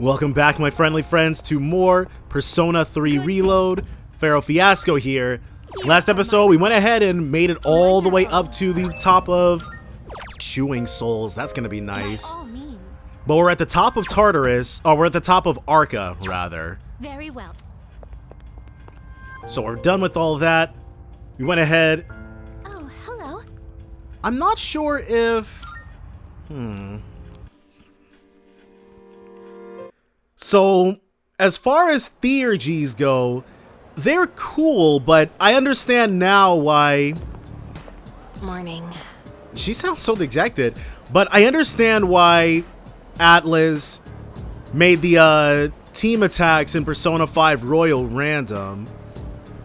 Welcome back, my friendly friends, to more Persona 3 Reload. Pharaoh Fiasco here. Last episode, we went ahead and made it all the way up to the top of Chewing Souls. That's gonna be nice. But we're at the top of Tartarus, or we're at the top of Arca, rather. Very well. So we're done with all of that. We went ahead. Oh, hello. I'm not sure if... So, as far as theurgies go, they're cool, but I understand now why... Morning. She sounds so dejected, but I understand why Atlas made the team attacks in Persona 5 Royal random.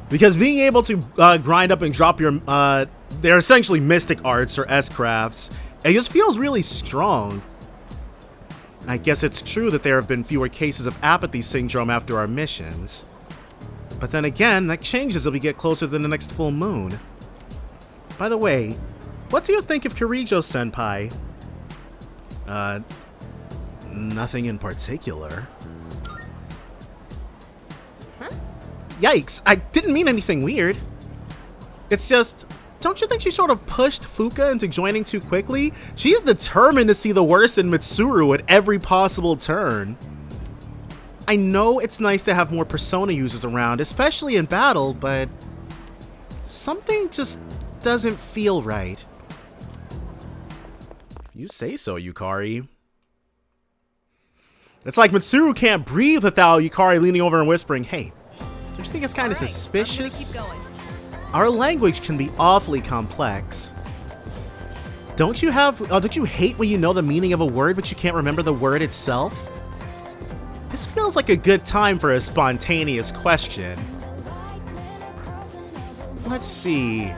Because being able to grind up and drop your... they're essentially mystic arts or S-crafts. It just feels really strong. I guess it's true that there have been fewer cases of apathy syndrome after our missions. But then again, that changes as we get closer to the next full moon. By the way, what do you think of Kirijo-senpai? Nothing in particular. Huh? Yikes, I didn't mean anything weird. It's just... Don't you think she sort of pushed Fuka into joining too quickly? She's determined to see the worst in Mitsuru at every possible turn. I know it's nice to have more Persona users around, especially in battle, but something just doesn't feel right. You say so, Yukari. It's like Mitsuru can't breathe without Yukari leaning over and whispering, "Hey, don't you think it's kind of suspicious? I'm gonna keep going. Our language can be awfully complex. Don't you hate when you know the meaning of a word but you can't remember the word itself? This feels like a good time for a spontaneous question." Let's see.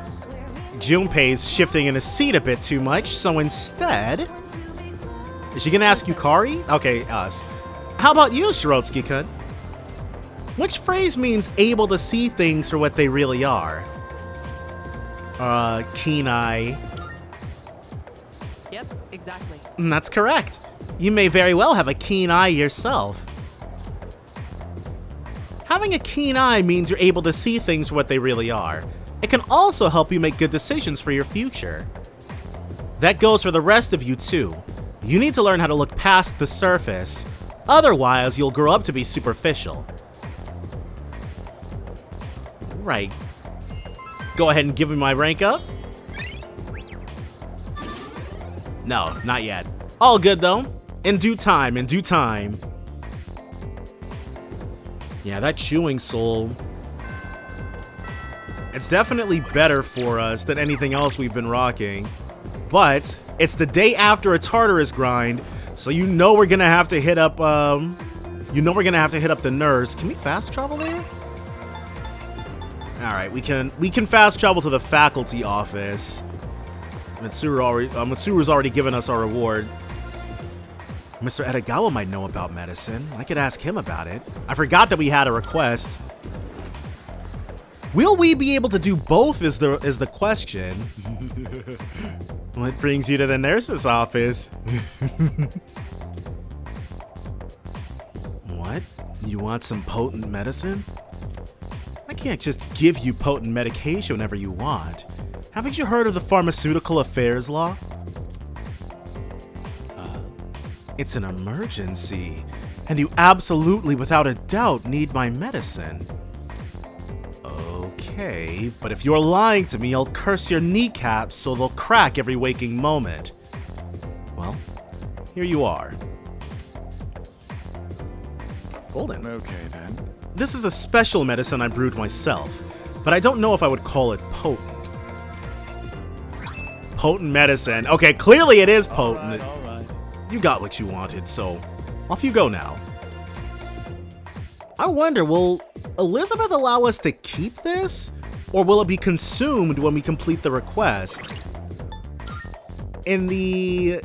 Junpei's shifting in his seat a bit too much, so instead... Is she gonna ask Yukari? Okay, us. How about you, Shirotsky-kun? Which phrase means able to see things for what they really are? Keen eye. Yep, exactly. That's correct. You may very well have a keen eye yourself. Having a keen eye means you're able to see things for what they really are. It can also help you make good decisions for your future. That goes for the rest of you too. You need to learn how to look past the surface. Otherwise, you'll grow up to be superficial. Right. Go ahead and give me my rank up. No, not yet. All good though. In due time, in due time. Yeah, that chewing soul. It's definitely better for us than anything else we've been rocking. But it's the day after a Tartarus grind, so you know we're gonna have to hit up the nurse. Can we fast travel there? Alright, we can fast travel to the faculty office. Mitsuru's already given us our reward. Mr. Edogawa might know about medicine. I could ask him about it. I forgot that we had a request. Will we be able to do both is the question. What brings you to the nurse's office? What? You want some potent medicine? I can't just give you potent medication whenever you want. Haven't you heard of the Pharmaceutical Affairs Law? It's an emergency, and you absolutely, without a doubt, need my medicine. Okay, but if you're lying to me, I'll curse your kneecaps so they'll crack every waking moment. Well, here you are. Golden. Okay, then. This is a special medicine I brewed myself, but I don't know if I would call it potent. Potent medicine. Okay, clearly it is potent. All right. You got what you wanted, so off you go now. I wonder, will Elizabeth allow us to keep this? Or will it be consumed when we complete the request? In the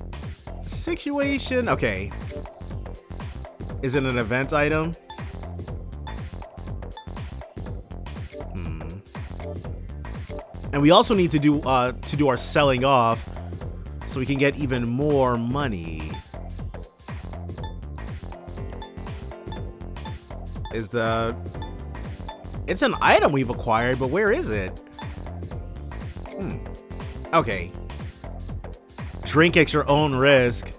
situation... Okay. Is it an event item? And we also need to do our selling off so we can get even more money. is the... It's an item we've acquired, but where is it? Okay. Drink at your own risk.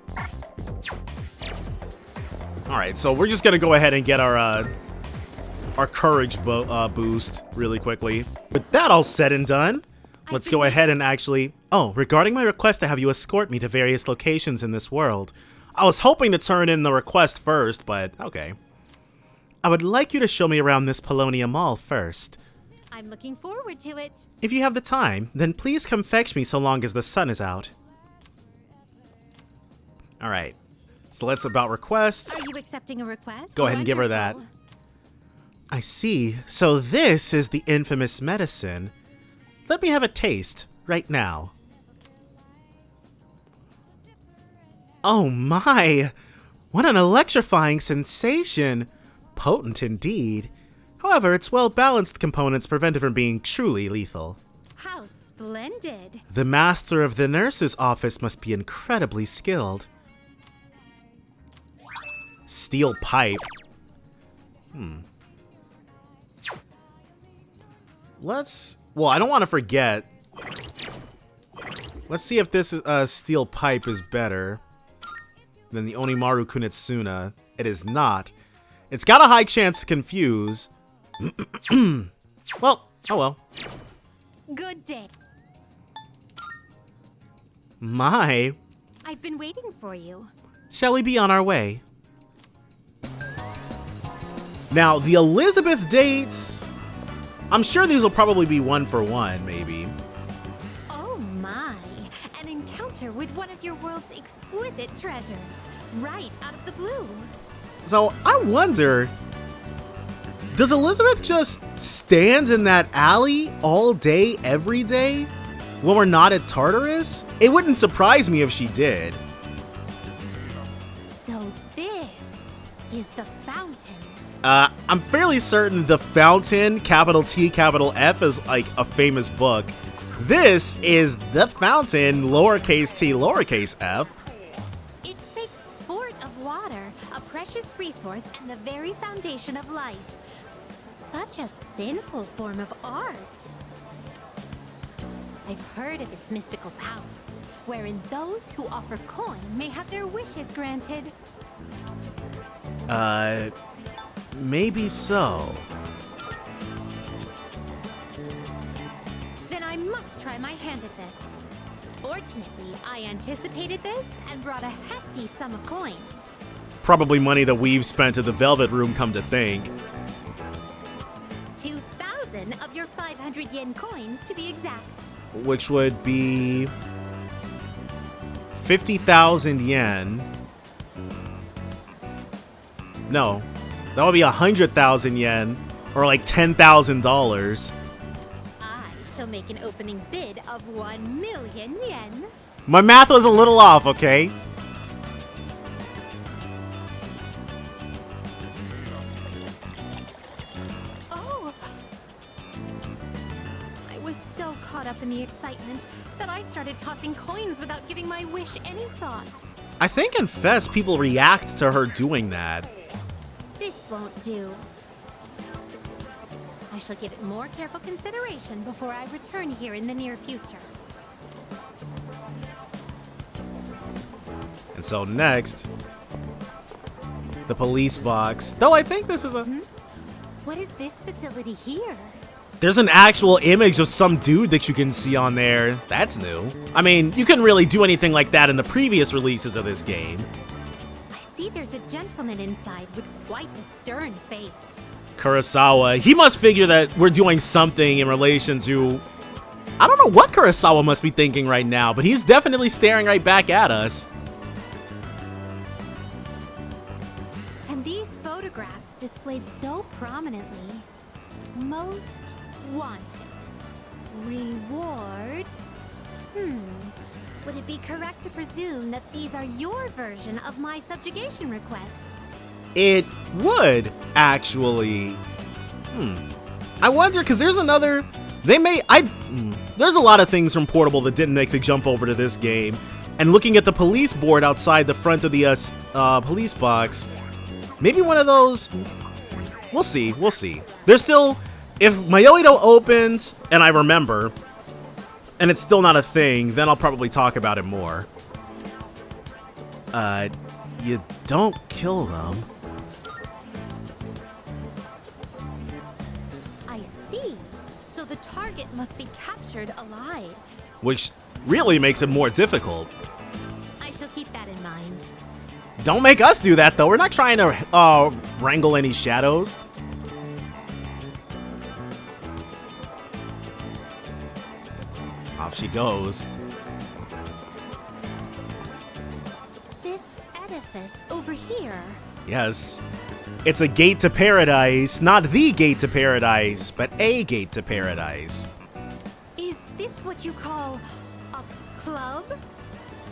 Alright, so we're just gonna go ahead and get our courage boost really quickly. With that all said and done, let's go ahead and actually... Oh, regarding my request to have you escort me to various locations in this world. I was hoping to turn in the request first, but okay. I would like you to show me around this Polonia Mall first. I'm looking forward to it. If you have the time, then please come fetch me so long as the sun is out. Alright, so let's about requests. Are you accepting a request? Go ahead and give her that. Wonderful. I see. So this is the infamous medicine. Let me have a taste right now. Oh my! What an electrifying sensation! Potent indeed. However, its well-balanced components prevent it from being truly lethal. How splendid! The master of the nurse's office must be incredibly skilled. Steel pipe. Well, I don't want to forget. Let's see if this steel pipe is better than the Onimaru Kunitsuna. It is not. It's got a high chance to confuse. Well, oh well. Good day. My. I've been waiting for you. Shall we be on our way? Now, the Elizabeth dates... I'm sure these will probably be 1-for-1, maybe. Oh my! An encounter with one of your world's exquisite treasures. Right out of the blue. So, I wonder... Does Elizabeth just stand in that alley all day, every day? When we're not at Tartarus? It wouldn't surprise me if she did. So this is the fountain. I'm fairly certain The Fountain, capital T, capital F, is like a famous book. This is The Fountain, lowercase t, lowercase f. It makes sport of water, a precious resource and the very foundation of life. Such a sinful form of art. I've heard of its mystical powers, wherein those who offer coin may have their wishes granted. Maybe so. Then I must try my hand at this. Fortunately, I anticipated this and brought a hefty sum of coins. Probably money that we've spent at the Velvet Room, come to think. 2,000 of your 500 yen coins to be exact. Which would be 50,000 yen. No, that would be 100,000 yen, or like $10,000. I shall make an opening bid of 1 million yen. My math was a little off, okay? Oh! I was so caught up in the excitement that I started tossing coins without giving my wish any thought. I think in Fest people react to her doing that. This won't do. I shall give it more careful consideration before I return here in the near future. And so next, the police box. Though I think this is a... What is this facility here? There's an actual image of some dude that you can see on there. That's new. I mean, you couldn't really do anything like that in the previous releases of this game. I see there's a gentleman inside with quite a stern face. Kurosawa, he must figure that we're doing something in relation to... I don't know what Kurosawa must be thinking right now, but he's definitely staring right back at us. And these photographs displayed so prominently. Most wanted. Reward. Would it be correct to presume that these are your version of my subjugation requests? It would, actually. I wonder, because there's another... There's a lot of things from Portable that didn't make the jump over to this game. And looking at the police board outside the front of the police box, maybe one of those... We'll see. We'll see. There's still... If Mayoito opens, and I remember, and it's still not a thing, then I'll probably talk about it more. You don't kill them. I see. So the target must be captured alive. Which really makes it more difficult. I shall keep that in mind. Don't make us do that, though. We're not trying to wrangle any shadows. Off she goes. This edifice over here. Yes. It's a gate to paradise. Not the gate to paradise, but a gate to paradise. Is this what you call a club?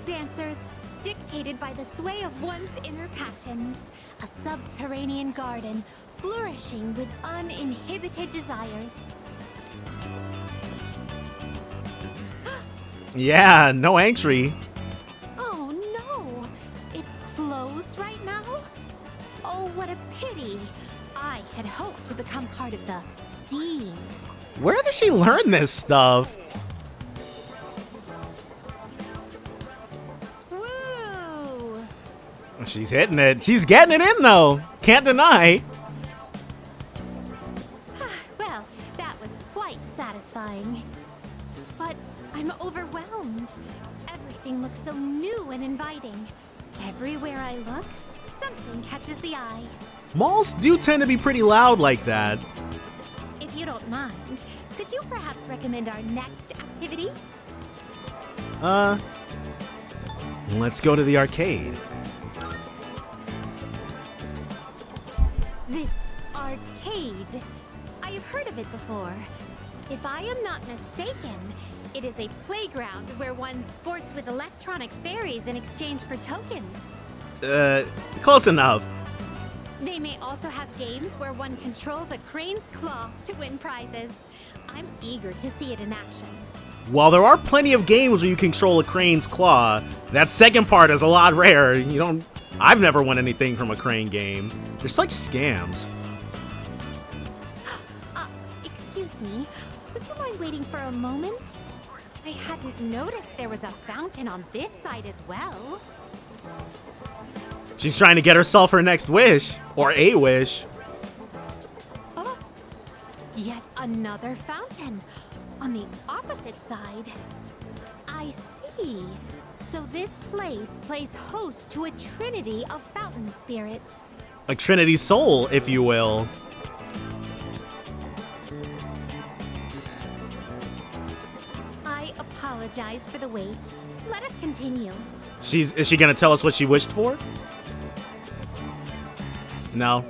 Dancers dictated by the sway of one's inner passions. A subterranean garden flourishing with uninhibited desires. Yeah, no entry. Oh no! It's closed right now? Oh, what a pity. I had hoped to become part of the scene. Where does she learn this stuff? Woo! She's hitting it. She's getting it in, though. Can't deny. Well, that was quite satisfying. But I'm overwhelmed. Everything looks so new and inviting. Everywhere I look, something catches the eye. Malls do tend to be pretty loud like that. If you don't mind, could you perhaps recommend our next activity? Let's go to the arcade. This arcade. I have heard of it before. If I am not mistaken, it is a playground where one sports with electronic fairies in exchange for tokens. Close enough. They may also have games where one controls a crane's claw to win prizes. I'm eager to see it in action. While there are plenty of games where you control a crane's claw, that second part is a lot rare. I've never won anything from a crane game. They're such scams. Excuse me, would you mind waiting for a moment? I hadn't noticed there was a fountain on this side as well. She's trying to get herself her next wish, or a wish. Oh, yet another fountain on the opposite side. I see. So this place plays host to a trinity of fountain spirits. A Trinity soul, if you will. I apologize for the wait. Let us continue. Is she gonna tell us what she wished for? No.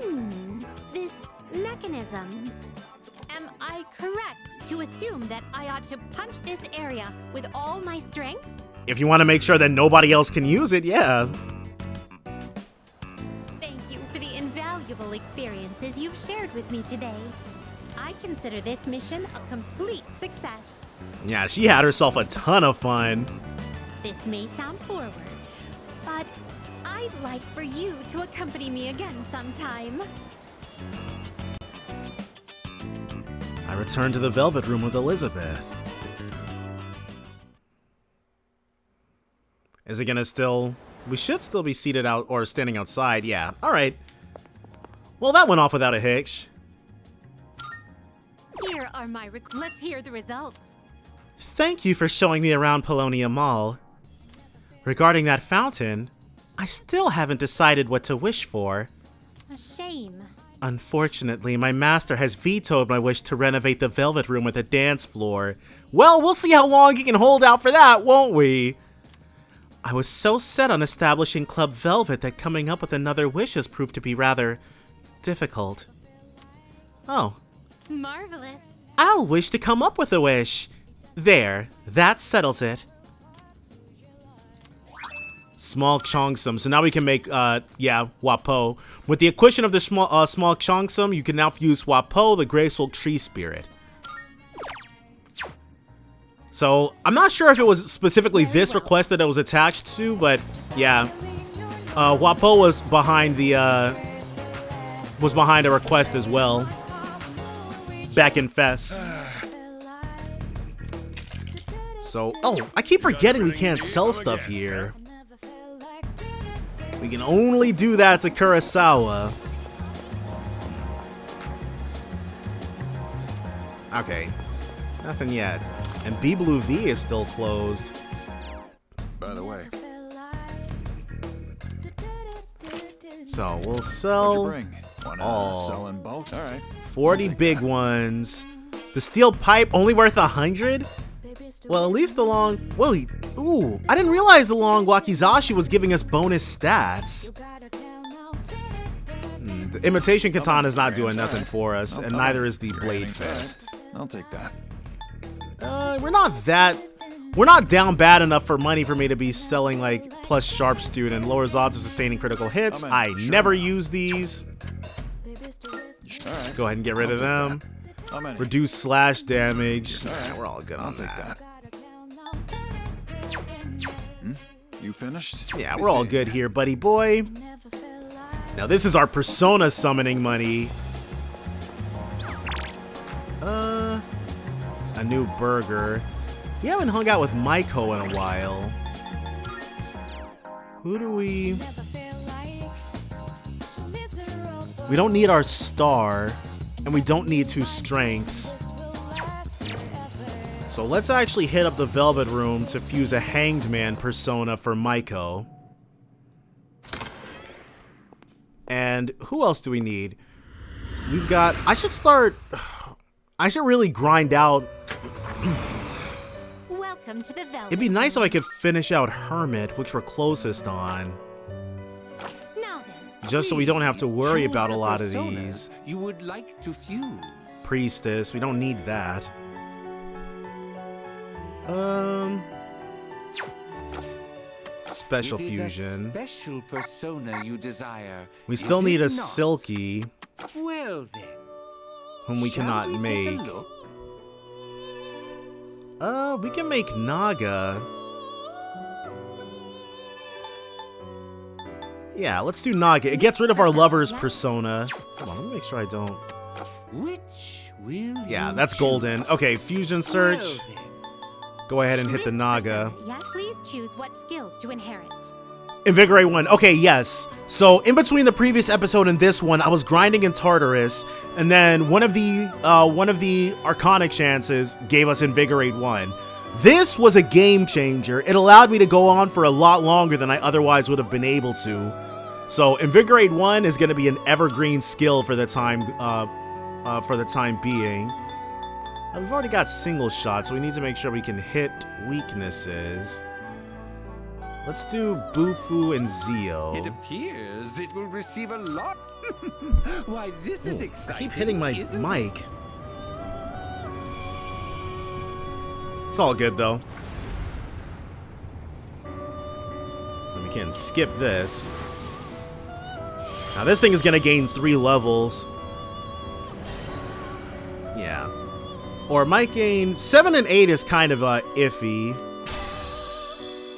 This mechanism. Am I correct to assume that I ought to punch this area with all my strength? If you want to make sure that nobody else can use it, yeah. Thank you for the invaluable experiences you've shared with me today. I consider this mission a complete success. Yeah, she had herself a ton of fun. This may sound forward, but I'd like for you to accompany me again sometime. I returned to the Velvet Room with Elizabeth. Is it gonna still... We should still be seated out or standing outside. Yeah, alright. Well, that went off without a hitch. Here are my let's hear the results. Thank you for showing me around Polonia Mall. Regarding that fountain, I still haven't decided what to wish for. A shame. Unfortunately, my master has vetoed my wish to renovate the Velvet Room with a dance floor. Well, we'll see how long he can hold out for that, won't we? I was so set on establishing Club Velvet that coming up with another wish has proved to be rather difficult. Oh. Marvelous. I'll wish to come up with a wish. There, that settles it. Small Cheongsam. So now we can make, Wapo. With the acquisition of the small Cheongsam, you can now use Wapo, the graceful tree spirit. So, I'm not sure if it was specifically this request that it was attached to, but yeah. Wapo was behind the was behind a request as well. Back in Fest. So, oh, I keep forgetting we can't sell stuff here. We can only do that to Kurosawa. Okay, nothing yet. And B Blue V is still closed. By the way, So we'll what'd you sell bring? Wanna all. sell in bulk? All right. 40 big ones. The steel pipe only worth 100? Well, at least the long... Well, ooh, I didn't realize the long Wakizashi was giving us bonus stats. The imitation katana is not doing nothing for us, and neither is the blade fist. I'll take that. We're not down bad enough for money for me to be selling like plus sharp student, lowers odds of sustaining critical hits. I never use these. All right. Go ahead and get rid of them. How many? Reduce slash damage. All right. Yeah, we're all good I'll on take that. You finished? Yeah, Let me we're all see. good here, buddy boy. Now this is our persona summoning money. A new burger. We haven't hung out with Maiko in a while. Who do we... We don't need our star, and we don't need 2 strengths. So let's actually hit up the Velvet Room to fuse a Hanged Man persona for Maiko. And who else do we need? We've got... I should really grind out... Welcome to the Velvet. It'd be nice if I could finish out Hermit, which we're closest on. Now then, Just so we don't have to worry Choose about a the lot of persona these. you would like to fuse. Priestess, we don't need that. Special It is fusion. a special persona you desire. We still is need it a not? Silky, Well then, whom we shall cannot we take make. a look? We can make Naga. Yeah, let's do Naga. It gets rid of our lover's persona. Hold on, let me make sure I don't... Which will Yeah, you that's choose? golden. Okay, fusion search. Well then, Go ahead and hit the this Naga. persona, yeah, please choose what skills to inherit. Invigorate 1. Okay, yes. So in between the previous episode and this one, I was grinding in Tartarus, and then one of the Arcanic chances gave us Invigorate 1. This was a game changer. It allowed me to go on for a lot longer than I otherwise would have been able to. So Invigorate 1 is going to be an evergreen skill for the time being. And we've already got single shot, so we need to make sure we can hit weaknesses. Let's do Bufu and Zio. it appears it will receive a lot. Why, this is I exciting. keep hitting my isn't mic. It's all good though. And we can skip this. Now this thing is gonna gain 3 levels. Yeah. Or it might gain 7 and 8 is kind of iffy.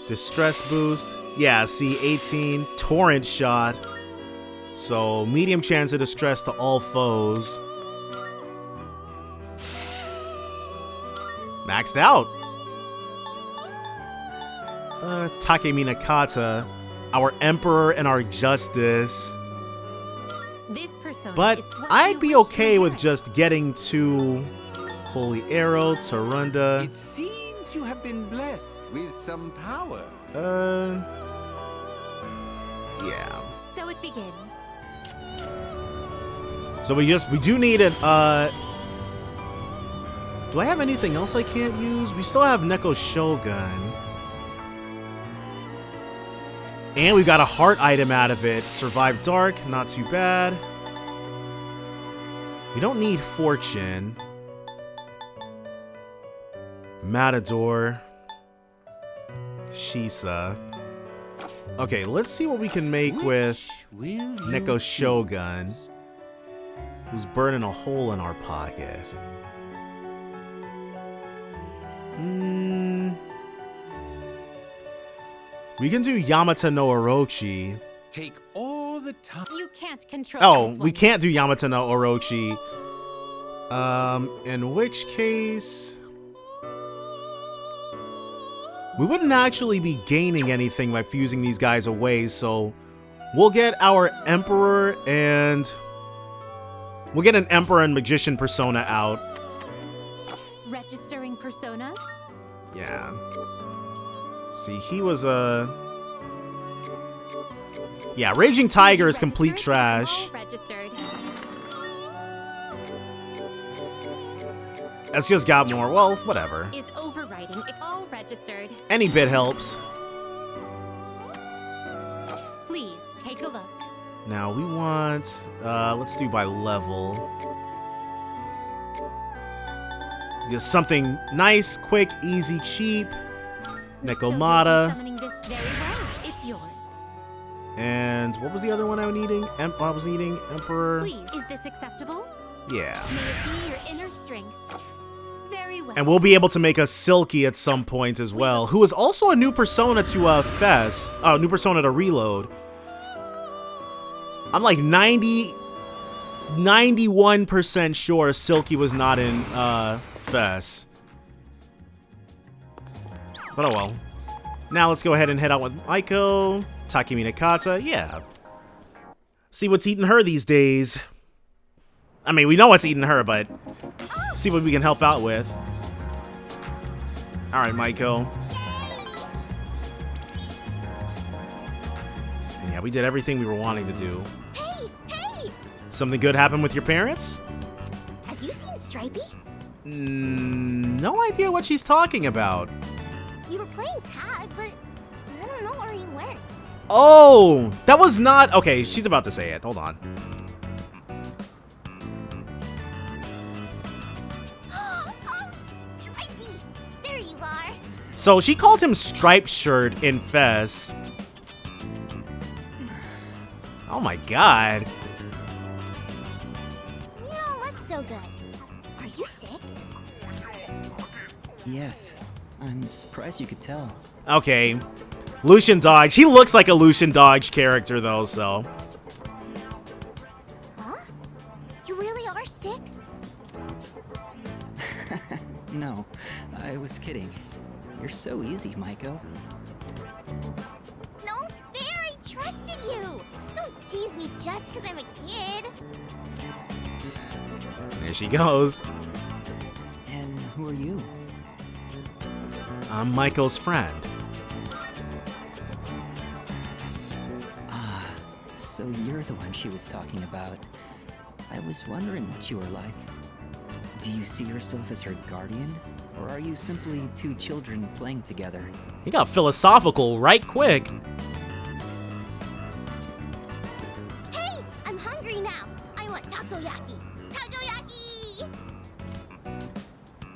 Distress boost. Yeah, see, 18. Torrent shot. So, medium chance of distress to all foes. Maxed out. Takemi Nakata. Our Emperor and our Justice. This persona But is what I'd you be wish to okay with inherit. just getting to Holy Arrow, Tarunda. It seems you have been blessed with some power. Yeah. So it begins. So we do need it, do I have anything else I can't use? We still have Neko Shogun. And we got a heart item out of it. Survive Dark, not too bad. We don't need Fortune. Matador. Shisa. Okay, let's see what we can make with Which will you Neko Shogun, choose? who's burning a hole in our pocket. We can do Yamata no Orochi. Take all the time. You can't control Oh, this we one. can't do Yamato no Orochi. In which case... we wouldn't actually be gaining anything by fusing these guys away, so... we'll get our Emperor and... we'll get an Emperor and Magician persona out. Registering personas? Yeah. See, he was a... yeah, Raging Tiger is complete Registered? trash. All registered. That's just got more. Well, whatever. Is overriding. It's all registered. Any bit helps. Please take a look. Now we want... let's do by level. Just something nice, quick, easy, cheap. Nekomata. Summoning this very well. It's yours. And what was the other one I was needing? I was needing Emperor. Please, is this acceptable? Yeah. May it be your inner strength. Very well. And we'll be able to make a Silky at some point as well, who is also a new persona to Fess. Oh, new persona to Reload. I'm like 91% sure Silky was not in Fess. But oh well. Now let's go ahead and head out with Maiko, Takemi Nakata. Yeah. See what's eating her these days. I mean, we know what's eating her, but see what we can help out with. Alright, Maiko. And yeah, we did everything we were wanting to do. Hey! Something good happened with your parents? Have you seen Stripey? No idea what she's talking about. You were playing tag, but I don't know where he went. Oh, that was not... okay, she's about to say it. Hold on. Oh, Stripey! There you are. So she called him Striped Shirt in Fess. Oh my god. You don't look so good. Are you sick? Yes. I'm surprised you could tell. Okay. Lucian Dodge. He looks like a Lucian Dodge character though, so... Huh? You really are sick? No, I was kidding. You're so easy, Maiko. No fair, I trusted you. Don't tease me just because I'm a kid. There she goes. And who are you? I'm Michael's friend. Ah, so you're the one she was talking about. I was wondering what you were like. Do you see yourself as her guardian? Or are you simply two children playing together? He got philosophical right quick. Hey, I'm hungry now. I want takoyaki. Takoyaki!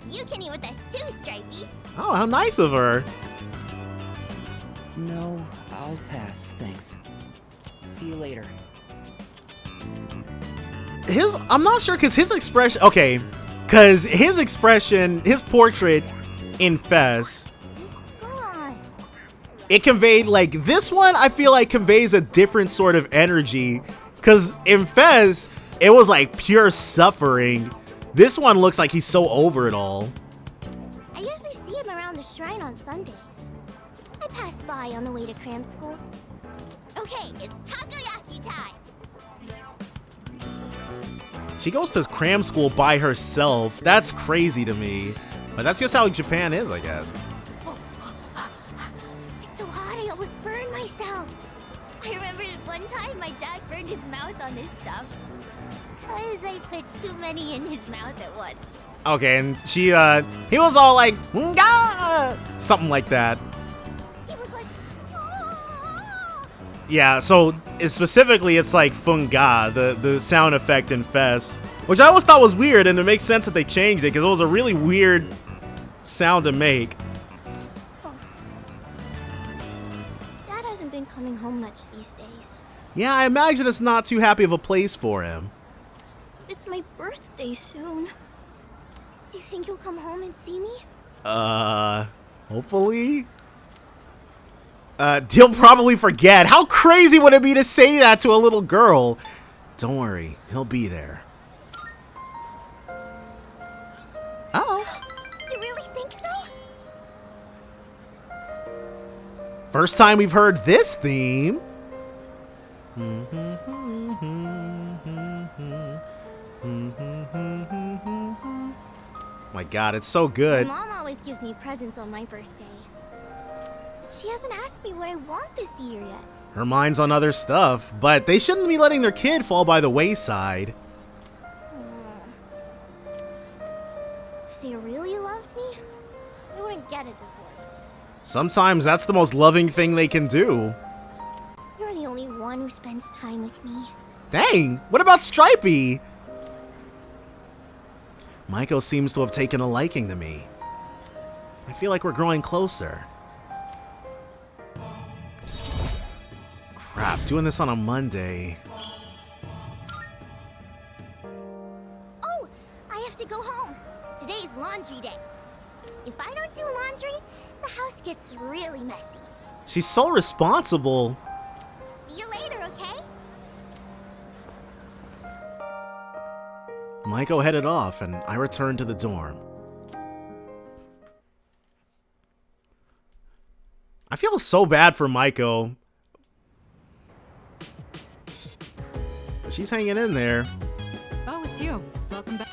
You can eat with us too, Stripey. Oh, how nice of her. No, I'll pass, thanks. See you later. I'm not sure because his expression, okay, because his expression, his portrait in Fess, He's gone. it conveyed like, this one I feel like conveys a different sort of energy because in Fess, it was like pure suffering. This one looks like he's so over it all. I usually see him around the shrine on Sundays. I pass by on the way to cram school. Okay, it's takoyaki time. She goes to cram school by herself. That's crazy to me. But that's just how Japan is, I guess. It's so hot, I almost burned myself. I remember one time my dad burned his mouth on this stuff. Because I put too many in his mouth at once. Okay, and he was all like, "Nga!" Something like that. He was like, "Ah!" Yeah, so specifically it's like funga, the sound effect in Fess, which I always thought was weird, and it makes sense that they changed it because it was a really weird sound to make. Oh. Dad hasn't been coming home much these days. Yeah, I imagine it's not too happy of a place for him. It's my birthday soon. Do you think you'll come home and see me? Hopefully. He'll probably forget. How crazy would it be to say that to a little girl? Don't worry, he'll be there. Oh. You really think so? First time we've heard this theme. My God, it's so good. Mom always gives me presents on my birthday. But she hasn't asked me what I want this year yet. Her mind's on other stuff, but they shouldn't be letting their kid fall by the wayside. If they really loved me, they wouldn't get a divorce. Sometimes that's the most loving thing they can do. You're the only one who spends time with me. Dang, what about Stripey? Maiko seems to have taken a liking to me. I feel like we're growing closer. Crap, doing this on a Monday. Oh, I have to go home. Today's laundry day. If I don't do laundry, the house gets really messy. She's so responsible. See you later, okay? Maiko headed off, and I returned to the dorm. I feel so bad for Maiko. But she's hanging in there. Oh, it's you. Welcome back.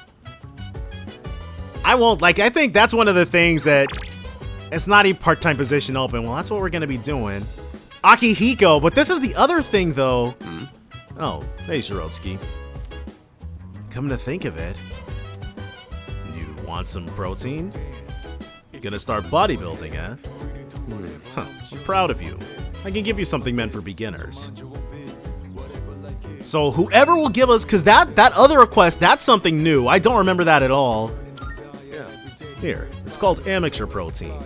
I won't, I think that's one of the things that it's not a part-time position open. Well, that's what we're going to be doing. Akihiko, but this is the other thing, though. Oh, hey, Shirotsky. Come to think of it, you want some protein? Gonna start bodybuilding, eh? Huh, I'm proud of you. I can give you something meant for beginners. So whoever will give us, because that other request, that's something new. I don't remember that at all. Here, it's called amateur protein.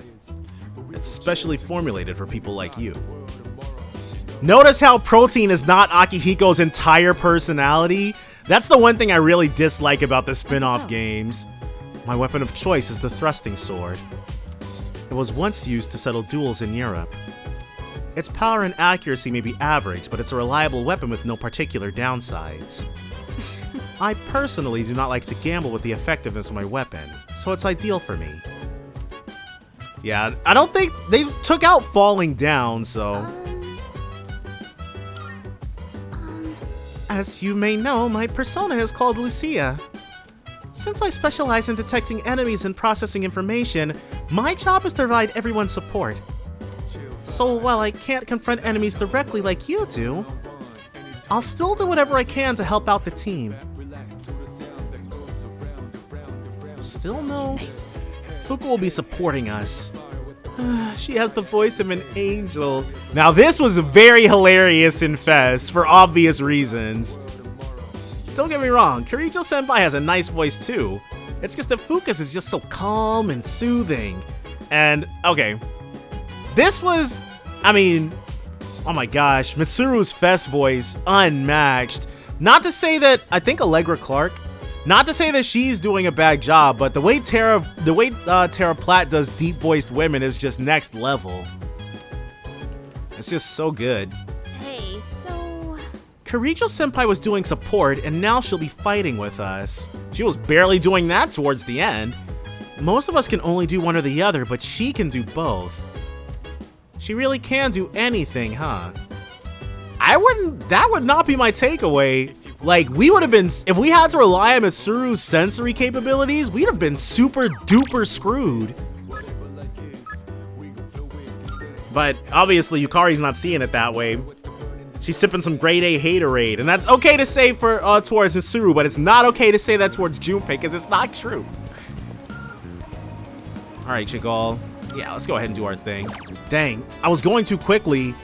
It's specially formulated for people like you. Notice how protein is not Akihiko's entire personality. That's the one thing I really dislike about the spin-off games. My weapon of choice is the thrusting sword. It was once used to settle duels in Europe. Its power and accuracy may be average, but it's a reliable weapon with no particular downsides. I personally do not like to gamble with the effectiveness of my weapon, so it's ideal for me. Yeah, I don't think they took out falling down, so... As you may know, my persona is called Lucia. Since I specialize in detecting enemies and processing information, my job is to provide everyone support. So while I can't confront enemies directly like you do, I'll still do whatever I can to help out the team. Still no... Fuku will be supporting us. She has the voice of an angel. Now this was very hilarious in Fest for obvious reasons. Don't get me wrong, Kirijo-senpai has a nice voice too. It's just that Fuka's is just so calm and soothing. And, okay. This was, I mean, oh my gosh, Mitsuru's Fest voice, unmatched. Not to say that, I think Allegra Clark, not to say that she's doing a bad job, but the way Tara Platt does deep-voiced women is just next level. It's just so good. Hey, so... Kirijo-senpai was doing support, and now she'll be fighting with us. She was barely doing that towards the end. Most of us can only do one or the other, but she can do both. She really can do anything, huh? That would not be my takeaway. Like, we would have been, if we had to rely on Mitsuru's sensory capabilities, we'd have been super duper screwed. But obviously Yukari's not seeing it that way. She's sipping some grade A haterade, and that's okay to say for towards Mitsuru, but it's not okay to say that towards Junpei, because it's not true. Alright, Chigal. Yeah, let's go ahead and do our thing. Dang, I was going too quickly.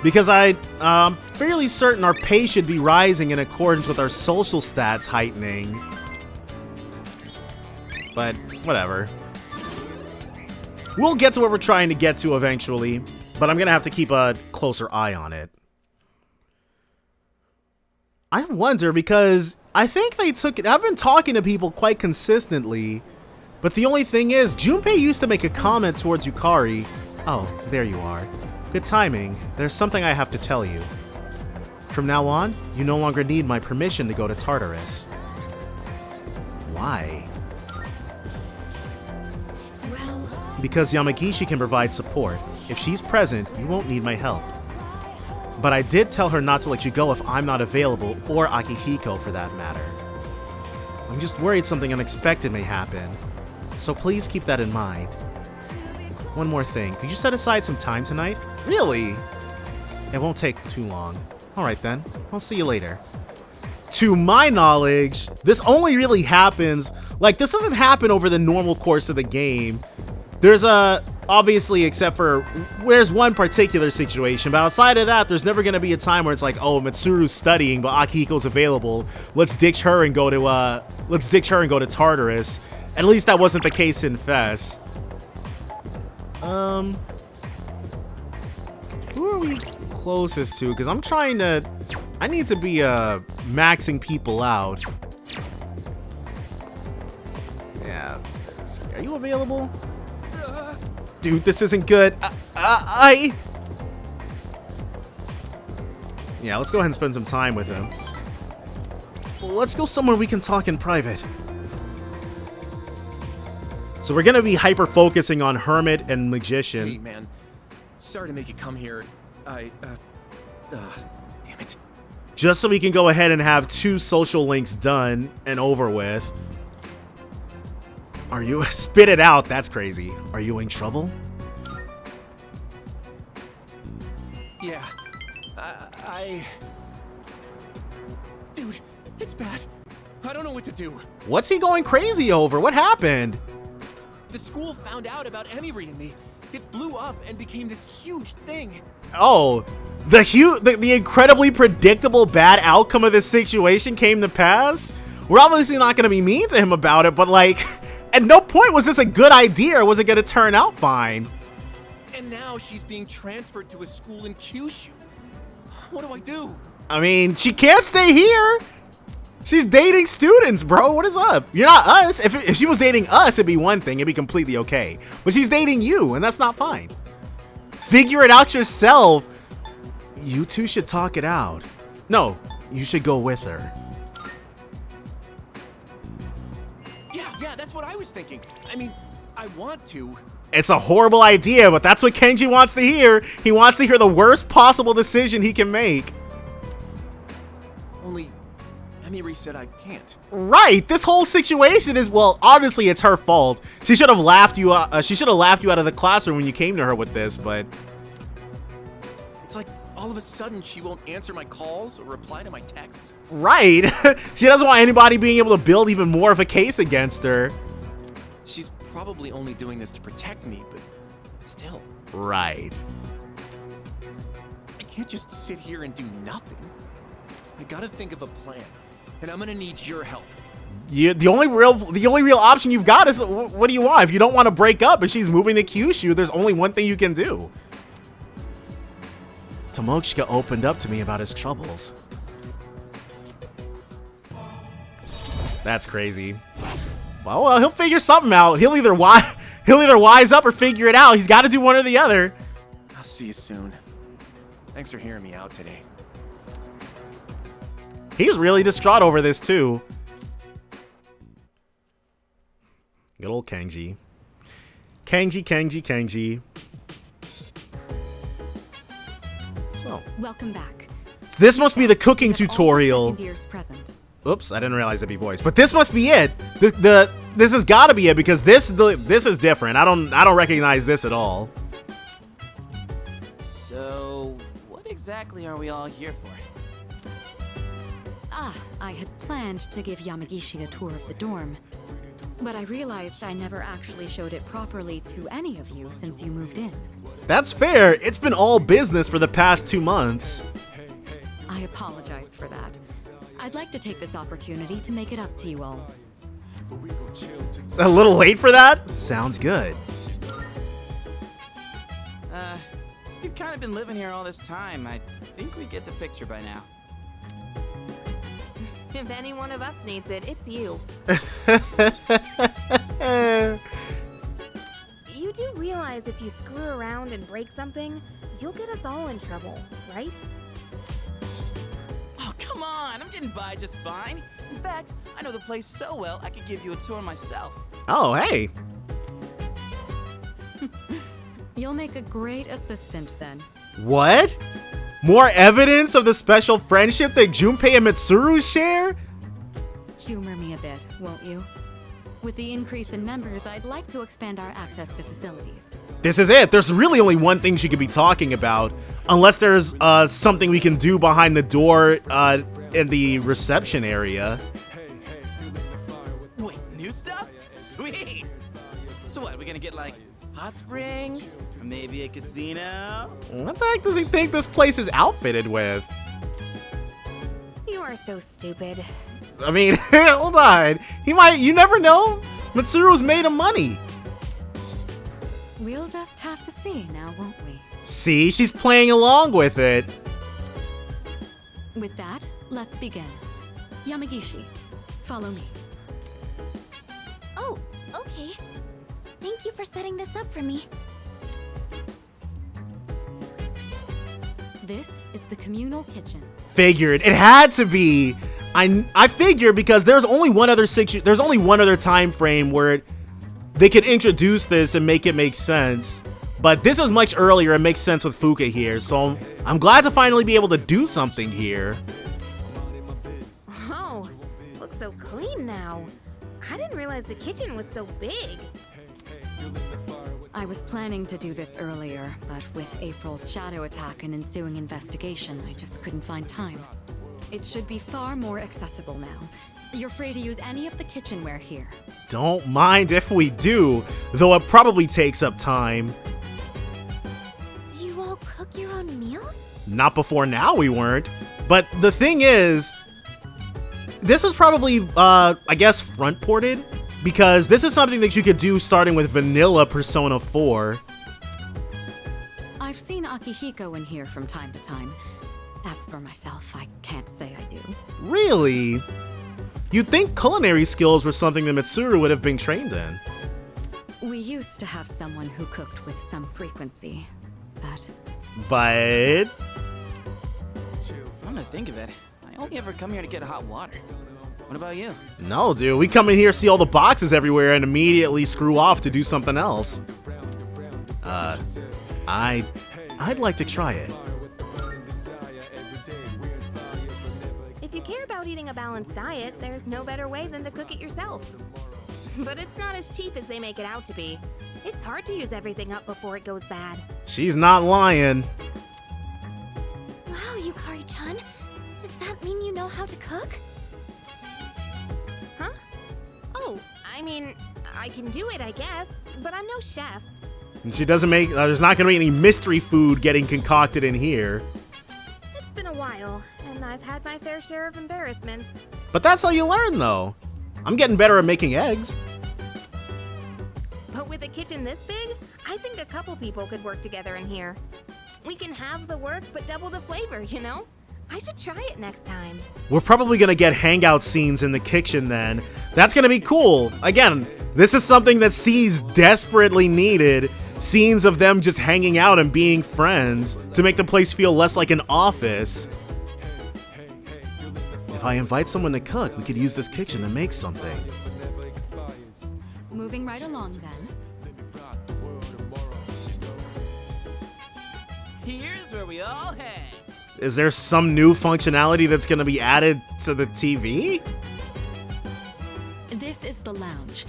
Because I'm fairly certain our pace should be rising in accordance with our social stats heightening. But, whatever. We'll get to where we're trying to get to eventually, but I'm gonna have to keep a closer eye on it. I wonder, because I think they took it. I've been talking to people quite consistently, but the only thing is, Junpei used to make a comment towards Yukari. Oh, there you are. Good timing. There's something I have to tell you. From now on, you no longer need my permission to go to Tartarus. Why? Well, Because Yamagishi can provide support. If she's present, you won't need my help. But I did tell her not to let you go if I'm not available, or Akihiko for that matter. I'm just worried something unexpected may happen. So please keep that in mind. One more thing, could you set aside some time tonight? Really? It won't take too long. Alright then, I'll see you later. To my knowledge, this only really happens, like this doesn't happen over the normal course of the game. There's obviously, except for, there's one particular situation, but outside of that, there's never gonna be a time where it's like, oh, Mitsuru's studying, but Akihiko's available. Let's ditch her and go to Tartarus. At least that wasn't the case in Fess. Who are we closest to? Because I'm trying to, I need to be maxing people out. Yeah, are you available? Dude, this isn't good. Yeah, let's go ahead and spend some time with him. Let's go somewhere we can talk in private. So we're gonna be hyper-focusing on Hermit and Magician. Hey, man. Sorry to make you come here. Damn it. Just so we can go ahead and have 2 social links done and over with. Are you... Spit it out, that's crazy. Are you in trouble? Yeah. Dude, it's bad. I don't know what to do. What's he going crazy over? What happened? The school found out about Emery and me. It blew up and became this huge thing. Oh, the incredibly predictable bad outcome of this situation came to pass? We're obviously not going to be mean to him about it, but like, at no point was this a good idea or was it going to turn out fine? And now she's being transferred to a school in Kyushu. What do I do? I mean, she can't stay here. She's dating students, bro. What is up? You're not us. If she was dating us, it'd be one thing. It'd be completely okay. But she's dating you, and that's not fine. Figure it out yourself. You two should talk it out. No, you should go with her. Yeah, that's what I was thinking. I mean, I want to. It's a horrible idea, but that's what Kenji wants to hear. He wants to hear the worst possible decision he can make. Only Emery said I can't. Right. This whole situation is, well, obviously it's her fault. She should have laughed you out. She should have laughed you out of the classroom when you came to her with this, but It's like all of a sudden she won't answer my calls or reply to my texts. right. She doesn't want anybody being able to build even more of a case against her. She's probably only doing this to protect me, but still. Right. I can't just sit here and do nothing. I gotta think of a plan, and I'm gonna need your help. The only real option you've got is, what do you want? If you don't want to break up and she's moving to Kyushu, there's only one thing you can do. Tomochika opened up to me about his troubles. That's crazy. Well, he'll figure something out. He'll either wise up or figure it out. He's got to do one or the other. I'll see you soon. Thanks for hearing me out today. He's really distraught over this too. Good old Kenji. Kenji. So, welcome back. this must be the cooking Get all the tutorial. second years present. Oops, I didn't realize that'd be voice. But this must be it. This has got to be it because this is different. I don't recognize this at all. So, what exactly are we all here for? I had planned to give Yamagishi a tour of the dorm, but I realized I never actually showed it properly to any of you since you moved in. That's fair. It's been all business for the past 2 months. I apologize for that. I'd like to take this opportunity to make it up to you all. A little late for that? Sounds good. You've kind of been living here all this time. I think we get the picture by now. If any one of us needs it, it's you. You do realize if you screw around and break something, you'll get us all in trouble, right? Oh, come on. I'm getting by just fine. In fact, I know the place so well, I could give you a tour myself. Oh, hey. You'll make a great assistant then. What? More evidence of the special friendship that Junpei and Mitsuru share? Humor me a bit, won't you? With the increase in members, I'd like to expand our access to facilities. This is it. There's really only one thing she could be talking about. Unless there's something we can do behind the door in the reception area. Wait, new stuff? Sweet! So what, we gonna get like hot springs? Or maybe a casino? What the heck does he think this place is outfitted with? You are so stupid. I mean, hold on. You never know. Mitsuru's made of money. We'll just have to see now, won't we? See, she's playing along with it. With that, let's begin. Yamagishi, follow me. Oh, okay. Thank you for setting this up for me. This is the communal kitchen. Figured. It had to be. I figured because there's only one other time frame where they could introduce this and make it make sense. But this is much earlier and makes sense with Fuka here, so I'm glad to finally be able to do something here. Oh, looks so clean now. I didn't realize the kitchen was so big. I was planning to do this earlier, but with April's shadow attack and ensuing investigation, I just couldn't find time. It should be far more accessible now. You're free to use any of the kitchenware here. Don't mind if we do, though it probably takes up time. Do you all cook your own meals? Not before now we weren't. But the thing is, this is probably, I guess, front-ported, because this is something that you could do starting with vanilla Persona 4. I've seen Akihiko in here from time to time. As for myself, I can't say I do. Really? You'd think culinary skills were something that Mitsuru would have been trained in. We used to have someone who cooked with some frequency, but... But... Come to think of it, I only ever come here to get hot water. What about you? No, dude. We come in here, see all the boxes everywhere, and immediately screw off to do something else. I'd like to try it. If you care about eating a balanced diet, there's no better way than to cook it yourself. But it's not as cheap as they make it out to be. It's hard to use everything up before it goes bad. She's not lying. Wow, Yukari-chan. Does that mean you know how to cook? Huh? Oh, I mean, I can do it, I guess, but I'm no chef. And she doesn't make... there's not going to be any mystery food getting concocted in here. It's been a while, and I've had my fair share of embarrassments. But that's how you learn, though. I'm getting better at making eggs. But with a kitchen this big, I think a couple people could work together in here. We can have the work, but double the flavor, you know? I should try it next time. We're probably going to get hangout scenes in the kitchen then. That's going to be cool. Again, this is something that C's desperately needed. Scenes of them just hanging out and being friends to make the place feel less like an office. If I invite someone to cook, we could use this kitchen to make something. Moving right along then. Here's where we all hang. Is there some new functionality that's going to be added to the TV? This is the lounge.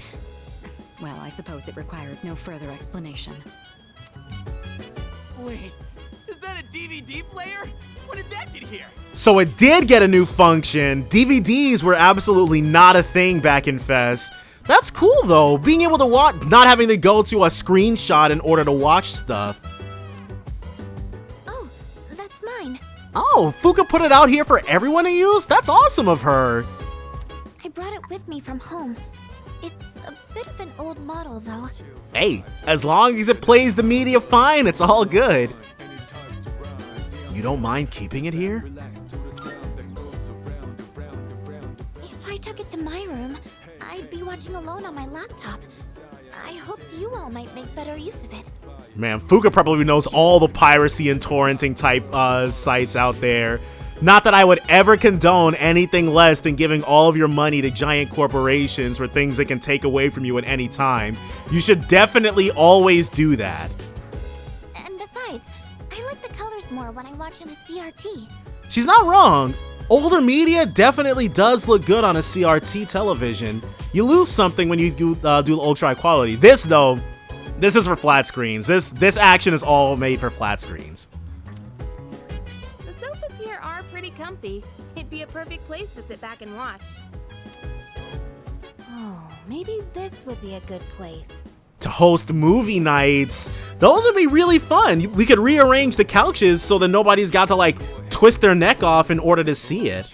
Well, I suppose it requires no further explanation. Wait, is that a DVD player? When did that get here? So it did get a new function. DVDs were absolutely not a thing back in FES. That's cool though, being able to watch, not having to go to a screenshot in order to watch stuff. Oh, that's mine. Oh, Fuka put it out here for everyone to use? That's awesome of her. I brought it with me from home. It's a bit of an old model, though. Hey, as long as it plays the media fine, it's all good. You don't mind keeping it here? If I took it to my room, I'd be watching alone on my laptop. I hoped you all might make better use of it. Man, Fuka probably knows all the piracy and torrenting type sites out there. Not that I would ever condone anything less than giving all of your money to giant corporations for things they can take away from you at any time. You should definitely always do that. And besides, I like the colors more when I watch on a CRT. She's not wrong. Older media definitely does look good on a CRT television. You lose something when you do ultra high quality. This though, this is for flat screens. This action is all made for flat screens. The sofas here are pretty comfy. It'd be a perfect place to sit back and watch. Oh, maybe this would be a good place. To host movie nights, those would be really fun. We could rearrange the couches so that nobody's got to like twist their neck off in order to see it.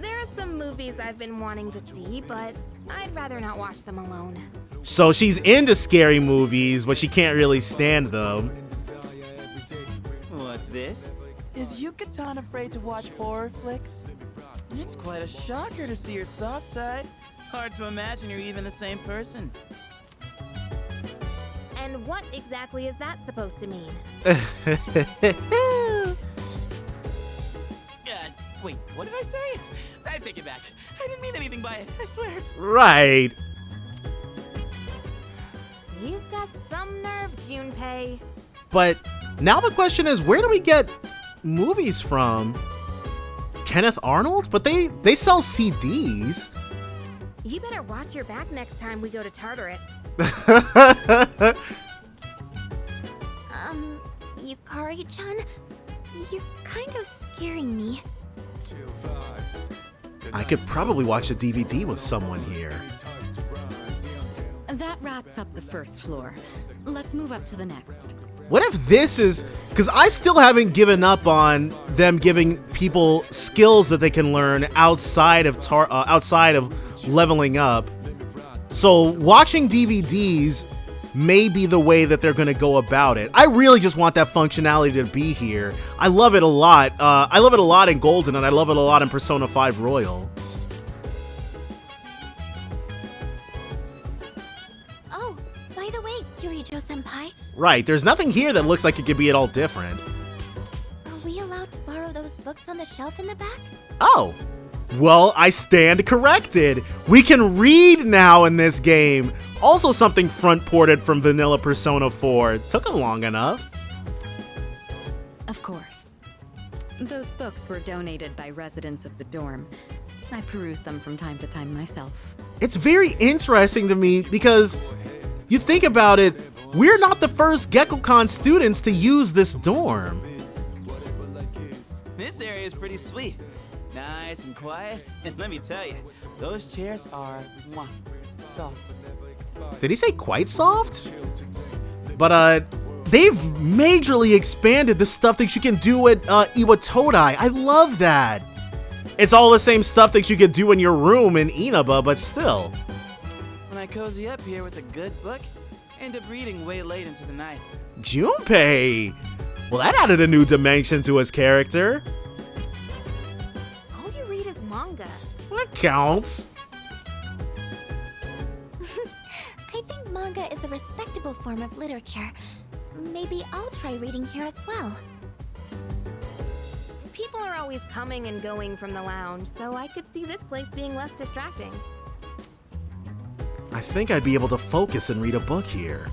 There are some movies I've been wanting to see, but I'd rather not watch them alone. So she's into scary movies, but she can't really stand them. What's this? Is Yucatan afraid to watch horror flicks? It's quite a shocker to see your soft side. Hard to imagine you're even the same person. And what exactly is that supposed to mean? Wait, what did I say? I take it back. I didn't mean anything by it, I swear. Right. You've got some nerve, Junpei. But now the question is, where do we get movies from? Kenneth Arnold? But they sell CDs. You better watch your back next time we go to Tartarus. Yukari-chan, you're kind of scaring me. I could probably watch a DVD with someone here. That wraps up the first floor. Let's move up to the next. What if this is... Because I still haven't given up on them giving people skills that they can learn outside of leveling up. So watching DVDs may be the way that they're going to go about it. I really just want that functionality to be here. I love it a lot. I love it a lot in Golden, and I love it a lot in Persona 5 Royal. Oh, by the way, Kirijo-senpai, Right, there's nothing here that looks like it could be at all different. are we allowed to borrow those books on the shelf in the back? Oh, well, I stand corrected. We can read now in this game. Also something front-ported from vanilla Persona 4. Took them long enough. Of course. Those books were donated by residents of the dorm. I peruse them from time to time myself. It's very interesting to me because you think about it, we're not the first GeckoCon students to use this dorm. This area is pretty sweet. Nice and quiet. And let me tell you, those chairs are soft. Did he say quite soft? But they've majorly expanded the stuff that you can do at Iwatodai. I love that. It's all the same stuff that you could do in your room in Inaba, but still. When I cozy up here with a good book, I end up reading way late into the night. Junpei! Well, that added a new dimension to his character. All you read is manga. That counts. I think manga is a respectable form of literature. Maybe I'll try reading here as well. People are always coming and going from the lounge, so I could see this place being less distracting. I think I'd be able to focus and read a book here.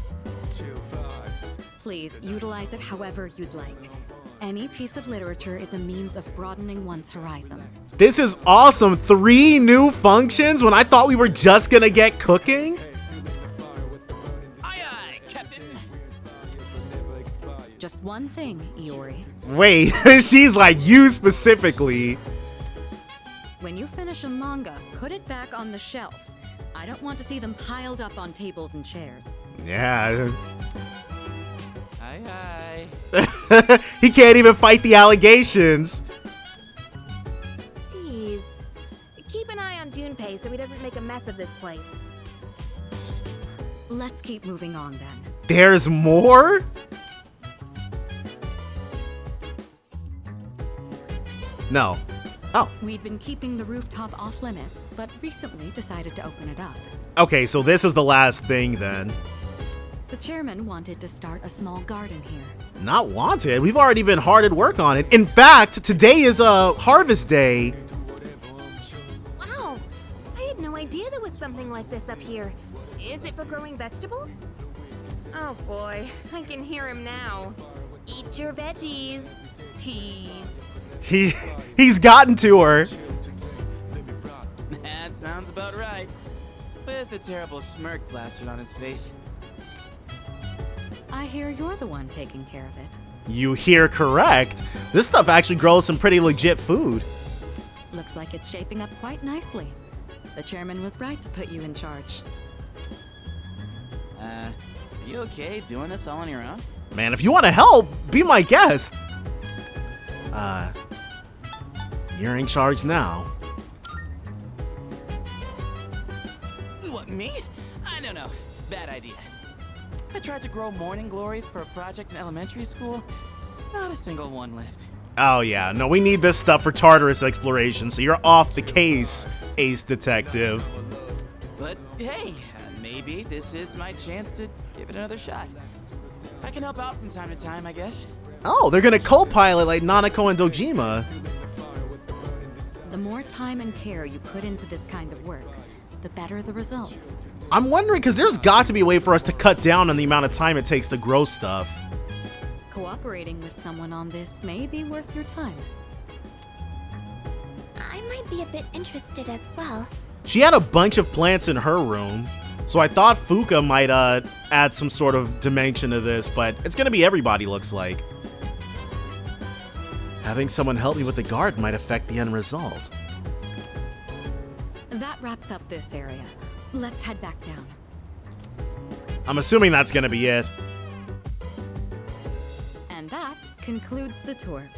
Please utilize it however you'd like. Any piece of literature is a means of broadening one's horizons. This is awesome. 3 new functions when I thought we were just gonna get cooking. Aye aye, Captain. Just one thing, Iori. Wait, she's like, you specifically. When you finish a manga, put it back on the shelf. I don't want to see them piled up on tables and chairs. Yeah. Aye aye. He can't even fight the allegations. Jeez. Keep an eye on Junpei so he doesn't make a mess of this place. Let's keep moving on then. There's more? No. Oh. We'd been keeping the rooftop off limits, but recently decided to open it up. Okay, so this is the last thing then. The chairman wanted to start a small garden here. Not wanted. We've already been hard at work on it. In fact, today is a harvest day. Wow, I had no idea there was something like this up here. Is it for growing vegetables? Oh boy, I can hear him now. Eat your veggies. He's gotten to her. That sounds about right. With a terrible smirk plastered on his face. I hear you're the one taking care of it. You hear correct. This stuff actually grows some pretty legit food. Looks like it's shaping up quite nicely. The chairman was right to put you in charge. Are you okay doing this all on your own? Man, if you want to help, be my guest. You're in charge now. What, me? No. Bad idea. I tried to grow morning glories for a project in elementary school. Not a single one lived. Oh yeah, no, we need this stuff for Tartarus exploration, so you're off the case, Ace Detective. But hey, maybe this is my chance to give it another shot. I can help out from time to time, I guess. Oh, they're gonna co-pilot like Nanako and Dojima. The more time and care you put into this kind of work, the better the results. I'm wondering, because there's got to be a way for us to cut down on the amount of time it takes to grow stuff. Cooperating with someone on this may be worth your time. I might be a bit interested as well. She had a bunch of plants in her room, so I thought Fuka might add some sort of dimension to this, but it's gonna be everybody, looks like. Having someone help me with the garden might affect the end result. That wraps up this area. Let's head back down. I'm assuming that's gonna be it. And that concludes the tour.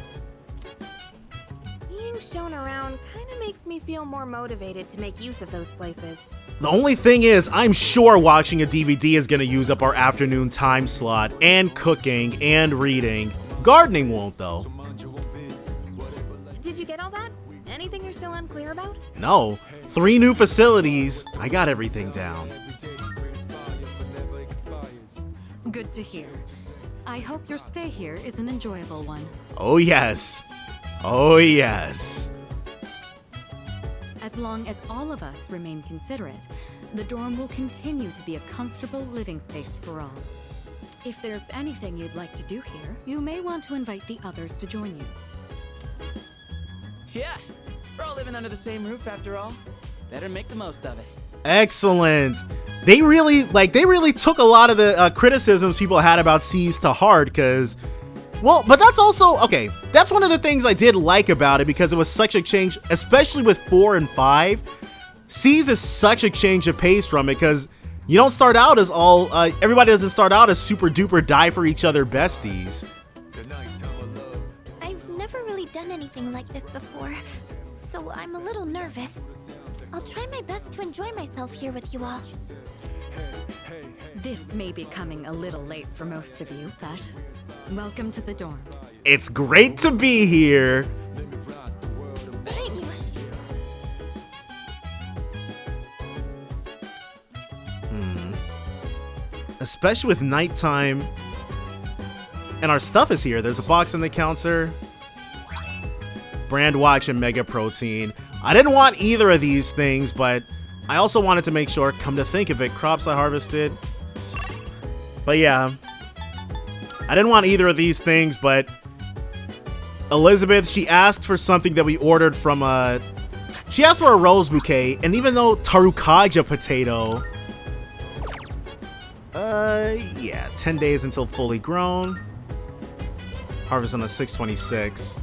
Being shown around kind of makes me feel more motivated to make use of those places. The only thing is, I'm sure watching a DVD is gonna use up our afternoon time slot, and cooking, and reading. Gardening won't, though. Did you get all that? Anything you're still unclear about? No. 3 new facilities. I got everything down. Good to hear. I hope your stay here is an enjoyable one. Oh yes. Oh yes. As long as all of us remain considerate, the dorm will continue to be a comfortable living space for all. If there's anything you'd like to do here, you may want to invite the others to join you. Yeah, we're all living under the same roof after all. Better make the most of it. Excellent. They really took a lot of the criticisms people had about C's to heart, because, well, but that's also, okay, that's one of the things I did like about it, because it was such a change, especially with 4 and 5. C's is such a change of pace from it, because you don't start out as all, everybody doesn't start out as super duper die for each other besties. I've never really done anything like this before, so I'm a little nervous. I'll try my best to enjoy myself here with you all. This may be coming a little late for most of you, but welcome to the dorm. It's great to be here. Thank you. Especially with nighttime. And our stuff is here. There's a box on the counter. Brand watch and mega protein. I didn't want either of these things, but I also wanted to make sure, come to think of it, crops I harvested. But yeah, I didn't want either of these things, but Elizabeth, she asked for something that we ordered from she asked for a rose bouquet, and even though Tarukaja potato, yeah, 10 days until fully grown. Harvest on a 626.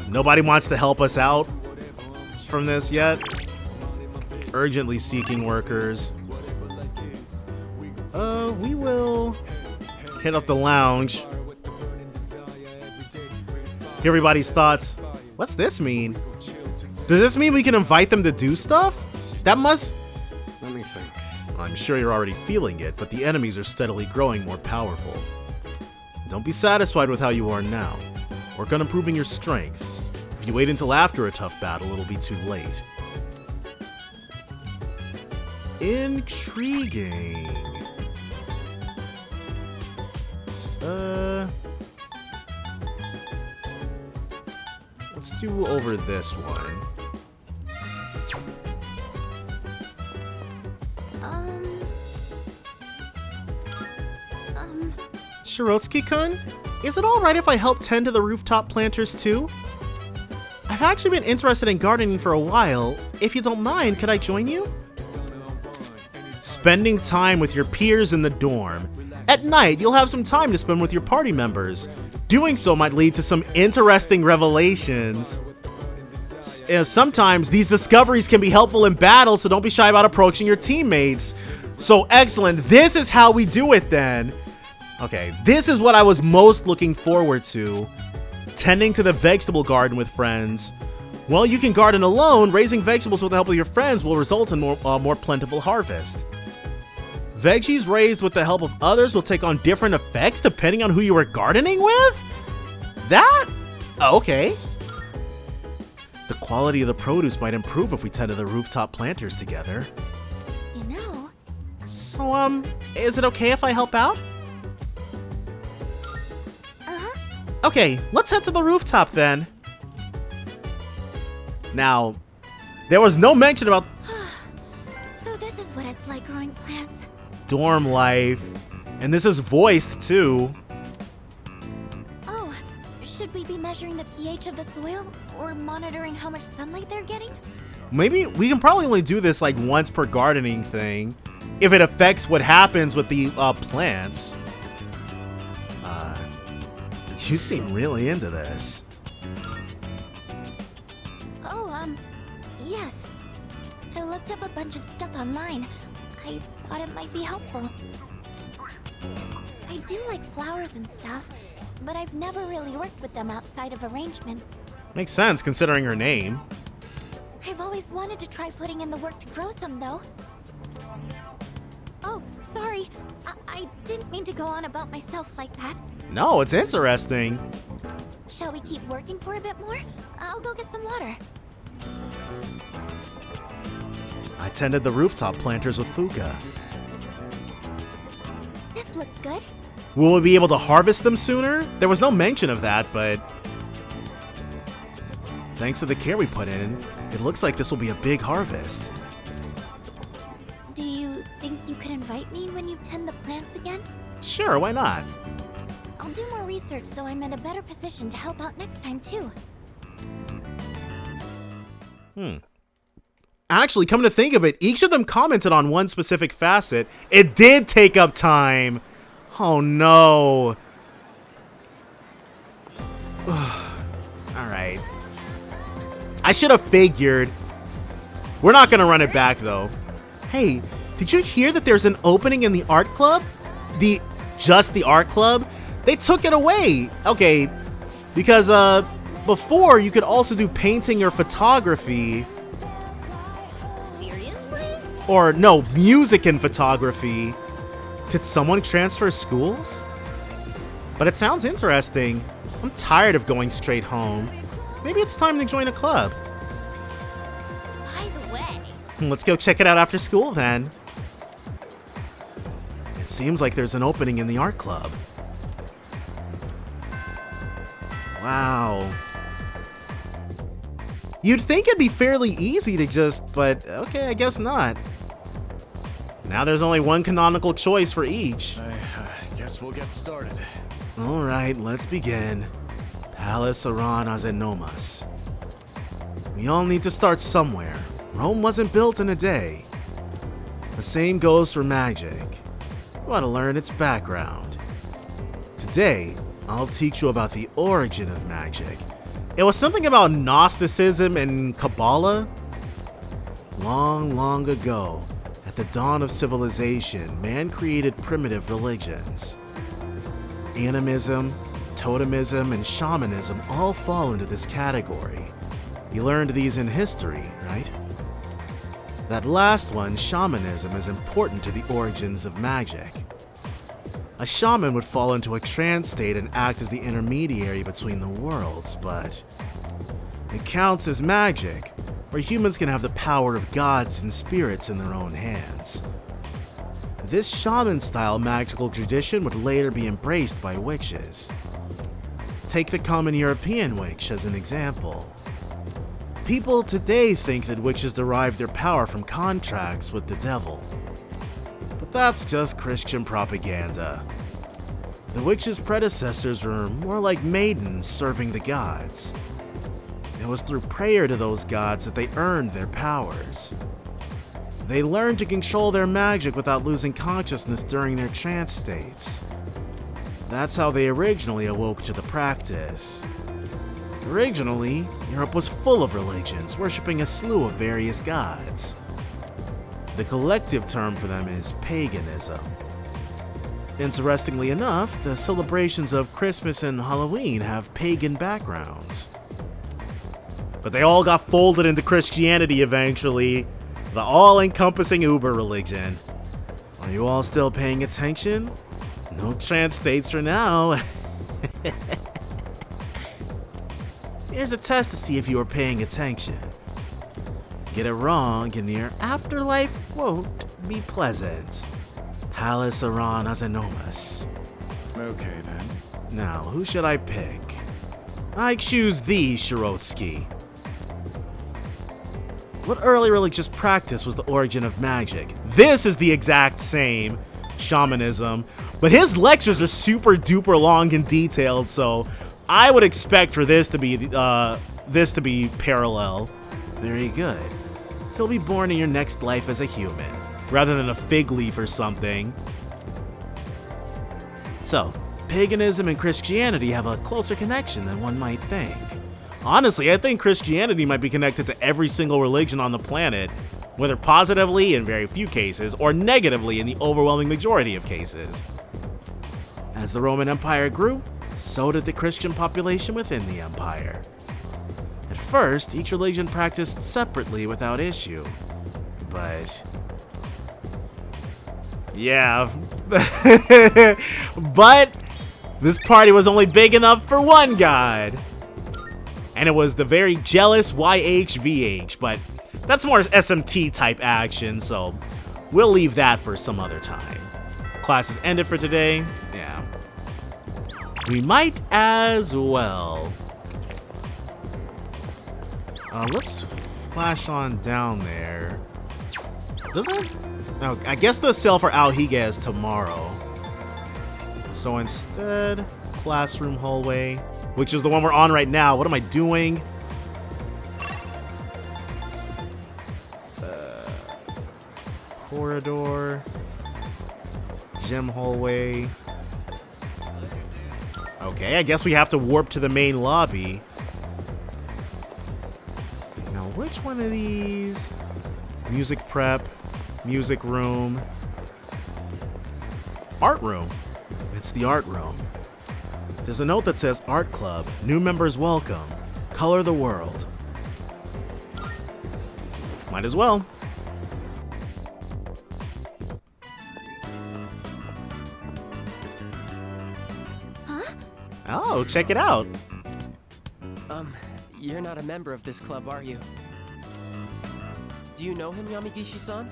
Nobody wants to help us out from this yet. Urgently seeking workers. We will hit up the lounge. Hear everybody's thoughts. What's this mean? Does this mean we can invite them to do stuff? That must... Let me think. I'm sure you're already feeling it, but the enemies are steadily growing more powerful. Don't be satisfied with how you are now. Work on improving your strength. If you wait until after a tough battle, it'll be too late. Intriguing. Let's do over this one. Shirotsky-kun, is it alright if I help tend to the rooftop planters too? I've actually been interested in gardening for a while. If you don't mind, could I join you? Spending time with your peers in the dorm. At night, you'll have some time to spend with your party members. Doing so might lead to some interesting revelations. Sometimes these discoveries can be helpful in battle, so don't be shy about approaching your teammates. So excellent, this is how we do it then. Okay, this is what I was most looking forward to. Tending to the vegetable garden with friends. While you can garden alone, raising vegetables with the help of your friends will result in more plentiful harvest. Veggies raised with the help of others will take on different effects depending on who you are gardening with? That? Okay. The quality of the produce might improve if we tend to the rooftop planters together. You know... So, is it okay if I help out? Okay, let's head to the rooftop then. Now, there was no mention about So this is what it's like growing plants. dorm life, and this is voiced too. Oh, should we be measuring the pH of the soil or monitoring how much sunlight they're getting? Maybe we can probably only do this like once per gardening thing, if it affects what happens with the plants. You seem really into this. Oh, yes. I looked up a bunch of stuff online. I thought it might be helpful. I do like flowers and stuff, but I've never really worked with them outside of arrangements. Makes sense considering her name. I've always wanted to try putting in the work to grow some, though. Oh, sorry. I didn't mean to go on about myself like that. No, it's interesting. Shall we keep working for a bit more? I'll go get some water. I tended the rooftop planters with Fuka. This looks good. Will we be able to harvest them sooner? There was no mention of that, but thanks to the care we put in, it looks like this will be a big harvest. Do you think you could invite me when you tend the plants again? Sure, why not? I'll do more research so I'm in a better position to help out next time, too. Actually, come to think of it, each of them commented on one specific facet. It did take up time. Oh no. Alright. I should have figured. We're not gonna run it back though. Hey, did you hear that there's an opening in the art club? Just the art club? They took it away. Okay, because before you could also do painting or photography. Seriously? Or no, music and photography. Did someone transfer schools? But it sounds interesting. I'm tired of going straight home. Maybe it's time to join a club. By the way... Let's go check it out after school then. It seems like there's an opening in the art club. Wow. You'd think it'd be fairly easy to just, but okay, I guess not. Now there's only one canonical choice for each. I guess we'll get started. Alright, let's begin. Palace Aran Azenomas. We all need to start somewhere. Rome wasn't built in a day. The same goes for magic. You want to learn its background. Today, I'll teach you about the origin of magic. It was something about Gnosticism and Kabbalah. Long, long ago, at the dawn of civilization, man created primitive religions. Animism, totemism, and shamanism all fall into this category. You learned these in history, right? That last one, shamanism, is important to the origins of magic. A shaman would fall into a trance state and act as the intermediary between the worlds, but it counts as magic, where humans can have the power of gods and spirits in their own hands. This shaman-style magical tradition would later be embraced by witches. Take the common European witch as an example. People today think that witches derive their power from contracts with the devil. But that's just Christian propaganda. The witches' predecessors were more like maidens serving the gods. It was through prayer to those gods that they earned their powers. They learned to control their magic without losing consciousness during their trance states. That's how they originally awoke to the practice. Originally, Europe was full of religions, worshipping a slew of various gods. The collective term for them is paganism. Interestingly enough, the celebrations of Christmas and Halloween have pagan backgrounds. But they all got folded into Christianity eventually, the all-encompassing uber religion. Are you all still paying attention? No trance states for now. Here's a test to see if you are paying attention. Get it wrong and your afterlife won't be pleasant. Hallis Aran Azanomus. Okay then. Now, who should I pick? I choose thee, Shirotsky. What early religious practice was the origin of magic? This is the exact same, shamanism, but his lectures are super duper long and detailed, so I would expect for this to be parallel. Very good. He'll be born in your next life as a human, rather than a fig leaf or something. So, paganism and Christianity have a closer connection than one might think. Honestly, I think Christianity might be connected to every single religion on the planet, whether positively in very few cases, or negatively in the overwhelming majority of cases. As the Roman Empire grew, so did the Christian population within the empire. At first, each religion practiced separately without issue, but... yeah. But this party was only big enough for one god. And it was the very jealous YHVH, but that's more SMT type action, so we'll leave that for some other time. Class is ended for today. Yeah. We might as well. Let's flash on down there. Does it? Oh, I guess the sale for Alhiga is tomorrow. So instead, classroom hallway, which is the one we're on right now. What am I doing? Corridor, gym hallway. Okay, I guess we have to warp to the main lobby. Now, which one of these? Music prep, music room, art room. It's the art room. There's a note that says Art Club, new members welcome, color the world. Might as well. Huh? Oh, check it out. You're not a member of this club, are you? Do you know him, Yamigishi-san?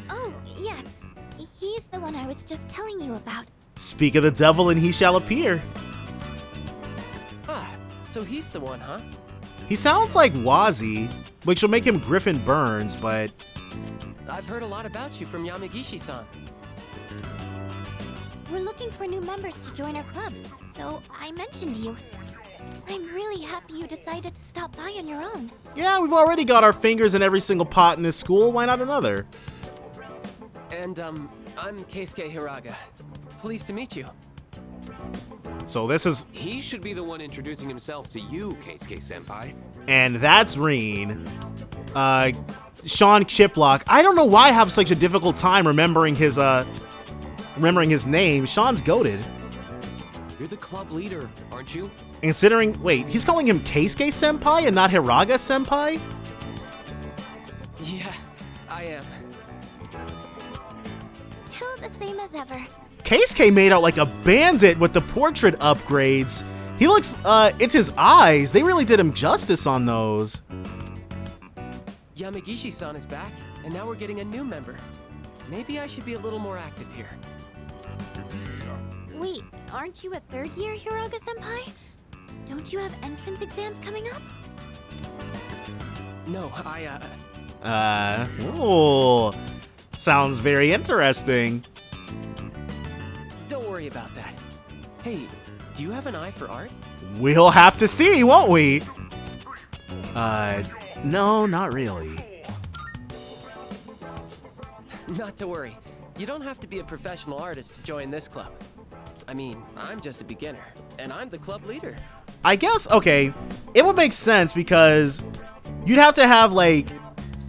Oh, yes. He's the one I was just telling you about. Speak of the devil and he shall appear. Ah, so he's the one, huh? He sounds like Wazzy, which will make him Griffin Burns, but... I've heard a lot about you from Yamigishi-san. We're looking for new members to join our club, so I mentioned you. I'm really happy you decided to stop by on your own. Yeah, we've already got our fingers in every single pot in this school. Why not another? And, I'm Keisuke Hiraga. Pleased to meet you. So this is... He should be the one introducing himself to you, Keisuke-senpai. And that's Reen. Sean Chiplock. I don't know why I have such a difficult time remembering his name. Sean's goated. You're the club leader, aren't you? Considering... Wait, he's calling him Keisuke-senpai and not Hiraga-senpai? Yeah, I am. Still the same as ever. Keisuke made out like a bandit with the portrait upgrades. He looks, it's his eyes. They really did him justice on those. Yamagishi-san is back, and now we're getting a new member. Maybe I should be a little more active here. Wait, aren't you a third year Hiroga-senpai? Don't you have entrance exams coming up? No, Oh, sounds very interesting. Don't worry about that. Hey, do you have an eye for art? We'll have to see, won't we? No, not really. Not to worry. You don't have to be a professional artist to join this club. I mean, I'm just a beginner, and I'm the club leader. I guess, okay, it would make sense because you'd have to have like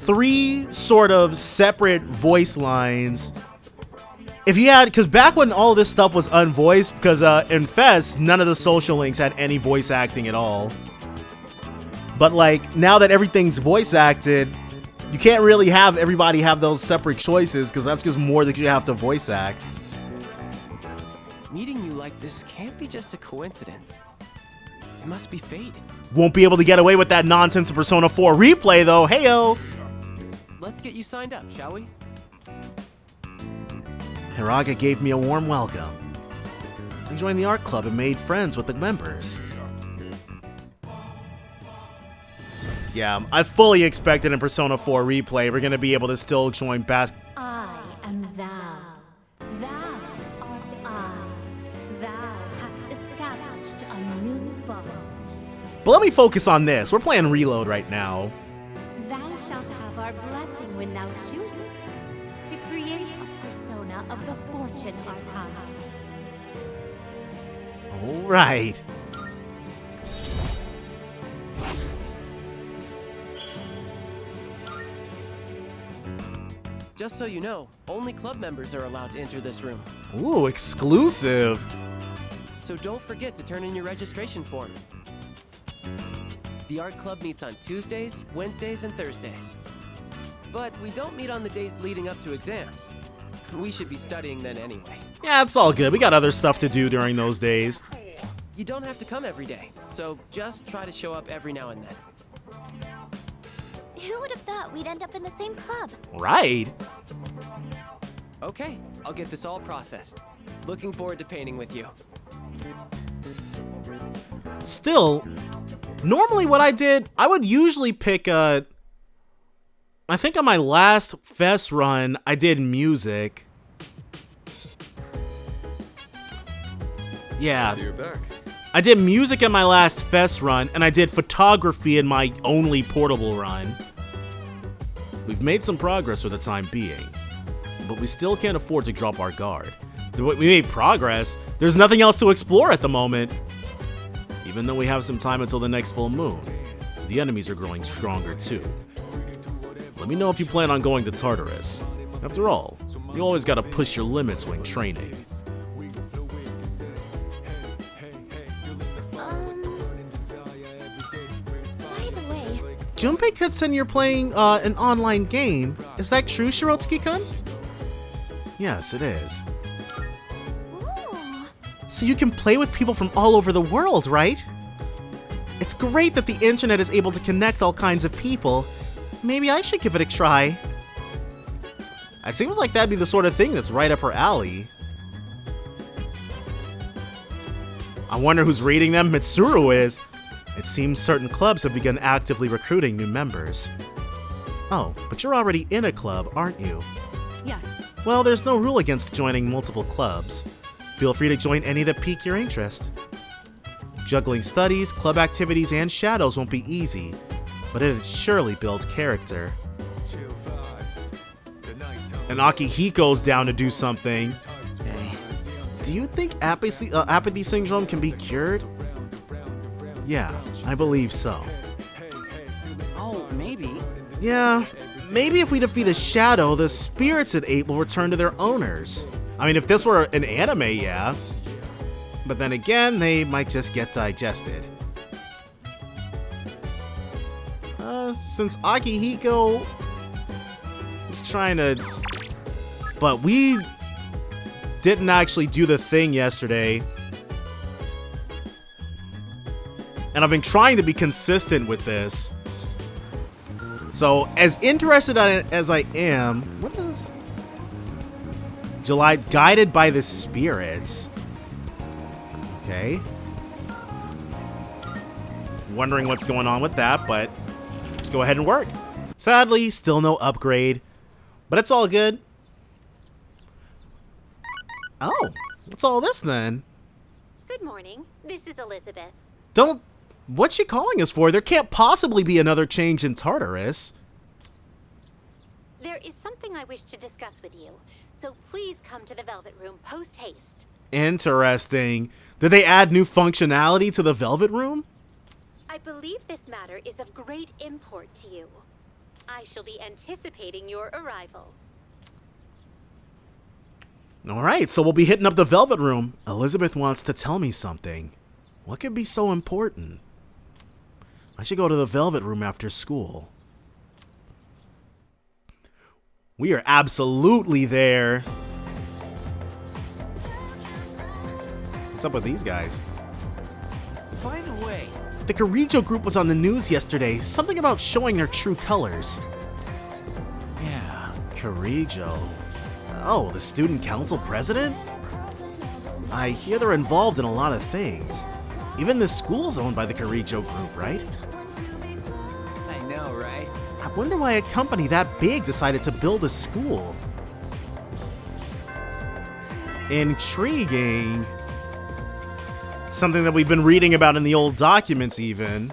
3 sort of separate voice lines. If you had, because back when all this stuff was unvoiced, because in Fest, none of the social links had any voice acting at all. But like, now that everything's voice acted, you can't really have everybody have those separate choices because that's just more that you have to voice act. Meeting you like this can't be just a coincidence. It must be fate. Won't be able to get away with that nonsense in Persona 4 replay though, heyo! Let's get you signed up, shall we? Hiraga gave me a warm welcome. I joined the art club and made friends with the members. Yeah, I fully expected in Persona 4 replay we're gonna be able to still join past. I am thou. Thou art I. Thou hast established a new bond. But let me focus on this. We're playing Reload right now. Thou shalt have our blessing when thou choosest to create a persona of the Fortune Arcana. Alright. Just so you know, only club members are allowed to enter this room. Ooh, exclusive. So don't forget to turn in your registration form. The art club meets on Tuesdays, Wednesdays, and Thursdays. But we don't meet on the days leading up to exams. We should be studying then anyway. Yeah, it's all good. We got other stuff to do during those days. You don't have to come every day, so just try to show up every now and then. Who would have thought we'd end up in the same club? Right. Okay, I'll get this all processed. Looking forward to painting with you. Still, normally what I did, I would usually pick I think on my last Fest run, I did music. Yeah. So you're back. I did music in my last Fest run, and I did photography in my only portable run. We've made some progress for the time being, but we still can't afford to drop our guard. We made progress. There's nothing else to explore at the moment. Even though we have some time until the next full moon, the enemies are growing stronger too. Let me know if you plan on going to Tartarus. After all, you always gotta push your limits when training. By the way, Junpei said you're playing an online game. Is that true, Shirotsuki-kun? Yes, it is. ooh, So you can play with people from all over the world, right? It's great that the internet is able to connect all kinds of people. Maybe I should give it a try. It seems like that'd be the sort of thing that's right up her alley. I wonder who's reading them. Mitsuru is. It seems certain clubs have begun actively recruiting new members. Oh, but you're already in a club, aren't you? Yes. Well, there's no rule against joining multiple clubs. Feel free to join any that pique your interest. Juggling studies, club activities, and shadows won't be easy, but it'd surely build character. And Akihiko's down to do something. Hey, Do you think apathy syndrome can be cured? Yeah, I believe so. Oh, maybe. Yeah, maybe if we defeat a shadow, the spirits it ate will return to their owners. I mean, if this were an anime, yeah. But then again, they might just get digested. Since Akihiko is trying to... But we didn't actually do the thing yesterday. and I've been trying to be consistent with this. So, as interested in it as I am, what is July? Guided by the spirits. Okay. Wondering what's going on with that, but let's go ahead and work. Sadly, still no upgrade, but it's all good. Oh, what's all this then? Good morning. This is Elizabeth. What's she calling us for? There can't possibly be another change in Tartarus. There is something I wish to discuss with you, so please come to the Velvet Room post-haste. Interesting. Did they add new functionality to the Velvet Room? I believe this matter is of great import to you. I shall be anticipating your arrival. Alright, so we'll be hitting up the Velvet Room. Elizabeth wants to tell me something. What could be so important? I should go to the Velvet Room after school. We are absolutely there. What's up with these guys? By the way, The Corregio group was on the news yesterday. Something about showing their true colors. Yeah, Corregio. Oh, the student council president? I hear they're involved in a lot of things. Even this school's owned by the Corregio group, right? I know, right? I wonder why a company that big decided to build a school. Intriguing. Something that we've been reading about in the old documents even.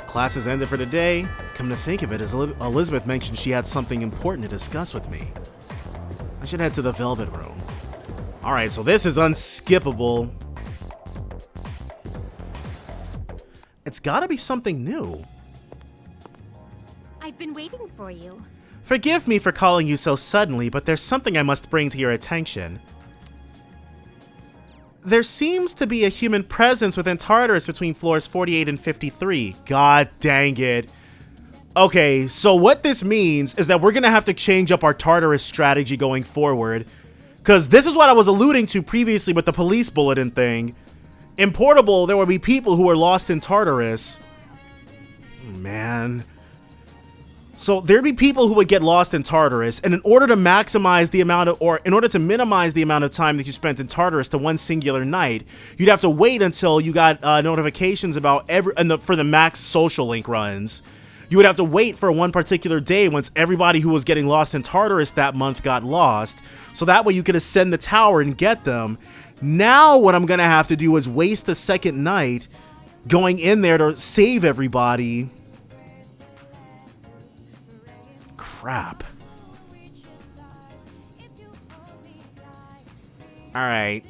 Class has ended for today. Come to think of it, as Elizabeth mentioned she had something important to discuss with me. I should head to the Velvet Room. Alright, so this is unskippable. It's gotta be something new. I've been waiting for you. Forgive me for calling you so suddenly, but there's something I must bring to your attention. There seems to be a human presence within Tartarus between floors 48 and 53. God dang it. Okay, so what this means is that we're gonna have to change up our Tartarus strategy going forward. Because this is what I was alluding to previously with the police bulletin thing. In Portable, there would be people who were lost in Tartarus. Man. So there'd be people who would get lost in Tartarus, and in order to maximize the amount of, or in order to minimize the amount of time that you spent in Tartarus to one singular night, you'd have to wait until you got notifications about for the max social link runs. You would have to wait for one particular day once everybody who was getting lost in Tartarus that month got lost, so that way you could ascend the tower and get them. Now what I'm gonna have to do is waste a second night going in there to save everybody. Crap. Alright.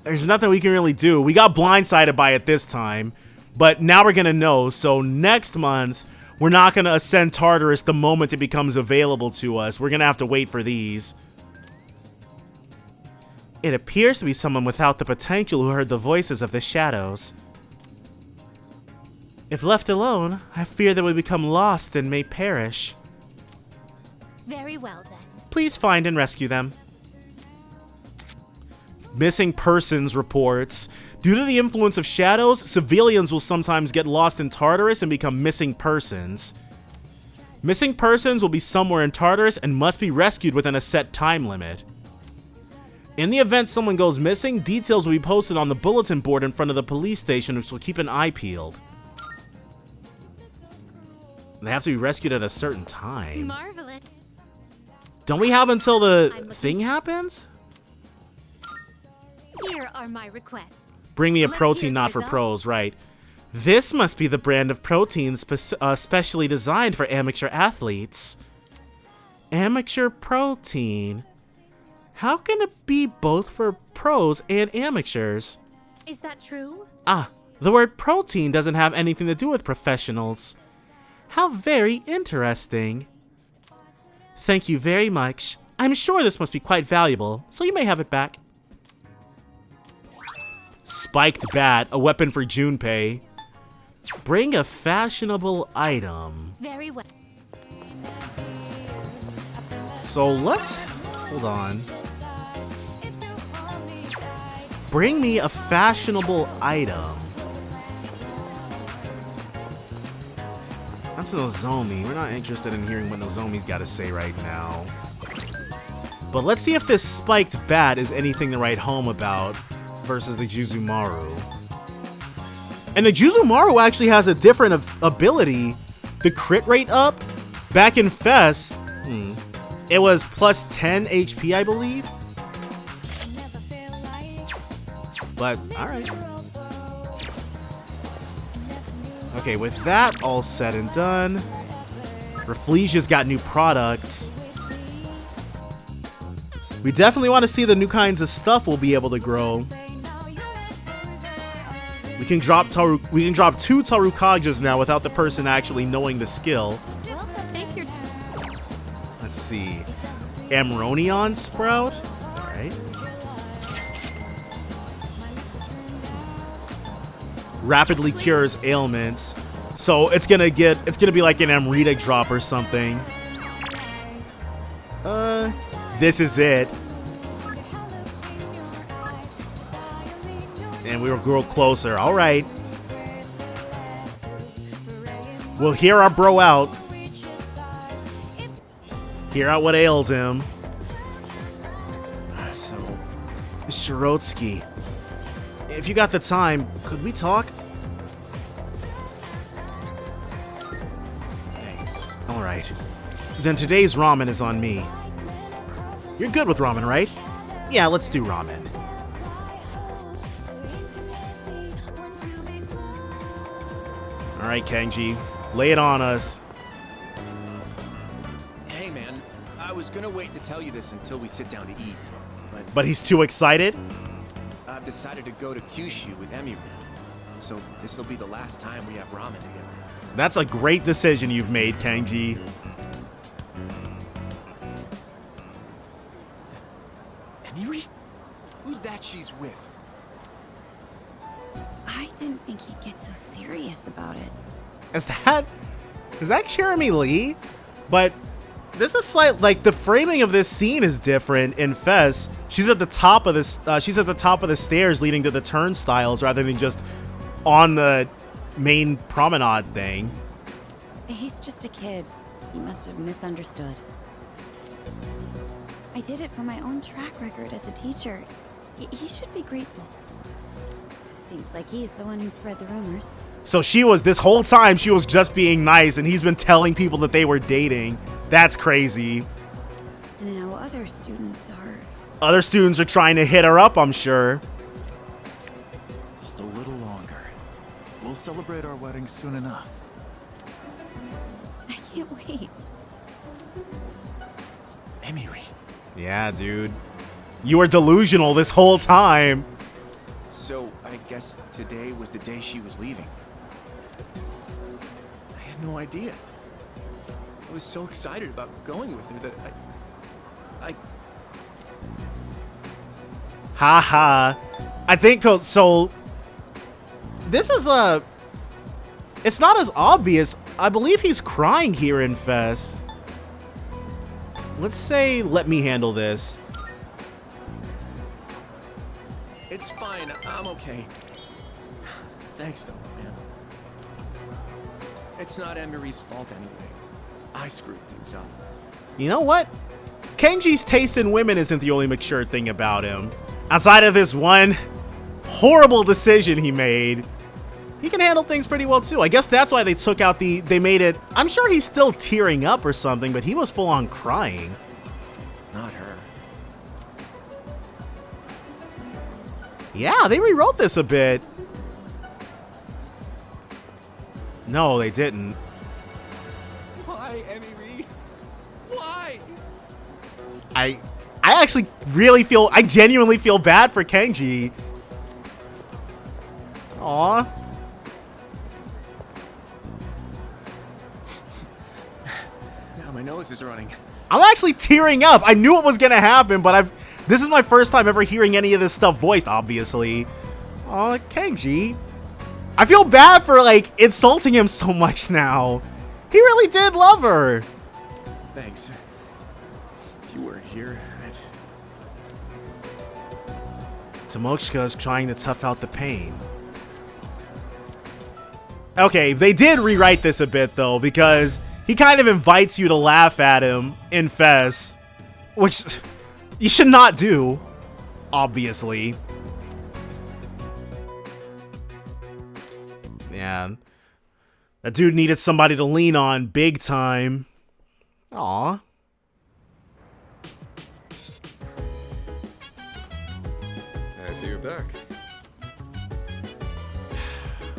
There's nothing we can really do. We got blindsided by it this time, but now we're gonna know. So next month, we're not gonna ascend Tartarus the moment it becomes available to us. We're gonna have to wait for these. It appears to be someone without the potential who heard the voices of the shadows. If left alone, I fear they will become lost and may perish. Very well, then. Please find and rescue them. Missing persons reports. Due to the influence of shadows, civilians will sometimes get lost in Tartarus and become missing persons. Missing persons will be somewhere in Tartarus and must be rescued within a set time limit. In the event someone goes missing, details will be posted on the bulletin board in front of the police station, which will keep an eye peeled. They have to be rescued at a certain time. Marvelous. Don't we have until the thing happens? Here are my requests. Bring me a Let's protein hear the not for result. pros, right. This must be the brand of protein specially designed for amateur athletes. Amateur protein? How can it be both for pros and amateurs? Is that true? Ah, the word protein doesn't have anything to do with professionals. How very interesting. Thank you very much. I'm sure this must be quite valuable, so you may have it back. Spiked bat, a weapon for Junpei. Bring a fashionable item. Very well. So let's... Hold on. Bring me a fashionable item. That's Nozomi. We're not interested in hearing what Nozomi's got to say right now. But let's see if this spiked bat is anything to write home about versus the Juzumaru. And the Juzumaru actually has a different ability. The crit rate up. Back in Fest, it was plus 10 HP, I believe. But, alright. Okay, with that all said and done, Rafflesia's got new products. We definitely want to see the new kinds of stuff we'll be able to grow. We can drop 2 Tarukajas now without the person actually knowing the skill. Let's see. Amronion Sprout? Alright. Rapidly cures ailments. So it's gonna be like an Amrita drop or something. This is it. And we will grow closer. Alright. We'll hear our bro out. Hear out what ails him. So, Shirotsky, if you got the time, could we talk? Thanks. Alright. Then today's ramen is on me. You're good with ramen, right? Yeah, let's do ramen. Alright, Kenji. Lay it on us. Hey, man. I was gonna wait to tell you this until we sit down to eat, But he's too excited? I've decided to go to Kyushu with Emiri. So this'll be the last time we have ramen together. That's a great decision you've made, Kenji. Emiri? Who's that she's with? I didn't think he'd get so serious about it. Is that Jeremy Lee? But this is like the framing of this scene is different in Fest. She's at the top of this. She's at the top of the stairs leading to the turnstiles rather than just on the main promenade thing. He's just a kid. He must have misunderstood. I did it for my own track record as a teacher. He should be grateful. Seems like he's the one who spread the rumors. So this whole time she was just being nice and he's been telling people that they were dating. That's crazy. And now other students are trying to hit her up, I'm sure. Just a little longer. We'll celebrate our wedding soon enough. I can't wait. Emiri. Yeah, dude. You were delusional this whole time. So, I guess today was the day she was leaving. I had no idea. I was so excited about going with her that I... Haha. I think so. This is it's not as obvious. I believe he's crying here in Fest. Let's say, let me handle this. It's fine. I'm okay. Thanks, though, man. It's not Emiri's fault anyway. I screwed things up. You know what? Kenji's taste in women isn't the only mature thing about him. Outside of this one horrible decision he made, he can handle things pretty well too. I guess that's why they took out they made it. I'm sure he's still tearing up or something, but he was full on crying. Not her. Yeah, they rewrote this a bit. No, they didn't. Why, Emiri? Why? I genuinely feel bad for Kenji. Aw. Now my nose is running. I'm actually tearing up. I knew it was gonna happen, but this is my first time ever hearing any of this stuff voiced, obviously. Aw, Kenji. I feel bad for, like, insulting him so much now. He really did love her. Thanks. If you weren't here, Tomochika is trying to tough out the pain. Okay, they did rewrite this a bit though, because he kind of invites you to laugh at him in Fez, which you should not do, obviously. Yeah, that dude needed somebody to lean on big time. Aw. I see you're back.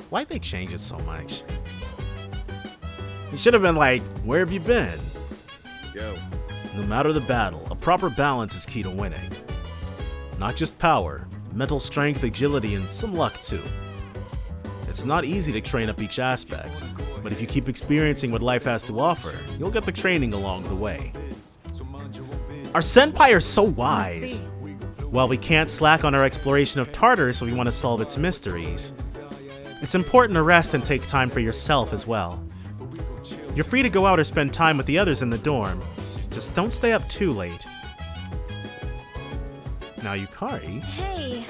Why'd they change it so much? He should have been like, where have you been? Yo. No matter the battle, a proper balance is key to winning. Not just power, mental strength, agility, and some luck too. It's not easy to train up each aspect, but if you keep experiencing what life has to offer, you'll get the training along the way. Our senpai are so wise. While we can't slack on our exploration of Tartarus, we want to solve its mysteries. It's important to rest and take time for yourself as well. You're free to go out or spend time with the others in the dorm. Just don't stay up too late. Now, Yukari... Hey,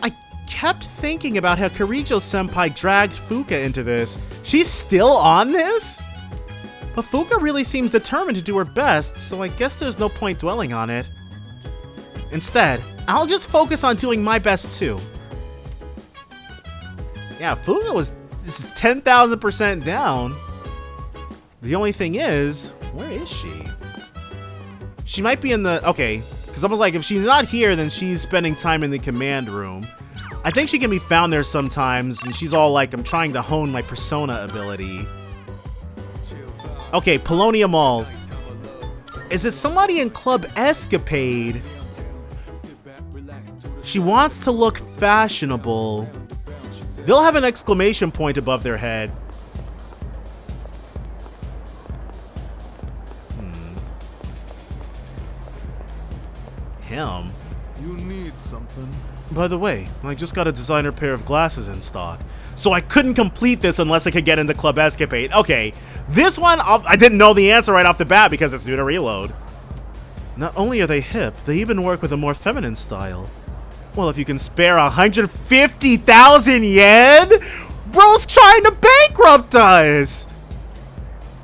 I kept thinking about how Kirijo-senpai dragged Fuka into this. She's still on this? But Fuka really seems determined to do her best, so I guess there's no point dwelling on it. Instead, I'll just focus on doing my best too. Yeah, Fuka was 10,000% down. The only thing is, where is she? She might be in the... Okay, because I was like, if she's not here, then she's spending time in the command room. I think she can be found there sometimes, and she's all like, I'm trying to hone my persona ability. Okay, Polonia Mall. Is it somebody in Club Escapade? She wants to look fashionable. They'll have an exclamation point above their head. Him? You need something. By the way, I just got a designer pair of glasses in stock. So I couldn't complete this unless I could get into Club Escapade. Okay, this one, I didn't know the answer right off the bat because it's due to reload. Not only are they hip, they even work with a more feminine style. Well, if you can spare 150,000 yen, bro's trying to bankrupt us!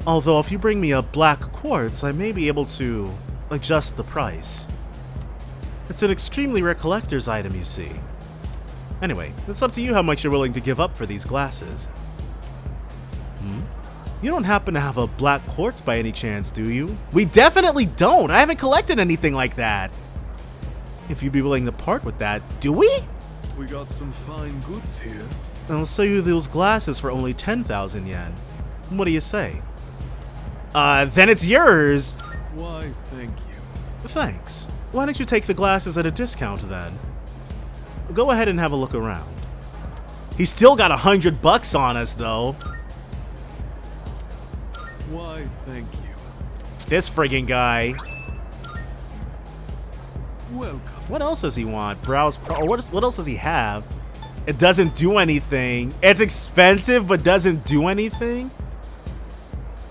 Although, if you bring me a black quartz, I may be able to adjust the price. It's an extremely rare collector's item, you see. Anyway, it's up to you how much you're willing to give up for these glasses. You don't happen to have a black quartz by any chance, do you? We definitely don't! I haven't collected anything like that! If you'd be willing to part with that, do we? We got some fine goods here. I'll sell you those glasses for only 10,000 yen. What do you say? Then it's yours! Why, thank you. Thanks. Why don't you take the glasses at a discount then? Go ahead and have a look around. He's still got $100 on us though. Why, thank you. This friggin' guy. Welcome. What else does he want? Browse, or what else does he have? It doesn't do anything. It's expensive, but doesn't do anything.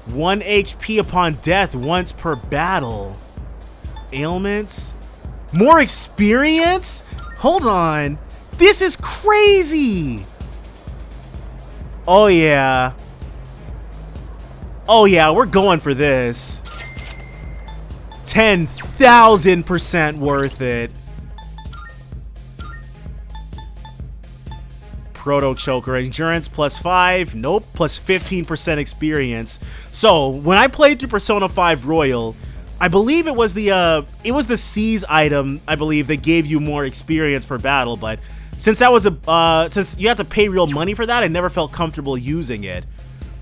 1 HP upon death once per battle. Ailments? More experience? Hold on. This is crazy. Oh yeah. Oh yeah, we're going for this. 10,000% worth it. Proto Choker endurance +5. Nope, +15% experience. So when I played through Persona 5 Royal, I believe it was the Seize item. I believe that gave you more experience per battle, but since that was since you had to pay real money for that, I never felt comfortable using it.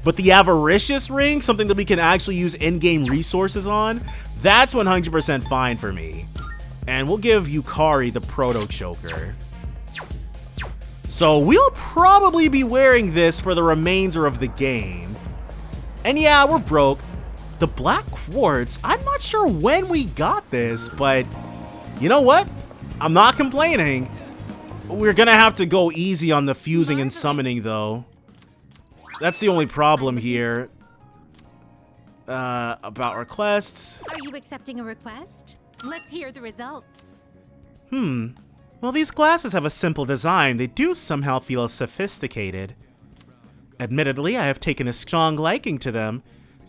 But the Avaricious Ring, something that we can actually use in-game resources on, that's 100% fine for me. And we'll give Yukari the Proto Choker. So we'll probably be wearing this for the remainder of the game. And yeah, we're broke. The Black Quartz, I'm not sure when we got this, but you know what? I'm not complaining. We're gonna have to go easy on the fusing and summoning though. That's the only problem here. About requests. Are you accepting a request? Let's hear the results. While these glasses have a simple design, they do somehow feel sophisticated. Admittedly, I have taken a strong liking to them.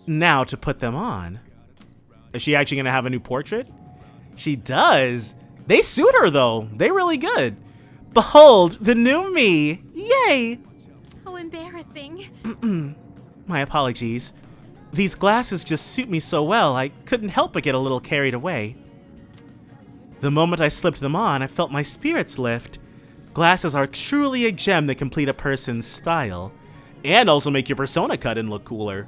Now to put them on. Is she actually going to have a new portrait? She does. They suit her, though. They're really good. Behold, the new me. Yay! How embarrassing. My apologies. These glasses just suit me so well, I couldn't help but get a little carried away. The moment I slipped them on, I felt my spirits lift. Glasses are truly a gem that complete a person's style, and also make your persona cut and look cooler.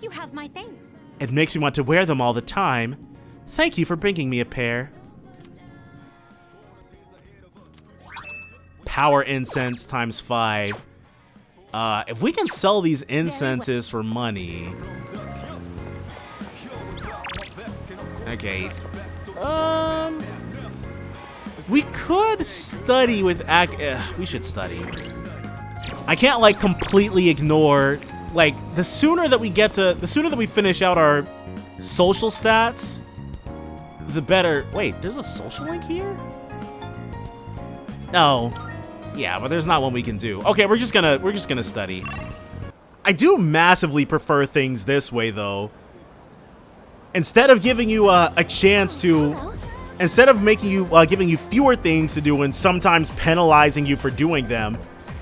You have my thanks. It makes me want to wear them all the time. Thank you for bringing me a pair. Power incense times 5. If we can sell these incenses for money. Okay. We could study with we should study. I can't like completely ignore, like, the sooner that we finish out our social stats, the better. Wait, there's a social link here? No. Yeah, but there's not one we can do. Okay, we're just gonna study. I do massively prefer things this way, though. Instead of giving you a chance to, instead of making you giving you fewer things to do and sometimes penalizing you for doing them,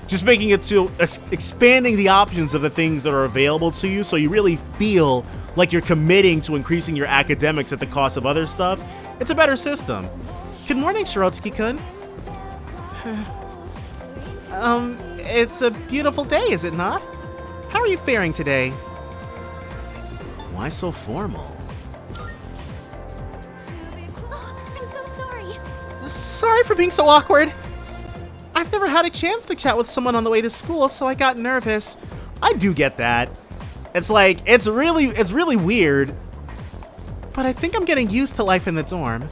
just making it to expanding the options of the things that are available to you, so you really feel like you're committing to increasing your academics at the cost of other stuff. It's a better system. Good morning, Shirotsky-kun. It's a beautiful day, is it not? How are you faring today? Why so formal? I'm so sorry. Sorry for being so awkward. I've never had a chance to chat with someone on the way to school, so I got nervous. I do get that. It's like, it's really weird. But I think I'm getting used to life in the dorm.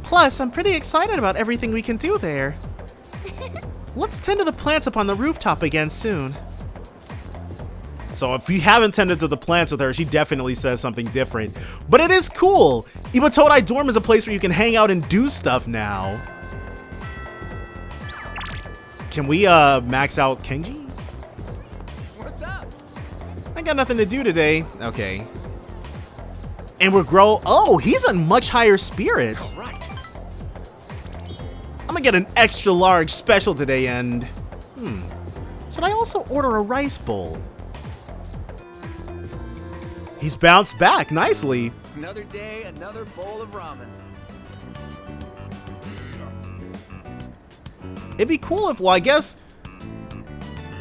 Plus, I'm pretty excited about everything we can do there. Let's tend to the plants up on the rooftop again soon. So if you haven't tended to the plants with her, she definitely says something different. But it is cool. Imatodai Dorm is a place where you can hang out and do stuff now. Can we max out Kenji? What's up? I got nothing to do today. Okay. And oh, he's on much higher spirits. All right. I'm gonna get an extra large special today and... Should I also order a rice bowl? He's bounced back nicely. Another day, another bowl of ramen. It'd be cool if, well, I guess...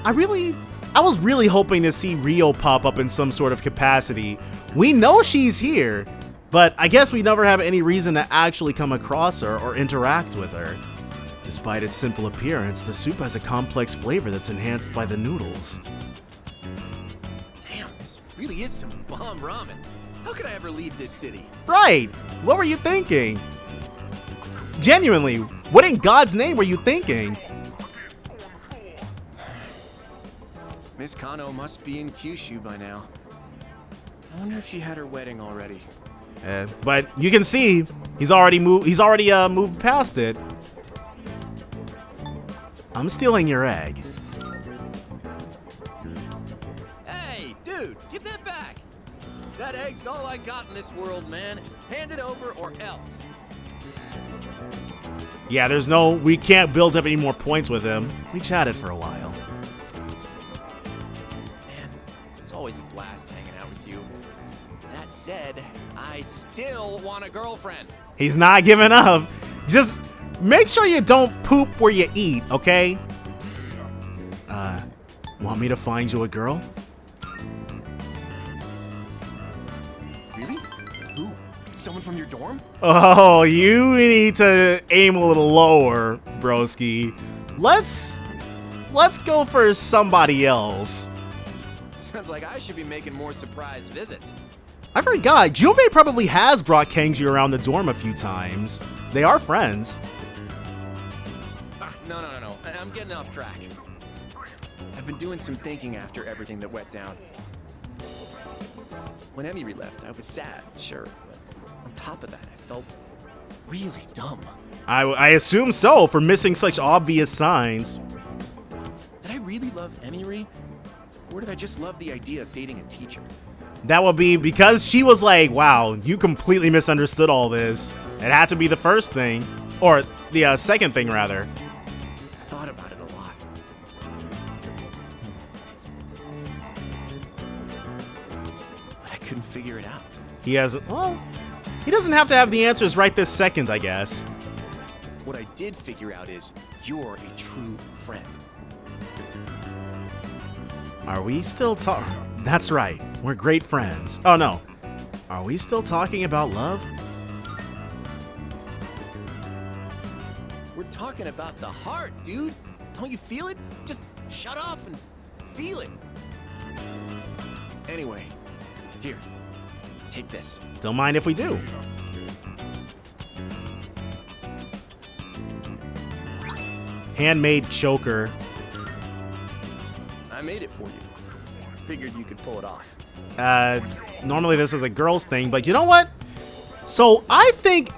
I was really hoping to see Rio pop up in some sort of capacity. We know she's here, but I guess we never have any reason to actually come across her or interact with her. Despite its simple appearance, the soup has a complex flavor that's enhanced by the noodles. Damn, this really is some bomb ramen. How could I ever leave this city? Right! What were you thinking? Genuinely, what in God's name were you thinking? Miss Kano must be in Kyushu by now. I wonder if she had her wedding already. But you can see he's already moved past it. I'm stealing your egg. Hey, dude, give that back. That egg's all I got in this world, man. Hand it over or else. Yeah, we can't build up any more points with him. We chatted for a while. Man, it's always a blast hanging out with you. That said, I still want a girlfriend. He's not giving up. Just make sure you don't poop where you eat, okay? Want me to find you a girl? Really? Who? Someone from your dorm? Oh, you need to aim a little lower, broski. Let's go for somebody else. Sounds like I should be making more surprise visits. I forgot, Junpei probably has brought Kenji around the dorm a few times. They are friends. No. I'm getting off track. I've been doing some thinking after everything that went down. When Emiri left, I was sad, sure, but on top of that, I felt really dumb. I assume so, for missing such obvious signs. Did I really love Emiri? Or did I just love the idea of dating a teacher? That would be because she was like, wow, you completely misunderstood all this. It had to be the first thing. Or the second thing, rather. I thought about it a lot. But I couldn't figure it out. He doesn't have to have the answers right this second, I guess. What I did figure out is you're a true friend. Are we still talking? That's right. We're great friends. Oh, no. Are we still talking about love? We're talking about the heart, dude. Don't you feel it? Just shut up and feel it. Anyway, here. Take this. Don't mind if we do. Handmade choker. I made it for you. Figured you could pull it off. Normally this is a girl's thing, but you know what? So I think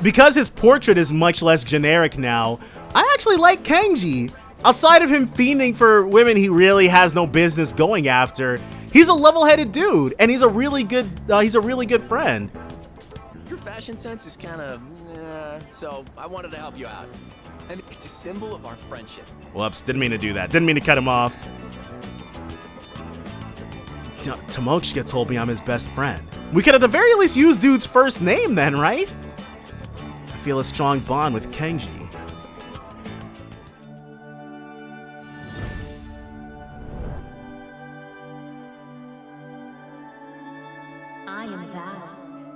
because his portrait is much less generic now, I actually like Kenji. Outside of him fiending for women he really has no business going after, he's a level-headed dude, and he's a really good friend. Your fashion sense is kind of, so I wanted to help you out. And it's a symbol of our friendship. Whoops, didn't mean to do that. Didn't mean to cut him off. Tomochika told me I'm his best friend. We could at the very least use dude's first name then, right? I feel a strong bond with Kenji. I am thou.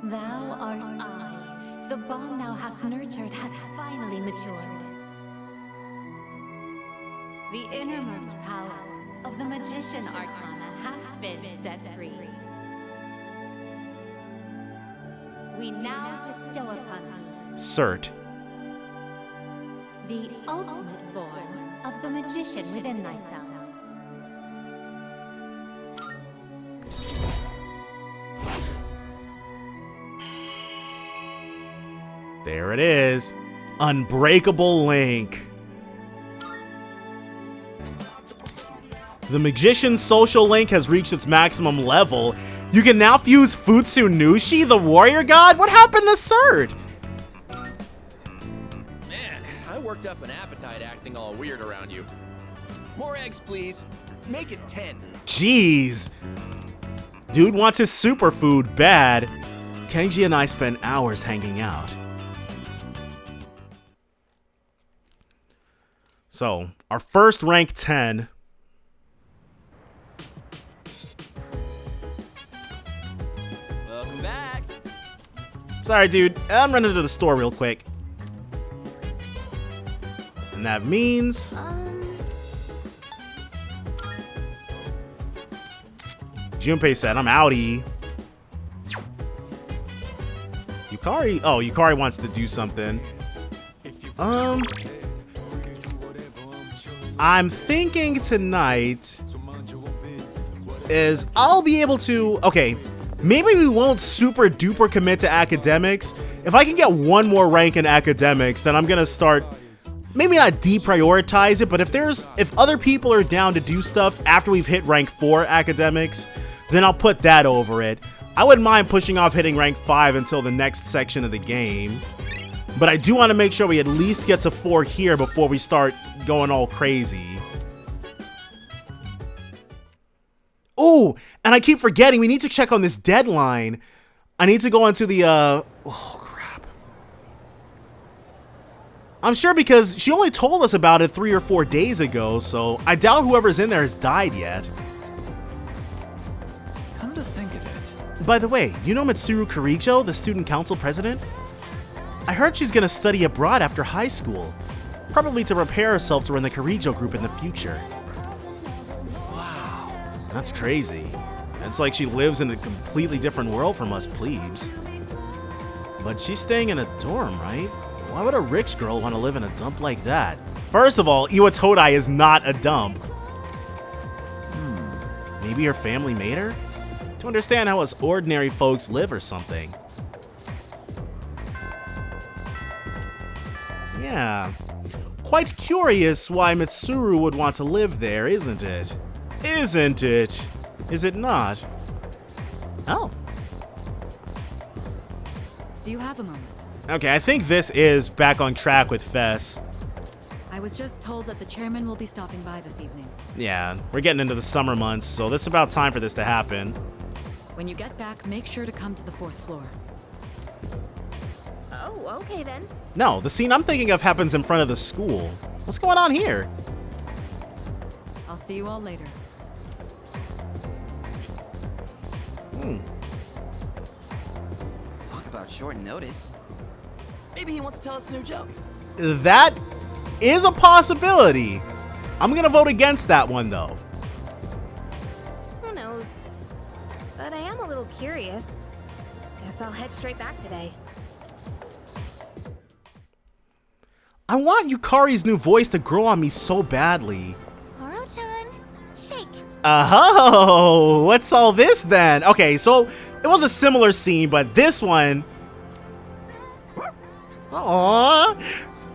Thou art I. The bond thou hast nurtured hath finally matured. The innermost power of the magician arcana hath been set free. We now bestow upon thee Cert. the ultimate form of the magician within thyself. There it is. Unbreakable Link. The Magician's social link has reached its maximum level. You can now fuse Futsunushi, the warrior god? What happened to Cert? Man, I worked up an appetite acting all weird around you. More eggs, please. Make it 10. Jeez. Dude wants his superfood bad. Kenji and I spent hours hanging out. So, our first rank 10. Welcome back. Sorry, dude. I'm running to the store real quick. And that means... Junpei said, I'm outie. Yukari? Oh, Yukari wants to do something. I'm thinking tonight is I'll be able to... Okay, maybe we won't super duper commit to academics. If I can get one more rank in academics, then I'm gonna start... Maybe not deprioritize it, but if other people are down to do stuff after we've hit rank 4 academics, then I'll put that over it. I wouldn't mind pushing off hitting rank 5 until the next section of the game. But I do want to make sure we at least get to 4 here before we start going all crazy. Oh, and I keep forgetting, we need to check on this deadline. I need to go into the, oh crap. I'm sure because she only told us about it 3 or 4 days ago, so I doubt whoever's in there has died yet. Come to think of it. By the way, you know Mitsuru Karicho, the student council president? I heard she's gonna study abroad after high school, probably to prepare herself to run the Karijo group in the future. Wow, that's crazy. It's like she lives in a completely different world from us plebes. But she's staying in a dorm, right? Why would a rich girl want to live in a dump like that? First of all, Iwatodai is not a dump. Maybe her family made her? To understand how us ordinary folks live or something. Yeah. Quite curious why Mitsuru would want to live there, isn't it? Isn't it? Is it not? Oh. Do you have a moment? Okay, I think this is back on track with Fess. I was just told that the chairman will be stopping by this evening. Yeah, we're getting into the summer months, so it's about time for this to happen. When you get back, make sure to come to the 4th floor. Oh, okay then. No, the scene I'm thinking of happens in front of the school. What's going on here? I'll see you all later. Talk about short notice. Maybe he wants to tell us a new joke. That is a possibility. I'm gonna vote against that one, though. Who knows? But I am a little curious. Guess I'll head straight back today. I want Yukari's new voice to grow on me so badly. Koro-chan, shake. Oh, what's all this then? Okay, so it was a similar scene, but this one... Aww,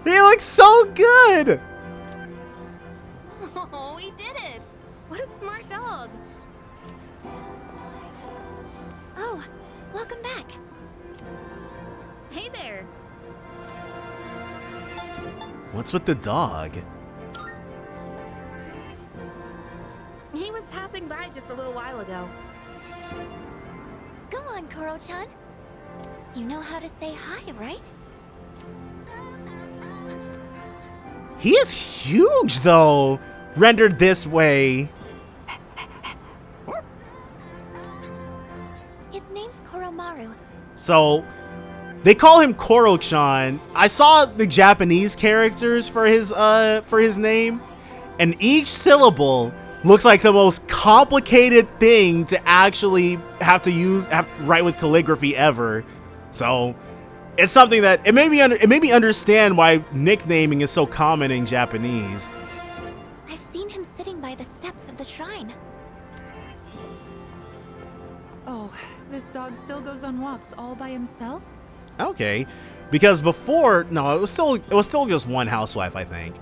he looks so good. Oh, he did it! What a smart dog. Oh, welcome back. Hey there. What's with the dog? He was passing by just a little while ago. Go on, Koro-chan. You know how to say hi, right? He is huge, though, rendered this way. His name's Koromaru. So, they call him Koro-chan. I saw the Japanese characters for his name, and each syllable looks like the most complicated thing to actually have to write with calligraphy ever. So, it's something that it made me understand why nicknaming is so common in Japanese. I've seen him sitting by the steps of the shrine. Oh, this dog still goes on walks all by himself? Okay, because before, no, it was still just one housewife, I think.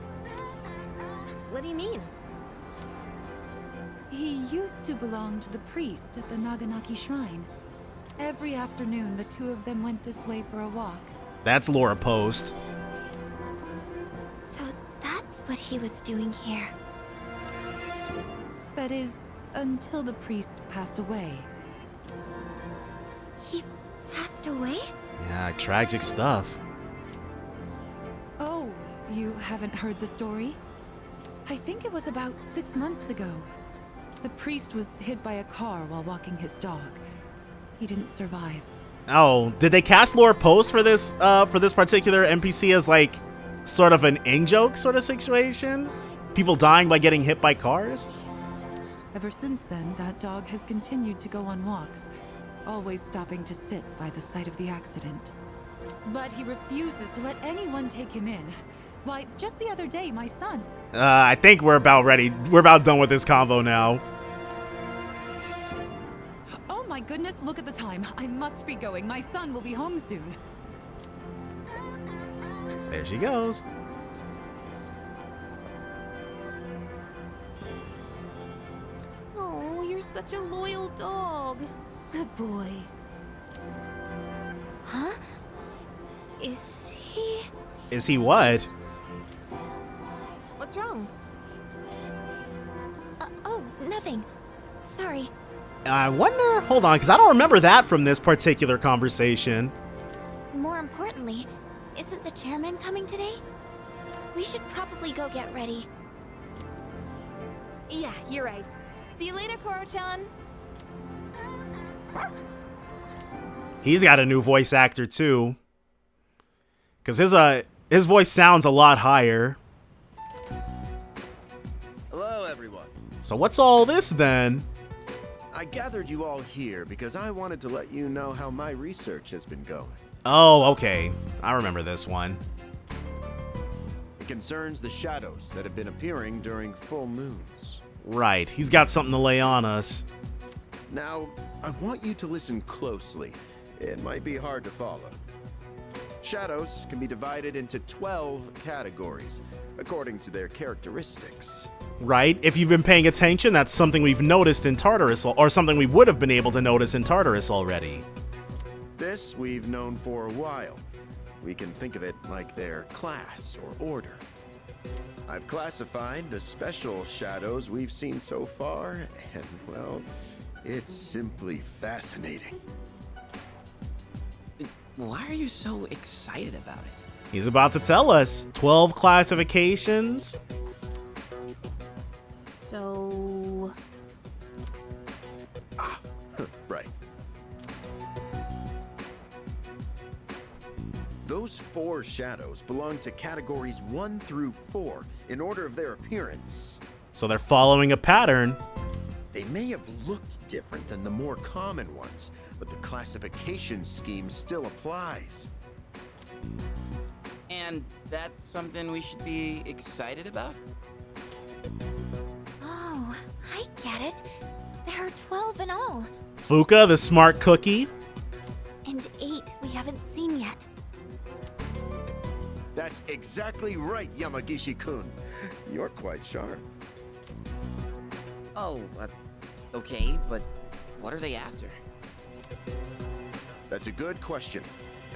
What do you mean? He used to belong to the priest at the Naganaki Shrine. Every afternoon, the two of them went this way for a walk. That's Laura Post. So that's what he was doing here. That is, until the priest passed away. He passed away? Yeah, tragic stuff. Oh, you haven't heard the story? I think it was about 6 months ago. The priest was hit by a car while walking his dog. He didn't survive. Oh, did they cast Laura Post for this particular NPC as like sort of an in-joke sort of situation? People dying by getting hit by cars? Ever since then, that dog has continued to go on walks, always stopping to sit by the site of the accident. But he refuses to let anyone take him in. Why, just the other day, my son... I think we're about ready. We're about done with this convo now. Oh my goodness, look at the time. I must be going. My son will be home soon. There she goes. Oh, you're such a loyal dog. Good boy. Huh? Is he... Is he what? What's wrong? Oh, nothing. Sorry. I wonder... Hold on, because I don't remember that from this particular conversation. More importantly, isn't the chairman coming today? We should probably go get ready. Yeah, you're right. See you later, Koro-chan. He's got a new voice actor, too. Because his voice sounds a lot higher. Hello, everyone. So what's all this, then? I gathered you all here because I wanted to let you know how my research has been going. Oh, okay. I remember this one. It concerns the shadows that have been appearing during full moons. Right. He's got something to lay on us. Now, I want you to listen closely. It might be hard to follow. Shadows can be divided into 12 categories, according to their characteristics. Right? If you've been paying attention, that's something we've noticed in Tartarus, or something we would have been able to notice in Tartarus already. This we've known for a while. We can think of it like their class or order. I've classified the special shadows we've seen so far, and well, it's simply fascinating. Why are you so excited about it? He's about to tell us. 12 classifications. So... Right. Those 4 shadows belong to categories 1 through 4 in order of their appearance. So they're following a pattern. They may have looked different than the more common ones, but the classification scheme still applies. And that's something we should be excited about? Oh, I get it. There are 12 in all, Fuka, the smart cookie. and 8 we haven't seen yet. That's exactly right, Yamagishi-kun. You're quite sharp. Oh, okay, but what are they after? That's a good question,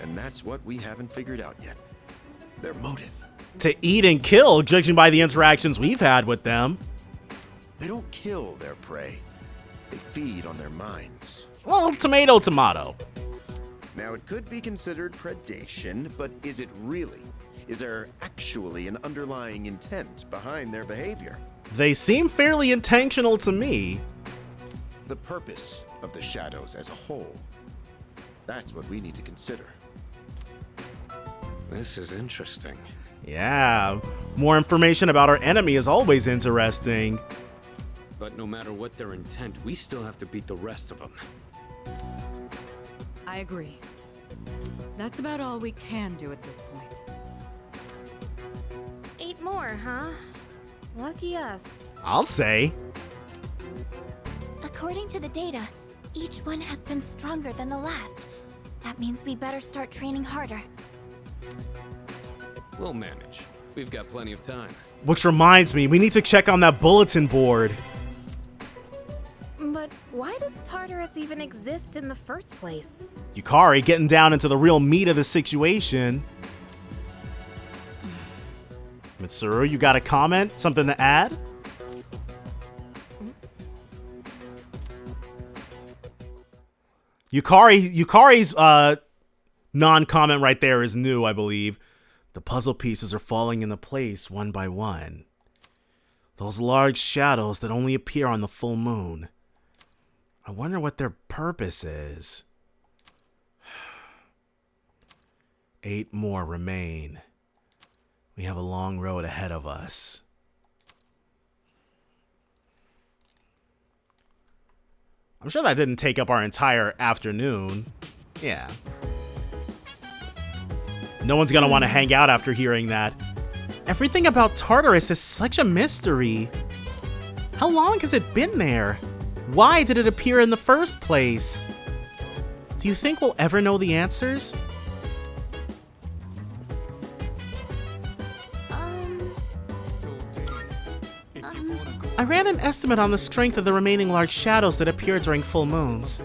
and that's what we haven't figured out yet. Their motive. To eat and kill, judging by the interactions we've had with them. They don't kill their prey. They feed on their minds. Well, tomato, tomato. Now, it could be considered predation, but is it really? Is there actually an underlying intent behind their behavior? They seem fairly intentional to me. The purpose of the shadows as a whole. That's what we need to consider. This is interesting. Yeah, more information about our enemy is always interesting. But no matter what their intent, we still have to beat the rest of them. I agree. That's about all we can do at this point. 8 more, huh? Lucky us. I'll say. According to the data, each one has been stronger than the last. That means we better start training harder. We'll manage. We've got plenty of time. Which reminds me, we need to check on that bulletin board. But why does Tartarus even exist in the first place? Yukari getting down into the real meat of the situation. Mitsuru, you got a comment? Something to add? Yukari's non-comment right there is new, I believe. The puzzle pieces are falling into place one by one. Those large shadows that only appear on the full moon. I wonder what their purpose is. 8 more remain. We have a long road ahead of us. I'm sure that didn't take up our entire afternoon. Yeah. No one's gonna want to hang out after hearing that. Everything about Tartarus is such a mystery. How long has it been there? Why did it appear in the first place? Do you think we'll ever know the answers? I ran an estimate on the strength of the remaining large shadows that appear during full moons.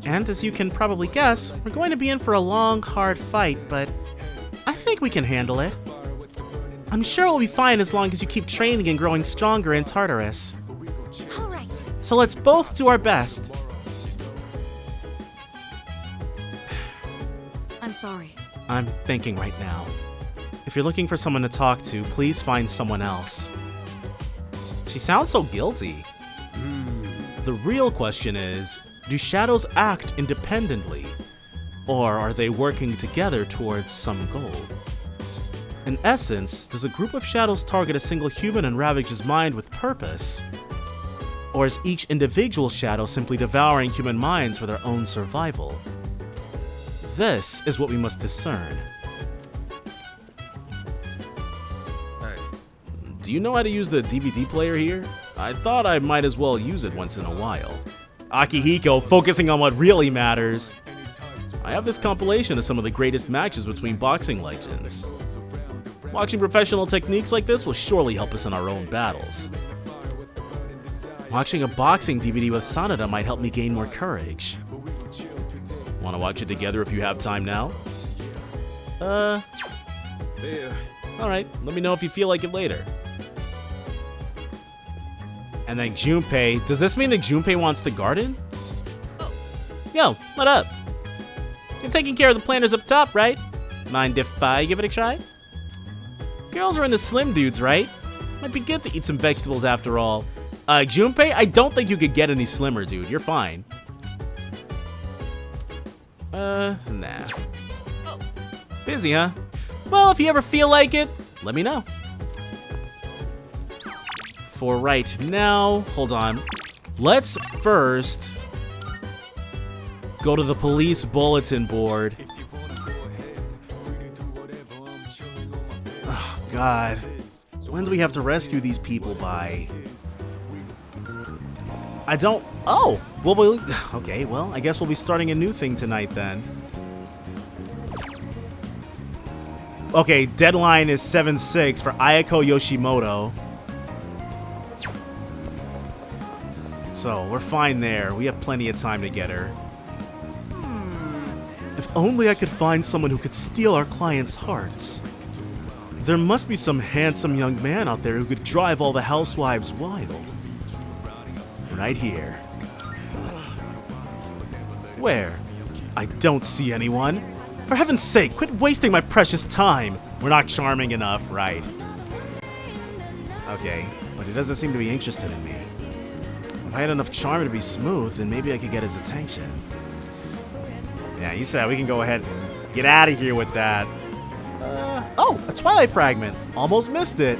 And as you can probably guess, we're going to be in for a long, hard fight, but I think we can handle it. I'm sure we'll be fine as long as you keep training and growing stronger in Tartarus. All right. So let's both do our best. I'm sorry. I'm thinking right now. If you're looking for someone to talk to, please find someone else. She sounds so guilty. The real question is, do shadows act independently? Or are they working together towards some goal? In essence, does a group of shadows target a single human and ravage his mind with purpose? Or is each individual shadow simply devouring human minds for their own survival? This is what we must discern. Do you know how to use the DVD player here? I thought I might as well use it once in a while. Akihiko focusing on what really matters. I have this compilation of some of the greatest matches between boxing legends. Watching professional techniques like this will surely help us in our own battles. Watching a boxing DVD with Sanada might help me gain more courage. Want to watch it together if you have time now? Alright, let me know if you feel like it later. And then Junpei. Does this mean that Junpei wants the garden? Yo, what up? You're taking care of the planters up top, right? Mind if I give it a try? Girls are into slim dudes, right? Might be good to eat some vegetables after all. Junpei, I don't think you could get any slimmer, dude. You're fine. Nah. Busy, huh? Well, if you ever feel like it, let me know. For right now, hold on. Let's first go to the police bulletin board. Oh, God. When do we have to rescue these people by? I don't... Oh! Well, okay, well, I guess we'll be starting a new thing tonight then. Okay, deadline is 7/6 for Ayako Yoshimoto. So, we're fine there. We have plenty of time to get her. If only I could find someone who could steal our clients' hearts. There must be some handsome young man out there who could drive all the housewives wild. Right here. Where? I don't see anyone. For heaven's sake, quit wasting my precious time. We're not charming enough, right? Okay, but he doesn't seem to be interested in me. If I had enough charm to be smooth, then maybe I could get his attention. Yeah, you said we can go ahead and get out of here with that. Oh, a Twilight fragment. Almost missed it.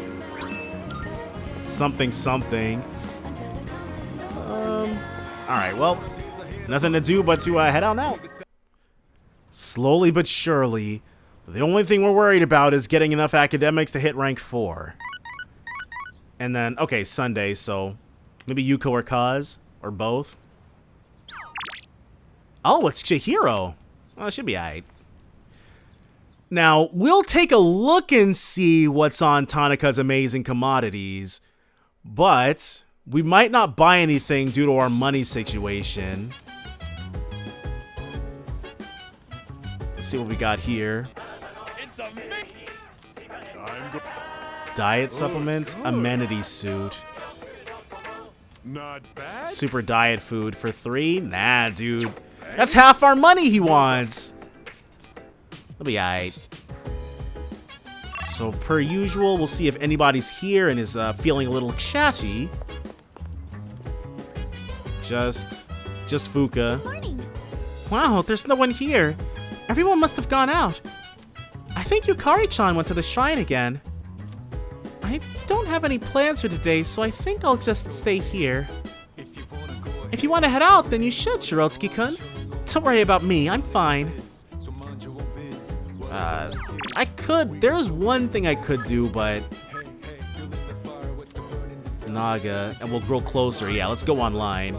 Something, something. Alright, well, nothing to do but to head on out. Slowly but surely, the only thing we're worried about is getting enough academics to hit rank 4. And then, okay, Sunday, so maybe Yuko or Kaz, or both. Oh, it's Chihiro. Well, it should be alright. Now, we'll take a look and see what's on Tanaka's amazing commodities, but we might not buy anything due to our money situation. Let's see what we got here. It's a Diet supplements, amenity suit. Not bad. Super diet food for 3? Nah, dude. That's half our money he wants. It'll be alright. So, per usual, we'll see if anybody's here and is feeling a little chatty. Just Fuka. Morning. Wow, there's no one here. Everyone must have gone out. I think Yukari-chan went to the shrine again. I don't have any plans for today, so I think I'll just stay here. If you want to head out, then you should, Shirotsuki-kun. Don't worry about me, I'm fine. I could. There's one thing I could do, but Naga, and we'll grow closer. Yeah, let's go online.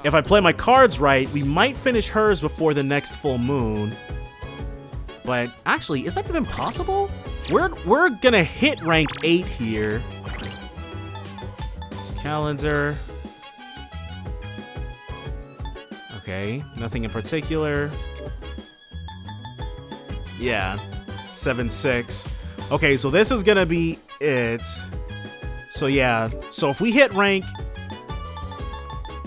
If I play my cards right, we might finish hers before the next full moon. But actually, is that even possible? We're gonna hit rank 8 here. Calendar. Okay, nothing in particular. Yeah, 7/6. Okay, so this is gonna be it. So yeah, so if we hit rank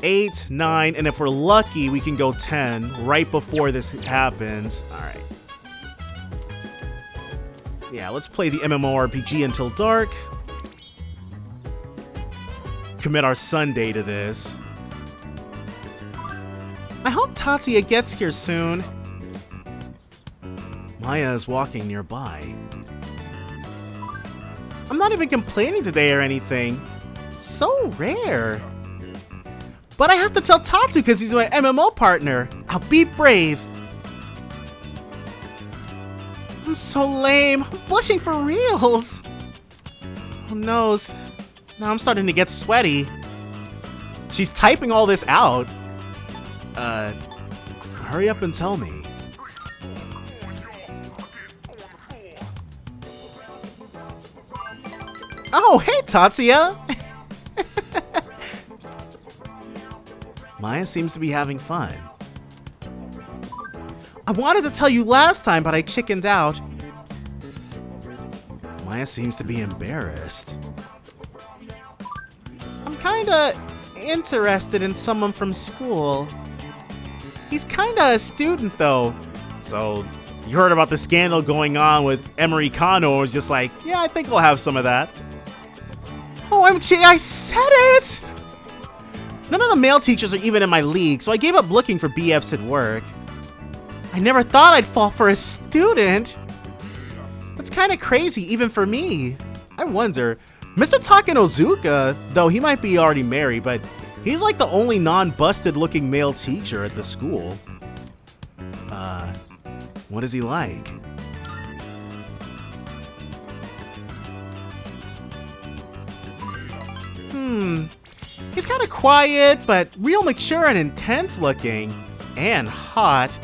8, 9, and if we're lucky, we can go 10 right before this happens. All right. Yeah, let's play the MMORPG until dark. Commit our Sunday to this. I hope Tatsuya gets here soon. Maya is walking nearby. I'm not even complaining today or anything. So rare. But I have to tell Tatsu because he's my MMO partner. I'll be brave. I'm so lame. I'm blushing for reals. Oh no. Now I'm starting to get sweaty. She's typing all this out. Hurry up and tell me. Oh, hey, Tatsuya! Maya seems to be having fun. I wanted to tell you last time, but I chickened out. Maya seems to be embarrassed. I'm kinda interested in someone from school. He's kinda a student, though. So, you heard about the scandal going on with Emery Kano and was just like, yeah, I think I'll have some of that. OMG, I said it! None of the male teachers are even in my league, so I gave up looking for BFs at work. I never thought I'd fall for a student. That's kind of crazy, even for me. I wonder, Mr. Takenozuka, though he might be already married, but he's like the only non-busted looking male teacher at the school. What is he like? He's kind of quiet, but real mature and intense looking. And hot.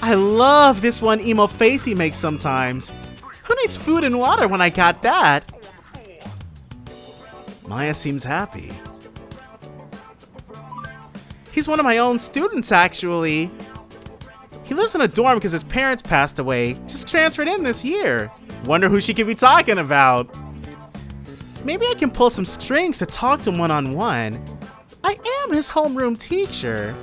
I love this one emo face he makes sometimes. Who needs food and water when I got that? Maya seems happy. He's one of my own students, actually. He lives in a dorm because his parents passed away. Just transferred in this year. Wonder who she could be talking about. Maybe I can pull some strings to talk to him one-on-one. I am his homeroom teacher.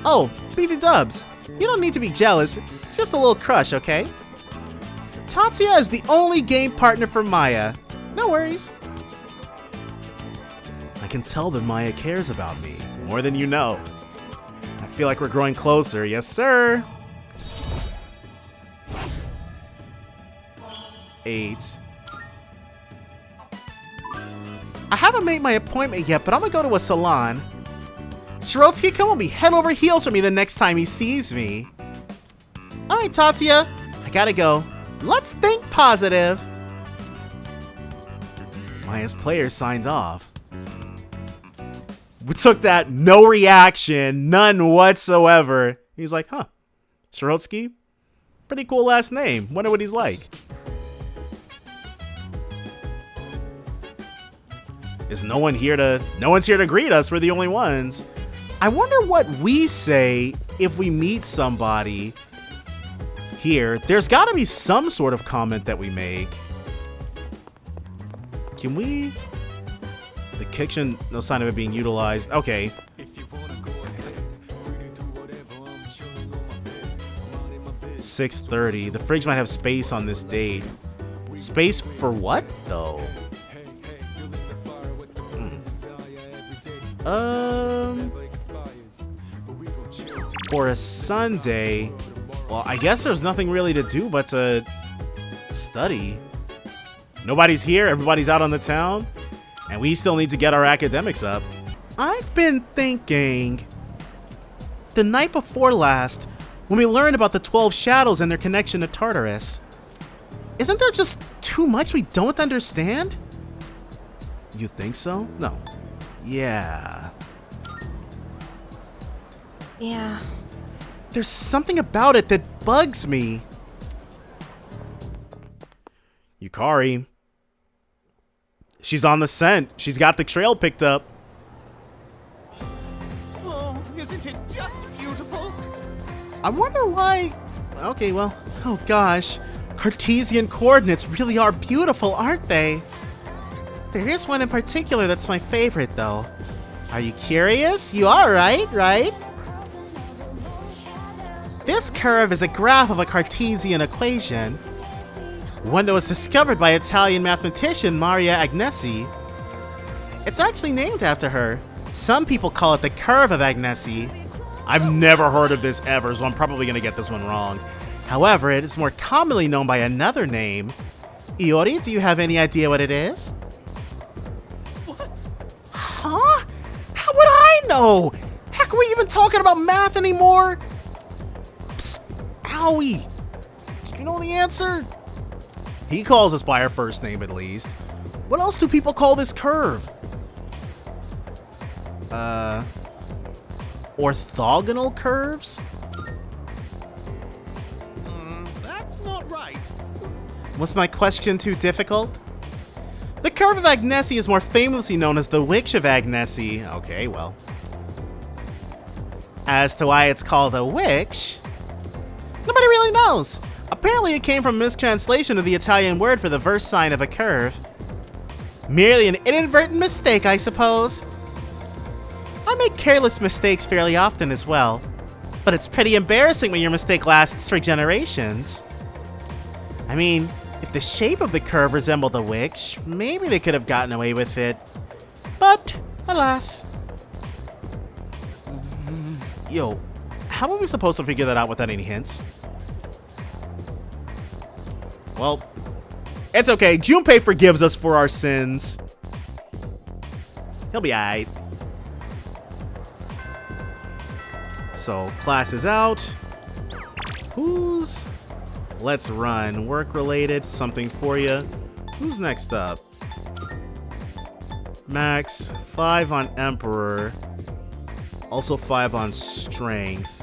Oh, BT Dubs. You don't need to be jealous. It's just a little crush, okay? Tatsuya is the only game partner for Maya. No worries. I can tell that Maya cares about me. More than you know. I feel like we're growing closer. Yes, sir. 8. I haven't made my appointment yet, but I'm gonna go to a salon. Shirotsky will be head over heels for me the next time he sees me. Alright, Tatsuya. I gotta go. Let's think positive. Maya's player signed off. We took that, no reaction, none whatsoever. He's like, huh, Shirotsky? Pretty cool last name. Wonder what he's like. No one's here to greet us. We're the only ones. I wonder what we say if we meet somebody here. There's got to be some sort of comment that we make. Can we? The kitchen, no sign of it being utilized. Okay. 6:30. The fridge might have space on this date. Space for what, though? For a Sunday, well, I guess there's nothing really to do but to study. Nobody's here, everybody's out on the town, and we still need to get our academics up. I've been thinking, the night before last, when we learned about the 12 shadows and their connection to Tartarus, isn't there just too much we don't understand? You think so? No. Yeah. Yeah. There's something about it that bugs me. Yukari. She's on the scent. She's got the trail picked up. Oh, isn't it just beautiful? I wonder why... Okay, well... Oh gosh. Cartesian coordinates really are beautiful, aren't they? There is one in particular that's my favorite, though. Are you curious? You are, right? This curve is a graph of a Cartesian equation. One that was discovered by Italian mathematician Maria Agnesi. It's actually named after her. Some people call it the curve of Agnesi. I've never heard of this ever, so I'm probably going to get this one wrong. However, it is more commonly known by another name. Iori, do you have any idea what it is? What? Huh? How would I know? Heck, are we even talking about math anymore? Psst, Owie. Do you know the answer? He calls us by our first name, at least. What else do people call this curve? orthogonal curves? That's not right. Was my question too difficult? The curve of Agnesi is more famously known as the Witch of Agnesi. Okay, well. As to why it's called a witch, nobody really knows. Apparently it came from mistranslation of the Italian word for the verse sign of a curve. Merely an inadvertent mistake, I suppose. I make careless mistakes fairly often as well, but it's pretty embarrassing when your mistake lasts for generations. I mean, if the shape of the curve resembled a witch, maybe they could have gotten away with it. But, alas. Yo, how are we supposed to figure that out without any hints? Well, it's okay. Junpei forgives us for our sins. He'll be alright. So, class is out. Who's... Let's run. Work-related, something for you. Who's next up? Max, 5 on Emperor. Also 5 on Strength.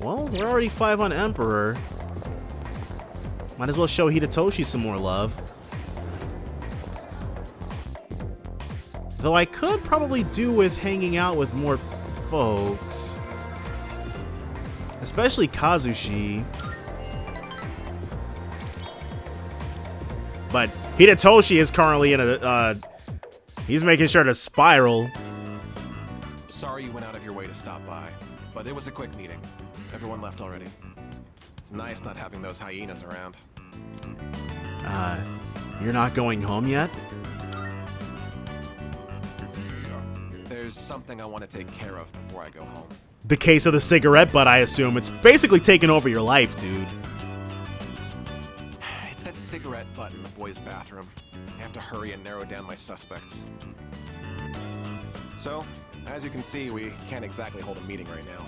Well, we're already 5 on Emperor. Might as well show Hidetoshi some more love. Though I could probably do with hanging out with more folks. Especially Kazushi. But Hidetoshi is currently in a, he's making sure to spiral. Sorry you went out of your way to stop by, but it was a quick meeting. Everyone left already. It's nice not having those hyenas around. You're not going home yet? There's something I want to take care of before I go home. The case of the cigarette butt, I assume. It's basically taken over your life, dude. It's that cigarette butt in the boys' bathroom. I have to hurry and narrow down my suspects. So, as you can see, we can't exactly hold a meeting right now.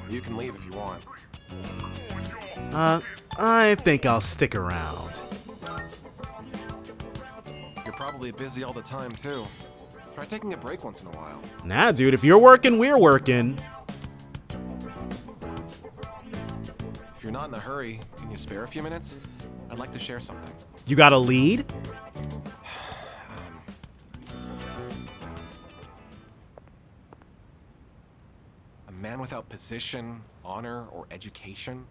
You can leave if you want. I think I'll stick around. You're probably busy all the time, too. Try taking a break once in a while. Nah, dude, if you're working, we're working. If you're not in a hurry, can you spare a few minutes? I'd like to share something. You got a lead? A man without position, honor, or education?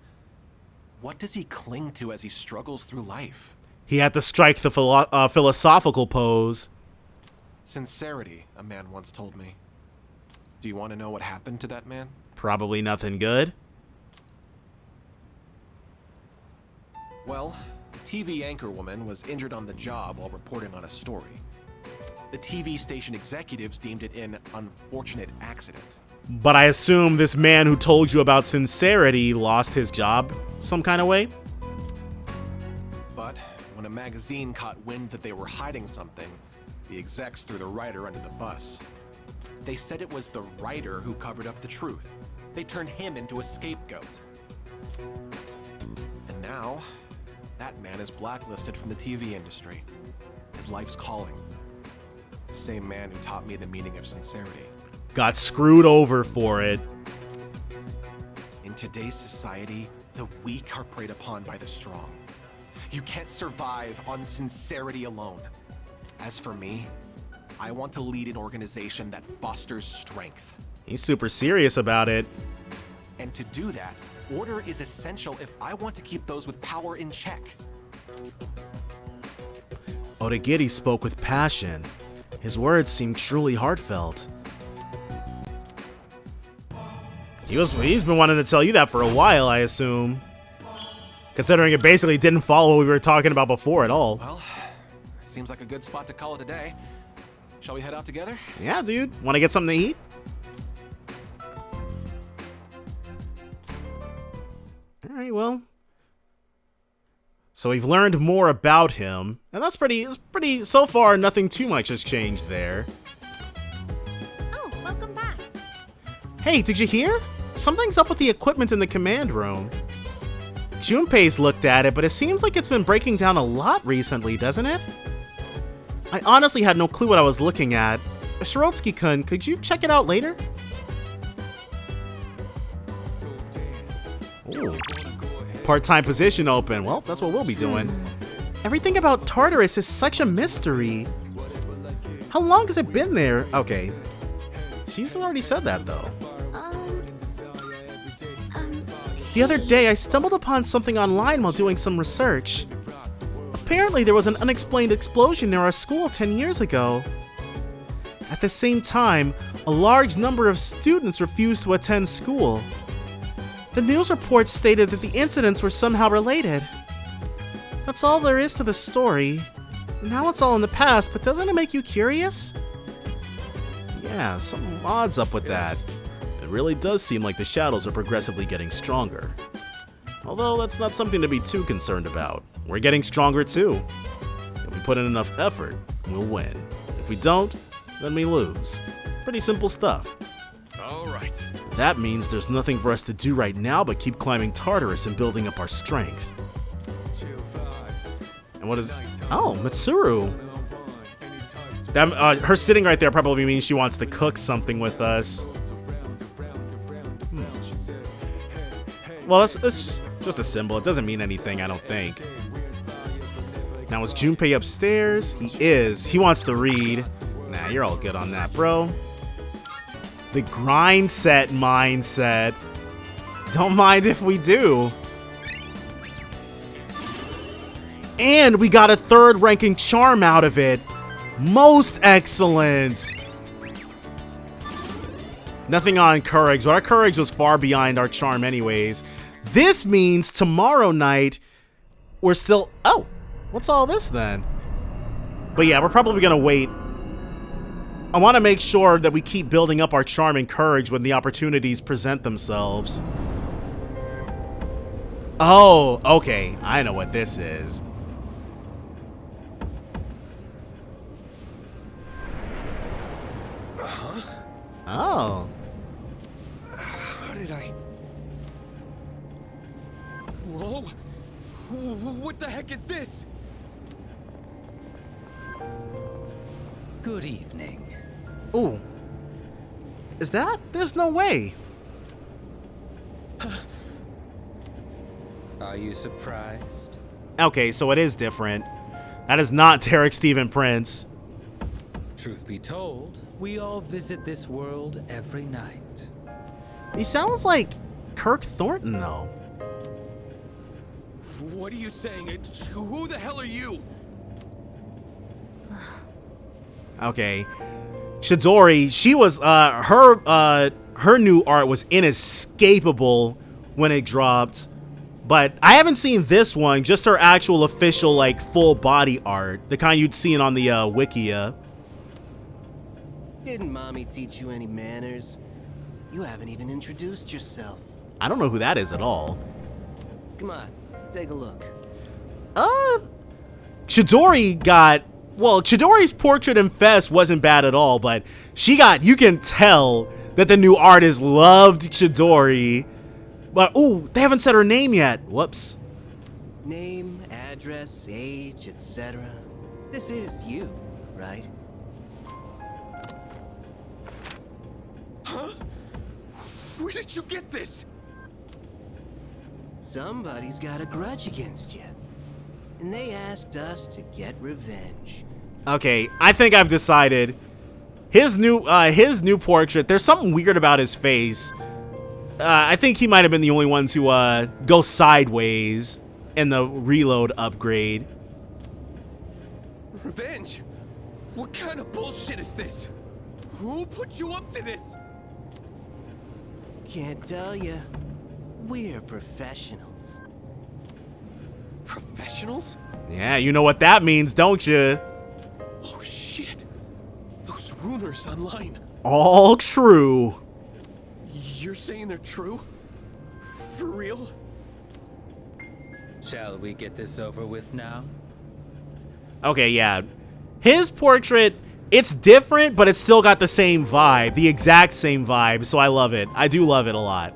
What does he cling to as he struggles through life? He had to strike the philosophical pose. Sincerity, a man once told me. Do you want to know what happened to that man? Probably nothing good. Well, a TV anchorwoman was injured on the job while reporting on a story. The TV station executives deemed it an unfortunate accident. But I assume this man who told you about sincerity lost his job some kind of way? But when a magazine caught wind that they were hiding something, the execs threw the writer under the bus. They said it was the writer who covered up the truth. They turned him into a scapegoat. And now, that man is blacklisted from the TV industry. His life's calling. The same man who taught me the meaning of sincerity. Got screwed over for it. In today's society, the weak are preyed upon by the strong. You can't survive on sincerity alone. As for me, I want to lead an organization that fosters strength. He's super serious about it. And to do that, order is essential if I want to keep those with power in check. Odagiri spoke with passion. His words seemed truly heartfelt. He's been wanting to tell you that for a while, I assume. Considering it basically didn't follow what we were talking about before at all. Well, seems like a good spot to call it a day. Shall we head out together? Yeah, dude. Want to get something to eat? Alright, well. So we've learned more about him. And that's pretty, so far, nothing too much has changed there. Oh, welcome back. Hey, did you hear? Something's up with the equipment in the command room. Junpei's looked at it, but it seems like it's been breaking down a lot recently, doesn't it? I honestly had no clue what I was looking at. Shirotsky-kun, could you check it out later? Ooh. Part-time position open. Well, that's what we'll be doing. Everything about Tartarus is such a mystery. How long has it been there? Okay. She's already said that, though. The other day, I stumbled upon something online while doing some research. Apparently, there was an unexplained explosion near our school 10 years ago. At the same time, a large number of students refused to attend school. The news reports stated that the incidents were somehow related. That's all there is to the story. Now it's all in the past, but doesn't it make you curious? Yeah, something odd's up with that. It really does seem like the shadows are progressively getting stronger. Although that's not something to be too concerned about. We're getting stronger too. If we put in enough effort, we'll win. If we don't, then we lose. Pretty simple stuff. All right. That means there's nothing for us to do right now but keep climbing Tartarus and building up our strength. And what is... Oh, Mitsuru. That, her sitting right there probably means she wants to cook something with us. Well, it's just a symbol. It doesn't mean anything, I don't think. Now, is Junpei upstairs? He is. He wants to read. Nah, you're all good on that, bro. The grind set mindset. Don't mind if we do. And we got a 3rd ranking charm out of it. Most excellent. Nothing on Courage, but our Courage was far behind our charm anyways. This means tomorrow night we're still... Oh, what's all this then? But yeah, we're probably gonna wait. I want to make sure that we keep building up our charm and courage when the opportunities present themselves. Oh, okay. I know what this is. Oh. How did I... Whoa! What the heck is this? Good evening. Ooh. Is that? There's no way. Are you surprised? Okay, so it is different. That is not Tarek Stephen Prince. Truth be told, we all visit this world every night. He sounds like Kirk Thornton, though. What are you saying? Who the hell are you? Okay. Chidori, she was, her new art was inescapable when it dropped. But I haven't seen this one, just her actual official, like, full body art. The kind you'd seen on the, Wikia. Didn't Mommy teach you any manners? You haven't even introduced yourself. I don't know who that is at all. Come on, take a look. Chidori got... Well, Chidori's portrait in Fest wasn't bad at all, but she got... You can tell that the new artist loved Chidori. But, ooh, they haven't said her name yet. Whoops. Name, address, age, etc. This is you, right? Huh? Where did you get this? Somebody's got a grudge against you. And they asked us to get revenge. Okay, I think I've decided. His new portrait, there's something weird about his face. I think he might have been the only one to go sideways in the reload upgrade. Revenge? What kind of bullshit is this? Who put you up to this? Can't tell you. We're professionals. Professionals? Yeah, you know what that means, don't you? Oh shit. Those rumors online. All true. You're saying they're true? For real? Shall we get this over with now? Okay, yeah. His portrait, it's different, but it's still got the same vibe. The exact same vibe, so I love it. I do love it a lot.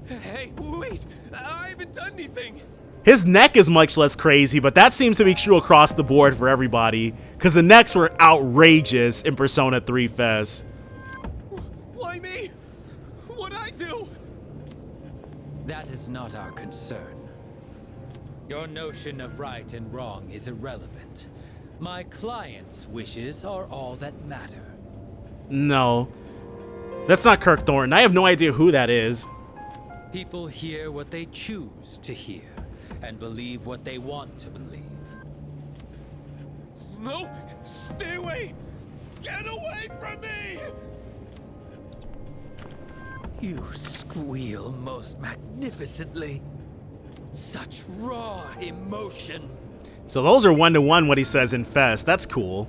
Hey, wait! I haven't done anything! His neck is much less crazy, but that seems to be true across the board for everybody, because the necks were outrageous in Persona 3 Fest. Why me? What'd I do? That is not our concern. Your notion of right and wrong is irrelevant. My client's wishes are all that matter. No. That's not Kirk Thornton. I have no idea who that is. People hear what they choose to hear, and believe what they want to believe. No! Stay away! Get away from me! You squeal most magnificently. Such raw emotion. So those are 1-to-1 what he says in Fest. That's cool.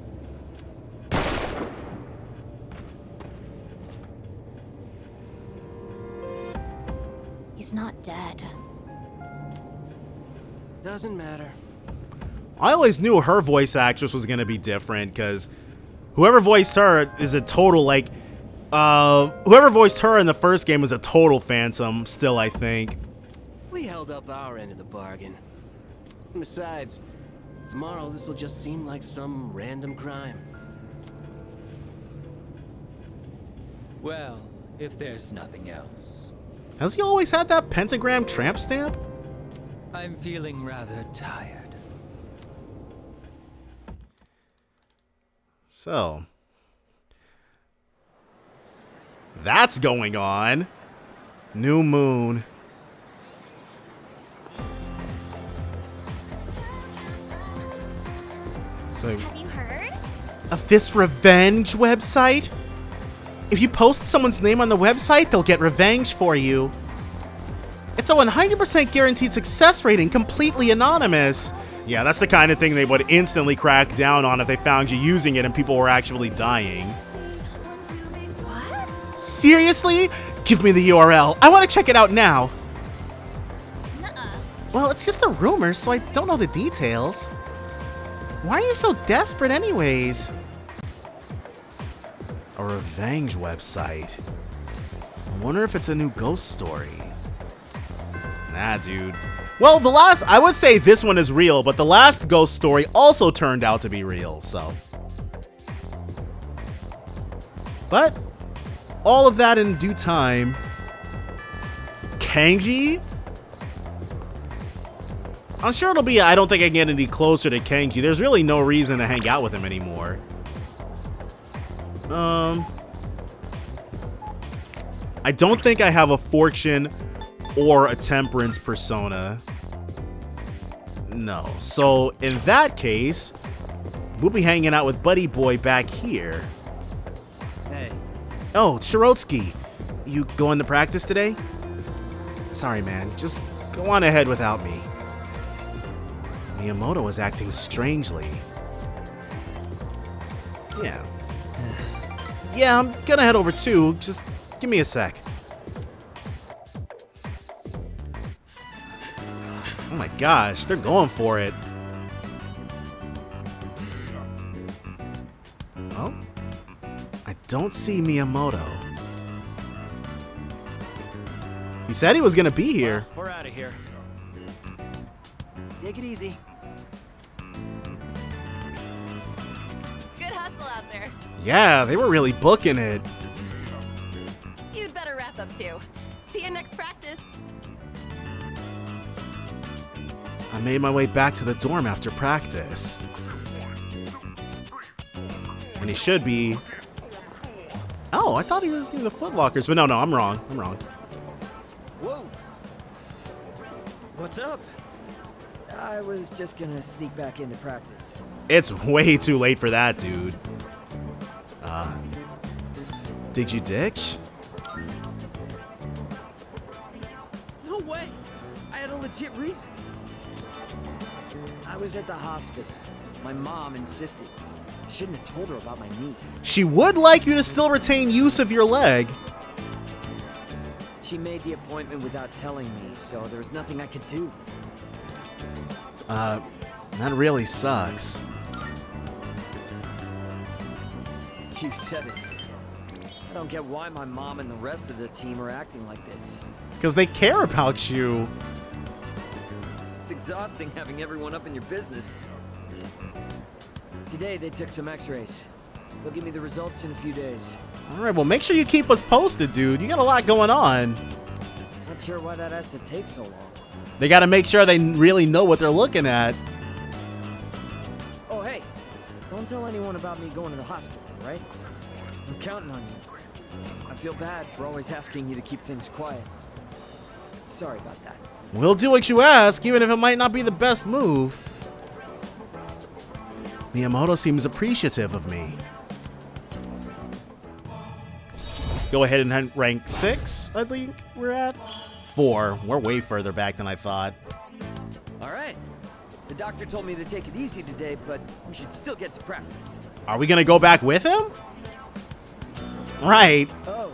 He's not dead. Doesn't matter. I always knew her voice actress was gonna be different, because whoever voiced her is a total, like, whoever voiced her in the first game was a total phantom still, I think. We held up our end of the bargain. Besides, tomorrow this'll just seem like some random crime. Well, if there's nothing else. Has he always had that pentagram tramp stamp? I'm feeling rather tired. So, that's going on. New moon. So, Have you heard? Of this revenge website? If you post someone's name on the website, they'll get revenge for you. It's a 100% guaranteed success rating, completely anonymous. Yeah, that's the kind of thing they would instantly crack down on if they found you using it and people were actually dying. What? Seriously? Give me the URL. I want to check it out now. Nuh-uh. Well, it's just a rumor, so I don't know the details. Why are you so desperate anyways? A revenge website. I wonder if it's a new ghost story. Nah, dude. Well, I would say this one is real, but the last ghost story also turned out to be real, so. But, all of that in due time. Kenji? I'm sure it'll be, I don't think I can get any closer to Kenji. There's really no reason to hang out with him anymore. I don't think I have a fortune or a temperance persona. No. So in that case, we'll be hanging out with Buddy Boy back here. Hey. Oh, Shirotsky. You going to practice today? Sorry, man. Just go on ahead without me. Miyamoto is acting strangely. Yeah. Yeah, I'm gonna head over too. Just give me a sec. Oh my gosh, they're going for it. Oh? I don't see Miyamoto. He said he was gonna be here. Well, we're out of here. Take it easy. Good hustle out there. Yeah, they were really booking it. You'd better wrap up too. See you next practice. I made my way back to the dorm after practice. And he should be... Oh, I thought he was near the Foot Lockers, but no, I'm wrong. Whoa. What's up? I was just gonna sneak back into practice. It's way too late for that, dude. Did you ditch? No way! I had a legit reason. I was at the hospital. My mom insisted. I shouldn't have told her about my knee. She would like you to still retain use of your leg. She made the appointment without telling me, so there was nothing I could do. That really sucks. You said it. I don't get why my mom and the rest of the team are acting like this. Because they care about you. It's exhausting having everyone up in your business. Today they took some x-rays. They'll give me the results in a few days. Alright, well make sure you keep us posted, dude. You got a lot going on. Not sure why that has to take so long. They gotta make sure they really know what they're looking at. Oh, hey. Don't tell anyone about me going to the hospital, right? I'm counting on you. I feel bad for always asking you to keep things quiet. Sorry about that. We'll do what you ask, even if it might not be the best move. Miyamoto seems appreciative of me. Go ahead and rank 6, I think we're at. 4. We're way further back than I thought. All right. The doctor told me to take it easy today, but we should still get to practice. Are we gonna go back with him? Right. Oh,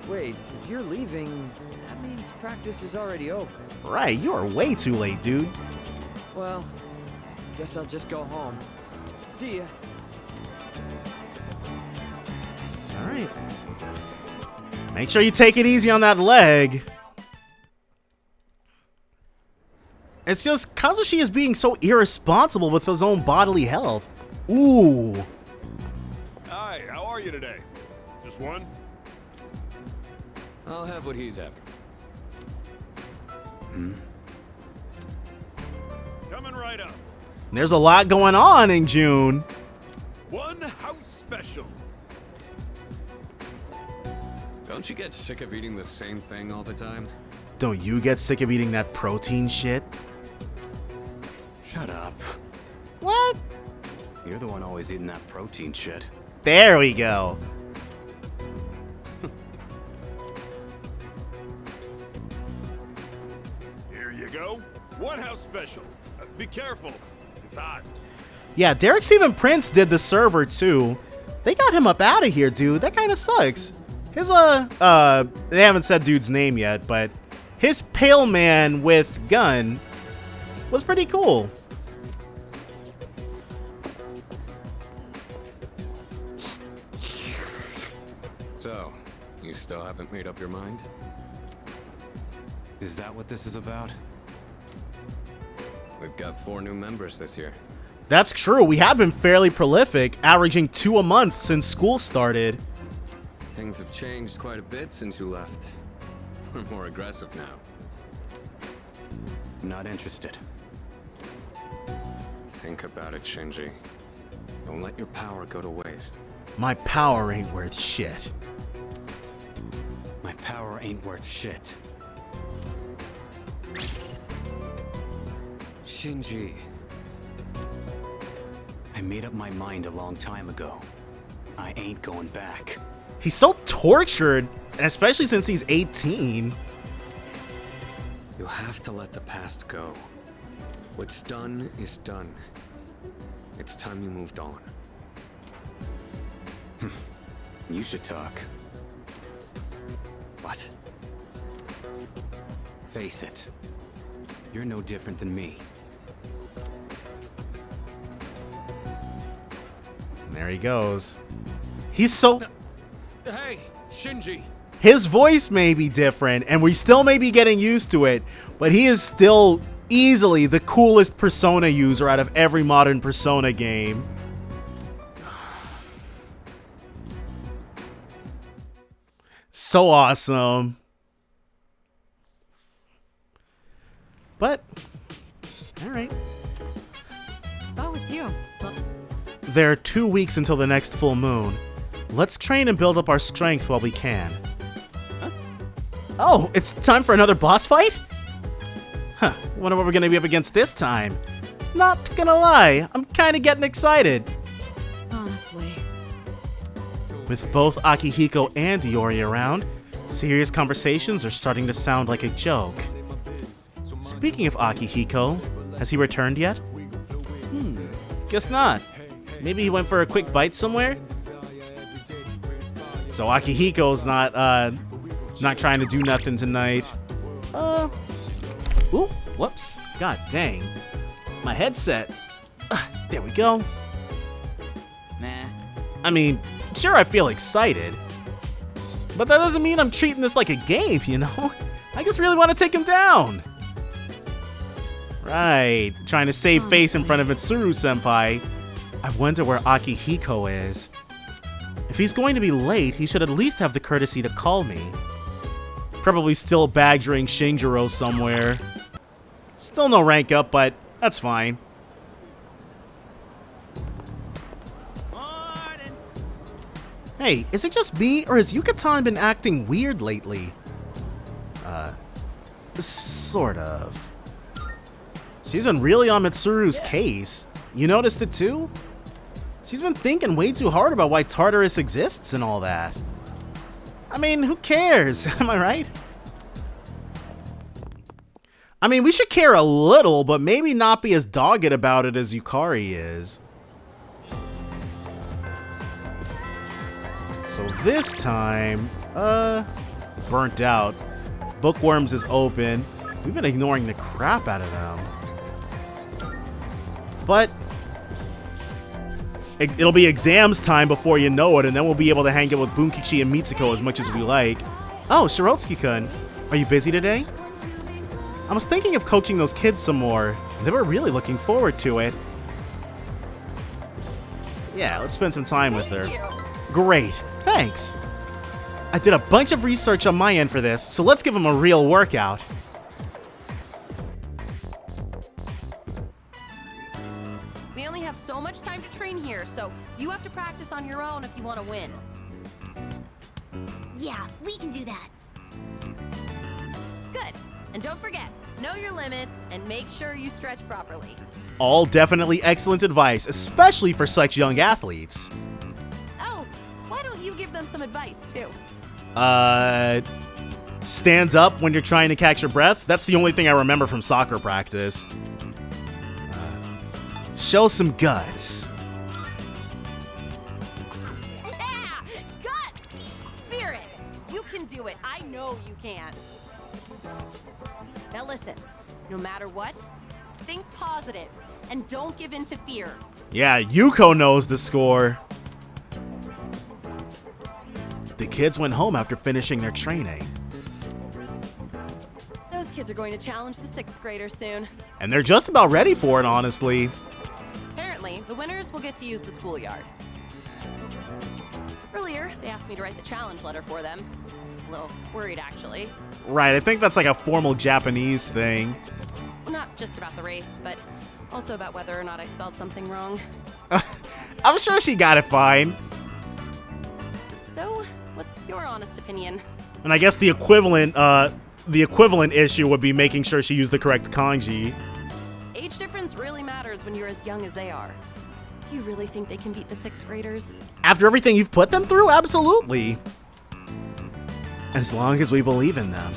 wait. If you're leaving, that means practice is already over. Right, you are way too late, dude. Well, guess I'll just go home. See ya. Alright. Make sure you take it easy on that leg. It's just Kazushi is being so irresponsible with his own bodily health. Ooh. Hi, how are you today? Just one? I'll have what he's having. Coming right up. There's a lot going on in June. One house special. Don't you get sick of eating the same thing all the time? Don't you get sick of eating that protein shit? Shut up. What? You're the one always eating that protein shit. There we go. Here you go. One house special. Be careful. It's hot. Yeah, Derek Steven Prince did the server too. They got him up out of here, dude. That kind of sucks. His, they haven't said dude's name yet, but his pale man with gun was pretty cool. So, you still haven't made up your mind? Is that what this is about? We've got 4 new members this year. That's true. We have been fairly prolific, averaging 2 a month since school started. Things have changed quite a bit since you left. We're more aggressive now. Not interested. Think about it, Shinji. Don't let your power go to waste. My power ain't worth shit. My power ain't worth shit. Shinji. I made up my mind a long time ago. I ain't going back. He's so tortured, especially since he's 18. You have to let the past go. What's done is done. It's time you moved on. You should talk. What? Face it. You're no different than me. There he goes. He's so... Hey, Shinji. His voice may be different, and we still may be getting used to it, but he is still easily the coolest Persona user out of every modern Persona game. So awesome. But, alright. Oh, it's you. Well, There are 2 weeks until the next full moon. Let's train and build up our strength while we can. Huh? Oh, it's time for another boss fight? Huh, wonder what we're gonna be up against this time. Not gonna lie, I'm kinda getting excited. honestly. With both Akihiko and Iori around, serious conversations are starting to sound like a joke. Speaking of Akihiko, has he returned yet? Guess not. Maybe he went for a quick bite somewhere? So Akihiko's not trying to do nothing tonight. Ooh, whoops. God dang. My headset. There we go. Nah. I mean, sure I feel excited. But that doesn't mean I'm treating this like a game, you know? I just really want to take him down. Right, trying to save face in front of Mitsuru-senpai. I wonder where Akihiko is. If he's going to be late, he should at least have the courtesy to call me. Probably still badgering Shinjiro somewhere. Still no rank up, but that's fine. Hey, is it just me, or has Yucatan been acting weird lately? Sort of. She's been really on Mitsuru's case. You noticed it too? She's been thinking way too hard about why Tartarus exists and all that. I mean, who cares? Am I right? I mean, we should care a little, but maybe not be as dogged about it as Yukari is. So this time, burnt out. Bookworms is open. We've been ignoring the crap out of them. But it'll be exams time before you know it, and then we'll be able to hang out with Bunkichi and Mitsuko as much as we like. Oh, Shirotsuki-kun, are you busy today? I was thinking of coaching those kids some more. They were really looking forward to it. Yeah, let's spend some time with her. Great, thanks. I did a bunch of research on my end for this, so let's give them a real workout. We only have so much time to train here, so you have to practice on your own if you want to win. Yeah, we can do that. Good. And don't forget, know your limits and make sure you stretch properly. All definitely excellent advice, especially for such young athletes. Oh, why don't you give them some advice, too? Stand up when you're trying to catch your breath. That's the only thing I remember from soccer practice. Show some guts. Yeah! Guts! Spirit! You can do it. I know you can. Now listen, no matter what, think positive and don't give in to fear. Yeah, Yuko knows the score. The kids went home after finishing their training. Those kids are going to challenge the 6th graders soon. And they're just about ready for it, honestly. Apparently, the winners will get to use the schoolyard. Earlier, they asked me to write the challenge letter for them. A little worried, actually. Right, I think that's like a formal Japanese thing. Not just about the race, but also about whether or not I spelled something wrong. I'm sure she got it fine. So, what's your honest opinion? And I guess the equivalent issue would be making sure she used the correct kanji. Age difference really matters when you're as young as they are. Do you really think they can beat the 6th graders? After everything you've put them through, absolutely. As long as we believe in them.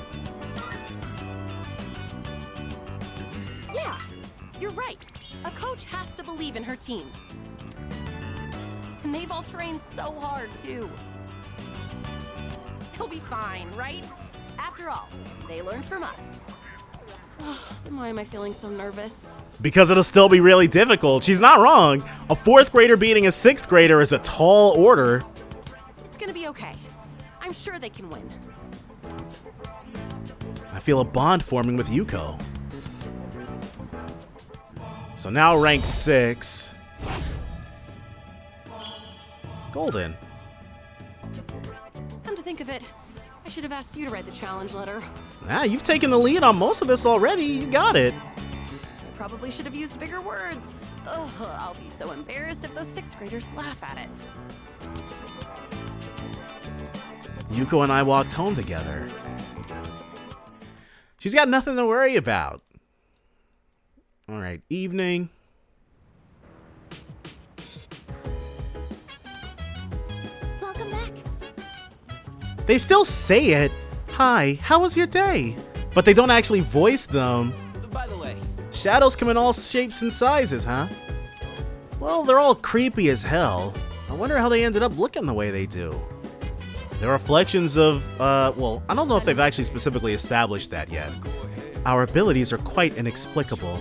Yeah, you're right. A coach has to believe in her team. And they've all trained so hard, too. He'll be fine, right? After all, they learned from us. Then why am I feeling so nervous? Because it'll still be really difficult. She's not wrong. A 4th grader beating a 6th grader is a tall order. It's gonna be okay. I'm sure they can win. I feel a bond forming with Yuko. So now rank 6. Golden. Come to think of it, I should have asked you to write the challenge letter. Ah, you've taken the lead on most of this already. You got it. I probably should have used bigger words. Ugh, I'll be so embarrassed if those 6th graders laugh at it. Yuko and I walked home together. She's got nothing to worry about. All right, evening. Welcome back. They still say it. Hi, how was your day? But they don't actually voice them. By the way, Shadows come in all shapes and sizes, huh? Well, they're all creepy as hell. I wonder how they ended up looking the way they do. They're reflections of, well, I don't know if they've actually specifically established that yet. Our abilities are quite inexplicable.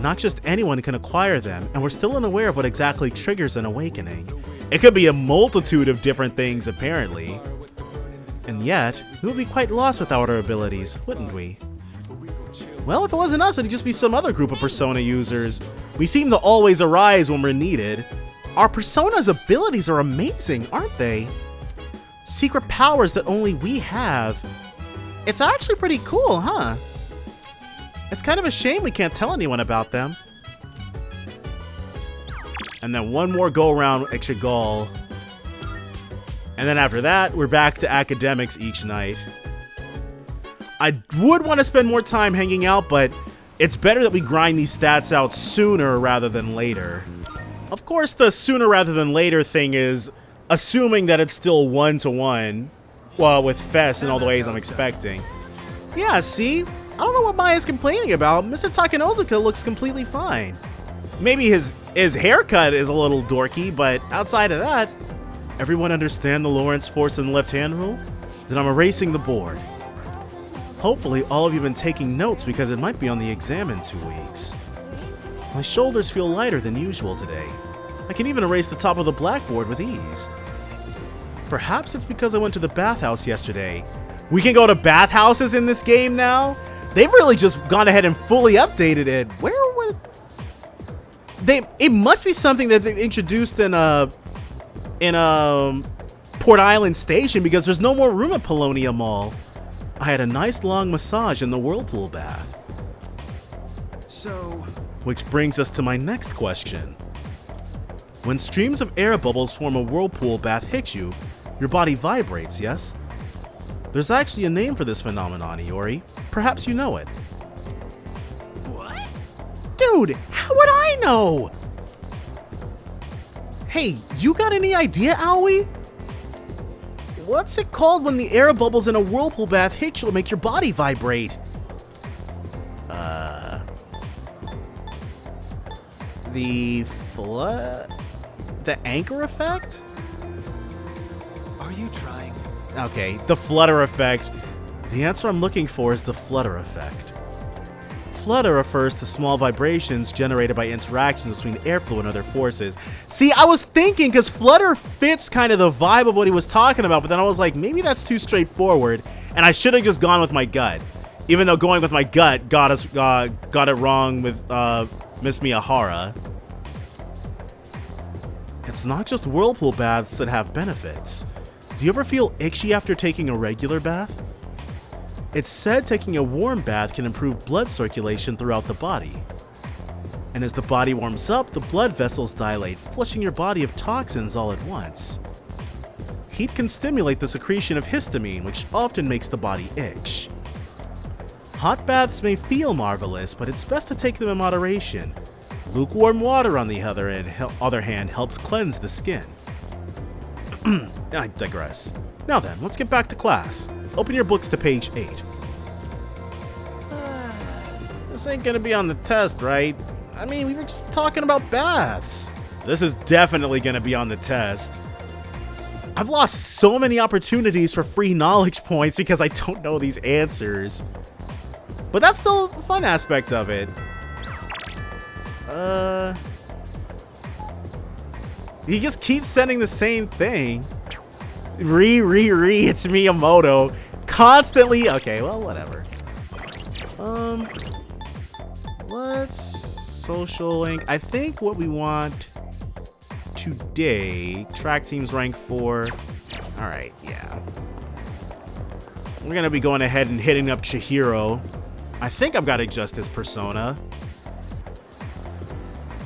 Not just anyone can acquire them, and we're still unaware of what exactly triggers an awakening. It could be a multitude of different things, apparently. And yet, we would be quite lost without our abilities, wouldn't we? Well, if it wasn't us, it'd just be some other group of Persona users. We seem to always arise when we're needed. Our Persona's abilities are amazing, aren't they? Secret powers that only we have. It's actually pretty cool, huh? It's kind of a shame we can't tell anyone about them. And then one more go-around at Chagall. And then after that, we're back to academics each night. I would want to spend more time hanging out, but it's better that we grind these stats out sooner rather than later. Of course, the sooner rather than later thing is assuming that it's still 1-to-1, well, with Fest and all the ways I'm expecting. Yeah, see? I don't know what Maya's complaining about. Mr. Takanozuka looks completely fine. Maybe his haircut is a little dorky, but outside of that, everyone understand the Lawrence force and left-hand rule? Then I'm erasing the board. Hopefully all of you have been taking notes because it might be on the exam in 2 weeks. My shoulders feel lighter than usual today. I can even erase the top of the blackboard with ease. Perhaps it's because I went to the bathhouse yesterday. We can go to bathhouses in this game now? They've really just gone ahead and fully updated it. Where would... It must be something that they've introduced in Port Island Station because there's no more room at Polonia Mall. I had a nice long massage in the whirlpool bath. So... Which brings us to my next question. When streams of air bubbles form a whirlpool bath hits you, your body vibrates, yes? There's actually a name for this phenomenon, Iori. Perhaps you know it. What? Dude, how would I know? Hey, you got any idea, Aoi? What's it called when the air bubbles in a whirlpool bath hit you and make your body vibrate? The anchor effect? Are you trying? Okay, the flutter effect. The answer I'm looking for is the flutter effect. Flutter refers to small vibrations generated by interactions between airflow and other forces. See, I was thinking, because flutter fits kind of the vibe of what he was talking about, but then I was like, maybe that's too straightforward, and I should have just gone with my gut. Even though going with my gut got it wrong with Miss Miyahara. It's not just whirlpool baths that have benefits. Do you ever feel itchy after taking a regular bath? It's said taking a warm bath can improve blood circulation throughout the body. And as the body warms up, the blood vessels dilate, flushing your body of toxins all at once. Heat can stimulate the secretion of histamine, which often makes the body itch. Hot baths may feel marvelous, but it's best to take them in moderation. Lukewarm water, on the other hand, helps cleanse the skin. I digress. Now then, let's get back to class. Open your books to page 8. This ain't gonna be on the test, right? I mean, we were just talking about baths. This is definitely gonna be on the test. I've lost so many opportunities for free knowledge points because I don't know these answers. But that's still a fun aspect of it. He just keeps sending the same thing. It's Miyamoto. Constantly. Okay, well, whatever. Let's social link. I think what we want today, track teams rank 4. All right, yeah. We're gonna be going ahead and hitting up Chihiro. I think I've got to adjust his persona.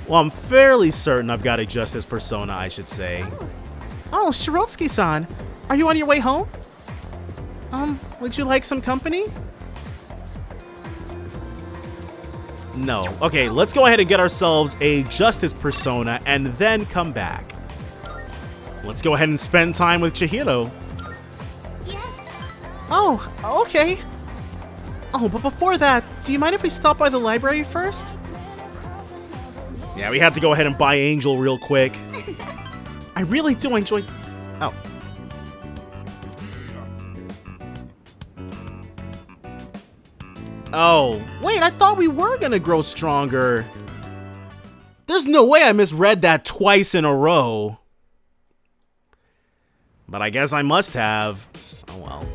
Well, I'm fairly certain I've got to adjust his persona, I should say. Oh, Shirotsky-san, are you on your way home? Would you like some company? No. Okay, let's go ahead and get ourselves a Justice persona and then come back. Let's go ahead and spend time with Chihiro. Yes. Oh, okay. Oh, but before that, do you mind if we stop by the library first? Yeah, we had to go ahead and buy Angel real quick. I really do enjoy... Oh. Oh, wait, I thought we were gonna grow stronger. There's no way I misread that twice in a row. But I guess I must have. Oh well.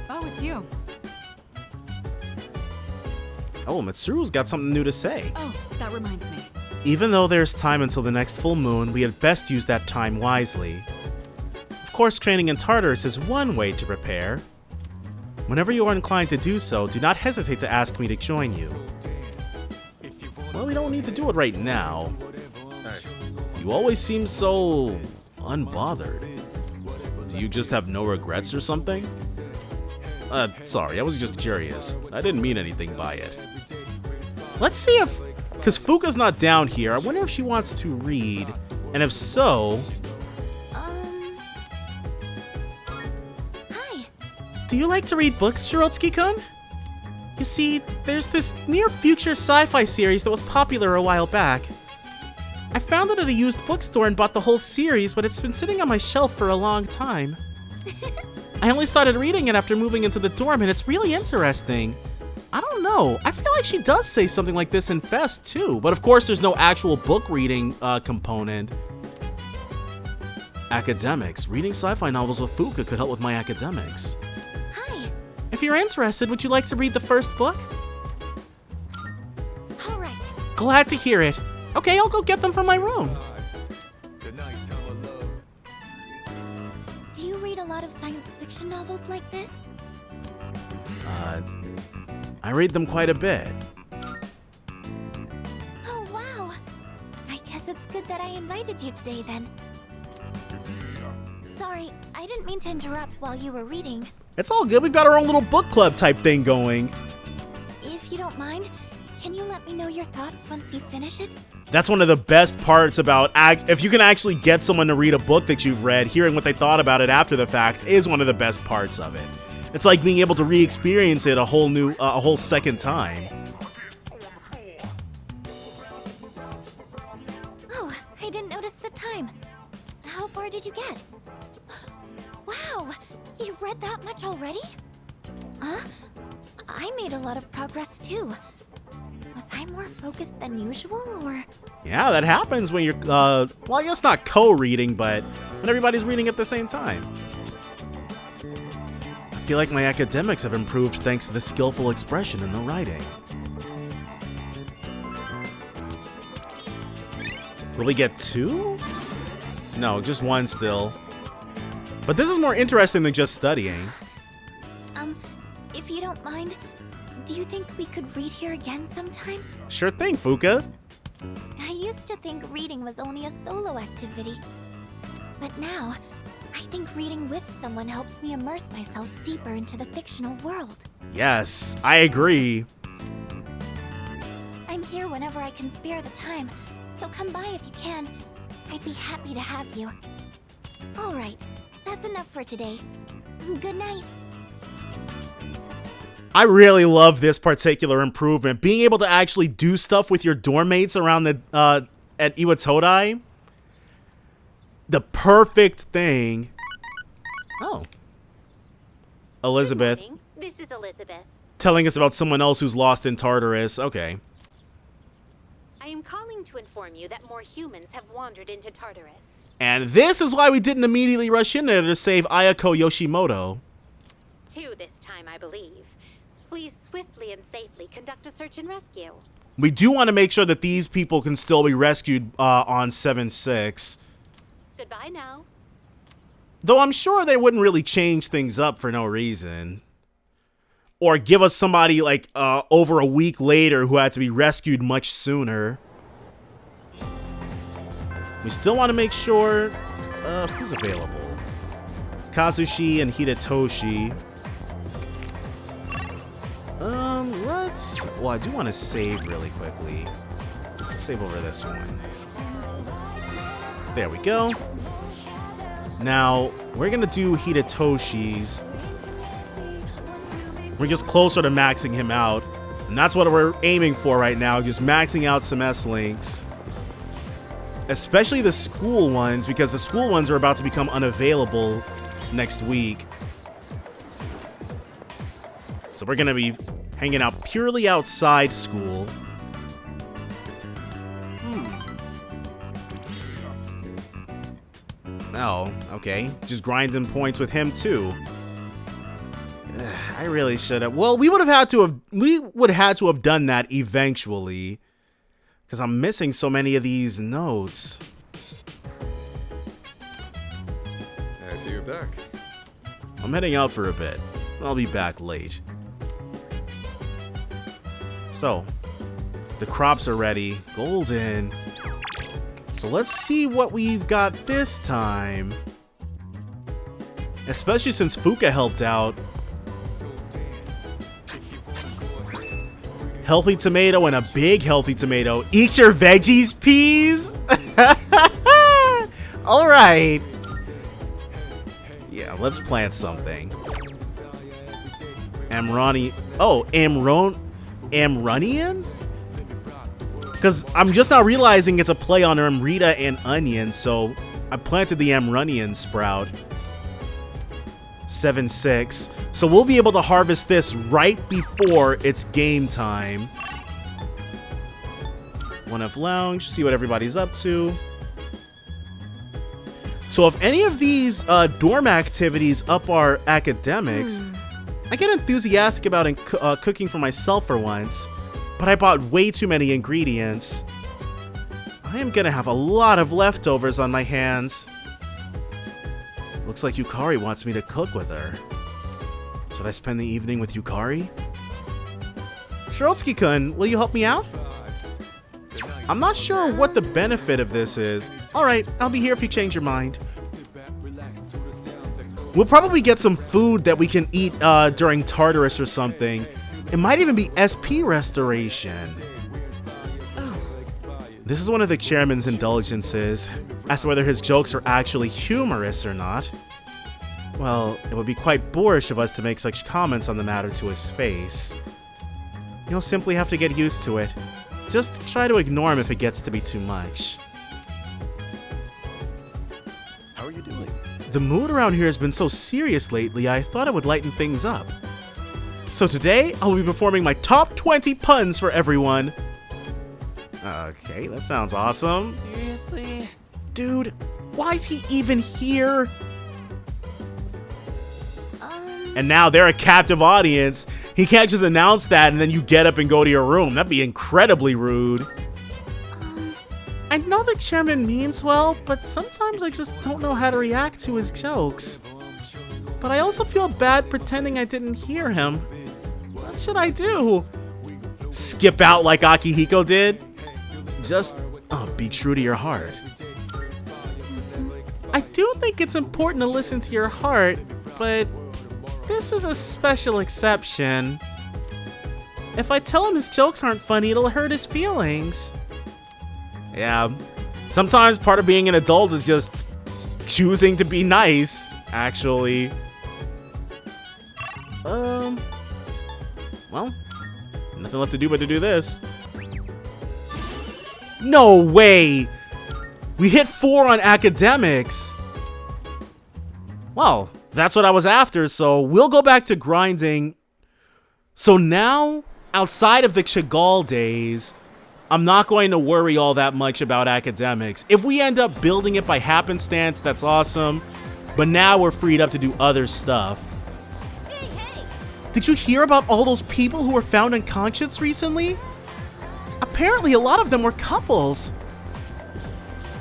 Oh, it's you. Oh, Mitsuru's got something new to say. Oh, that reminds me. Even though there's time until the next full moon, we had best use that time wisely. Of course, training in Tartarus is one way to prepare. Whenever you are inclined to do so, do not hesitate to ask me to join you. Well, we don't need to do it right now. You always seem so unbothered. Do you just have no regrets or something? Sorry, I was just curious. I didn't mean anything by it. Let's see if... Because Fuka's not down here, I wonder if she wants to read. And if so... Hi. Do you like to read books, Shirotsky-kun? You see, there's this near-future sci-fi series that was popular a while back. I found it at a used bookstore and bought the whole series, but it's been sitting on my shelf for a long time. I only started reading it after moving into the dorm, and it's really interesting. I don't know, I feel like she does say something like this in Fest too, but of course there's no actual book reading component. Academics. Reading sci-fi novels with Fuka could help with my academics. Hi. If you're interested, would you like to read the first book? All right. Glad to hear it. Okay, I'll go get them from my room. Do you read a lot of science fiction novels like this? I read them quite a bit. Oh, wow. I guess it's good that I invited you today, then. Sorry, I didn't mean to interrupt while you were reading. It's all good, we've got our own little book club type thing going. If you don't mind, can you let me know your thoughts once you finish it? That's one of the best parts about if you can actually get someone to read a book that you've read, hearing what they thought about it after the fact is one of the best parts of it. It's like being able to re-experience it a whole second time. Oh, I didn't notice the time. How far did you get? Wow, you've read that much already? Huh? I made a lot of progress too. Was I more focused than usual, or? Yeah, that happens when you're, well, I guess not co-reading, but when everybody's reading at the same time. I feel like my academics have improved thanks to the skillful expression in the writing. Will we get 2? No, just 1 still. But this is more interesting than just studying. If you don't mind, do you think we could read here again sometime? Sure thing, Fuka. I used to think reading was only a solo activity. But now, I think reading with someone helps me immerse myself deeper into the fictional world. Yes, I agree. I'm here whenever I can spare the time, so come by if you can. I'd be happy to have you. Alright, that's enough for today. Good night. I really love this particular improvement. Being able to actually do stuff with your dorm mates around the at Iwatodai. The perfect thing. Oh. Elizabeth. This is Elizabeth. Telling us about someone else who's lost in Tartarus. Okay. I am calling to inform you that more humans have wandered into Tartarus. And this is why we didn't immediately rush in there to save Ayako Yoshimoto. 2 this time, I believe. Please swiftly and safely conduct a search and rescue. We do want to make sure that these people can still be rescued on 7-6. Goodbye now. Though I'm sure they wouldn't really change things up for no reason. Or give us somebody like over a week later who had to be rescued much sooner. We still want to make sure who's available. Kazushi and Hidetoshi. Well, I do want to save really quickly. Save over this one. There we go. Now, we're going to do Hidetoshi's. We're just closer to maxing him out. And that's what we're aiming for right now, just maxing out some S-Links. Especially the school ones, because the school ones are about to become unavailable next week. So we're going to be hanging out purely outside school. Oh, okay. Just grinding points with him, too. I really should have. Well, we would have had to have done that eventually. Because I'm missing so many of these notes. I see you're back. I'm heading out for a bit. I'll be back late. So, the crops are ready. Golden. So let's see what we've got this time. Especially since Fuka helped out. Healthy tomato and a big healthy tomato. Eat your veggies, peas. All right. Yeah, let's plant something. Amronian? Because I'm just now realizing it's a play on Amrita and onion, so I planted the Amronian sprout. 7-6. So we'll be able to harvest this right before it's game time. 1F Lounge, see what everybody's up to. So if any of these dorm activities up our academics, I get enthusiastic about cooking for myself for once, but I bought way too many ingredients. I am gonna have a lot of leftovers on my hands. Looks like Yukari wants me to cook with her. Should I spend the evening with Yukari? Shirotsky-kun, will you help me out? I'm not sure what the benefit of this is. Alright, I'll be here if you change your mind. We'll probably get some food that we can eat during Tartarus or something. It might even be SP restoration. This is one of the chairman's indulgences, as to whether his jokes are actually humorous or not. Well, it would be quite boorish of us to make such comments on the matter to his face. You'll simply have to get used to it. Just try to ignore him if it gets to be too much. How are you doing? The mood around here has been so serious lately, I thought it would lighten things up. So today, I'll be performing my top 20 puns for everyone. Okay, that sounds awesome. Seriously? Dude, why is he even here? And now they're a captive audience. He can't just announce that and then you get up and go to your room. That'd be incredibly rude. I know the chairman means well, but sometimes I just don't know how to react to his jokes. But I also feel bad pretending I didn't hear him. What should I do? Skip out like Akihiko did? Just be true to your heart. I do think it's important to listen to your heart, but this is a special exception. If I tell him his jokes aren't funny, it'll hurt his feelings. Yeah, sometimes part of being an adult is just choosing to be nice, actually. Well, nothing left to do but to do this. No way! We hit 4 on academics! Well, that's what I was after, so we'll go back to grinding. So now, outside of the Chagall days, I'm not going to worry all that much about academics. If we end up building it by happenstance, that's awesome. But now we're freed up to do other stuff. Hey, hey! Did you hear about all those people who were found unconscious recently? Apparently a lot of them were couples.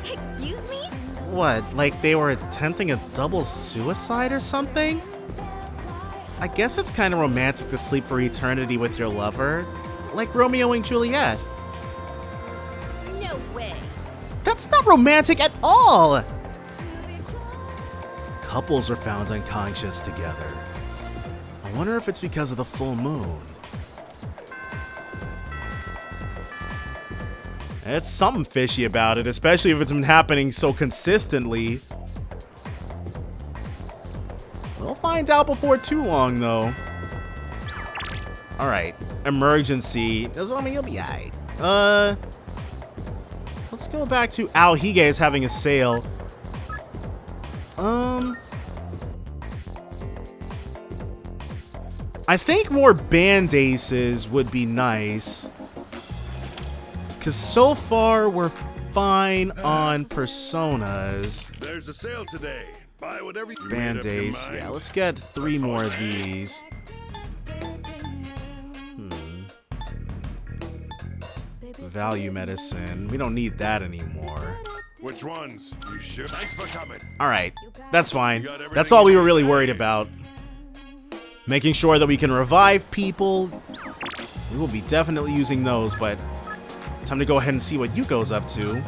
Excuse me? What, like they were attempting a double suicide or something? I guess it's kind of romantic to sleep for eternity with your lover. Like Romeo and Juliet. No way. That's not romantic at all! Couples were found unconscious together. I wonder if it's because of the full moon. It's something fishy about it, especially if it's been happening so consistently. We'll find out before too long, though. Alright, emergency. Doesn't mean you'll be alright. Let's go back to Aohige is having a sale. I think more band-aces would be nice. Because so far, we're fine on personas. There's a sale today. Buy whatever you Band-aids. Yeah, let's get 3 more of these. value medicine. We don't need that anymore. Which ones? You sure? Thanks for coming. Alright, that's fine. That's all we were really worried about. Making sure that we can revive people. We will be definitely using those, but time to go ahead and see what Yuko's up to.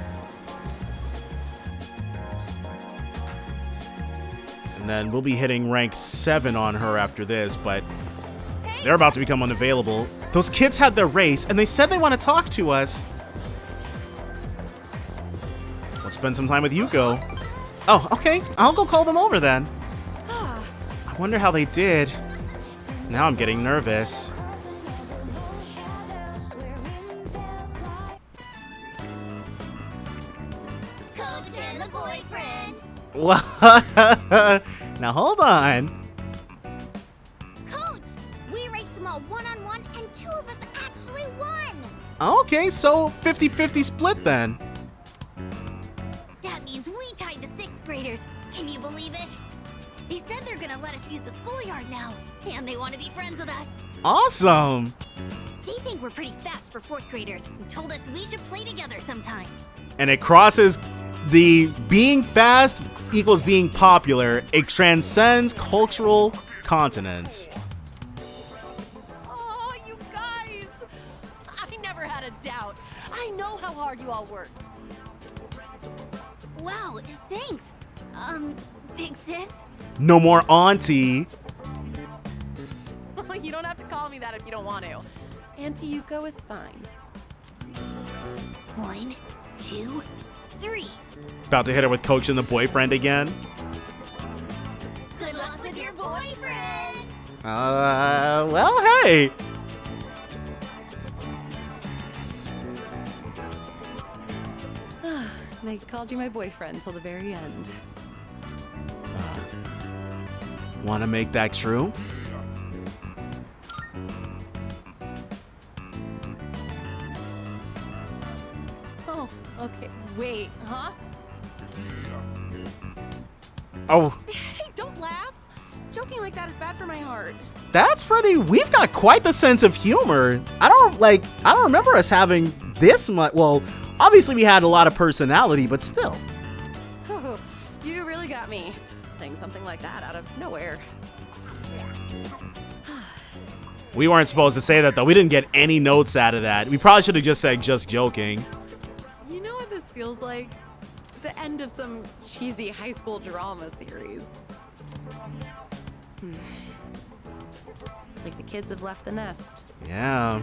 And then we'll be hitting rank 7 on her after this, but they're about to become unavailable. Those kids had their race, and they said they want to talk to us. Let's spend some time with Yuko. Oh, okay. I'll go call them over then. I wonder how they did. Now I'm getting nervous. Coach and the boyfriend. What? Now hold on. Coach, we raced them all one-on-one, and 2 of us actually won. Okay, so 50-50 split then. That means we tied the 6th graders. Can you believe it? They said they're gonna let us use the schoolyard now, and they want to be friends with us. Awesome. They think we're pretty fast for 4th graders and told us we should play together sometime. And it crosses the being fast equals being popular. It transcends cultural continents. Oh, you guys! I never had a doubt. I know how hard you all worked. Wow, thanks. Big sis? No more auntie. You don't have to call me that if you don't want to. Auntie Yuko is fine. 1, 2, 3. About to hit her with Coach and the boyfriend again. Good luck with your boyfriend. Well, hey. They called you my boyfriend till the very end. Want to make that true? Oh, okay. Wait, huh? Oh, Hey, don't laugh. Joking like that is bad for my heart. that's pretty. We've got quite the sense of humor. I don't remember us having this much. Well, obviously we had a lot of personality, but still. Oh, you really got me. Saying something like that out of nowhere. We weren't supposed to say that though. We didn't get any notes out of that. We probably should have just said just joking. You know what this feels like? The end of some cheesy high school drama series. Like the kids have left the nest. Yeah.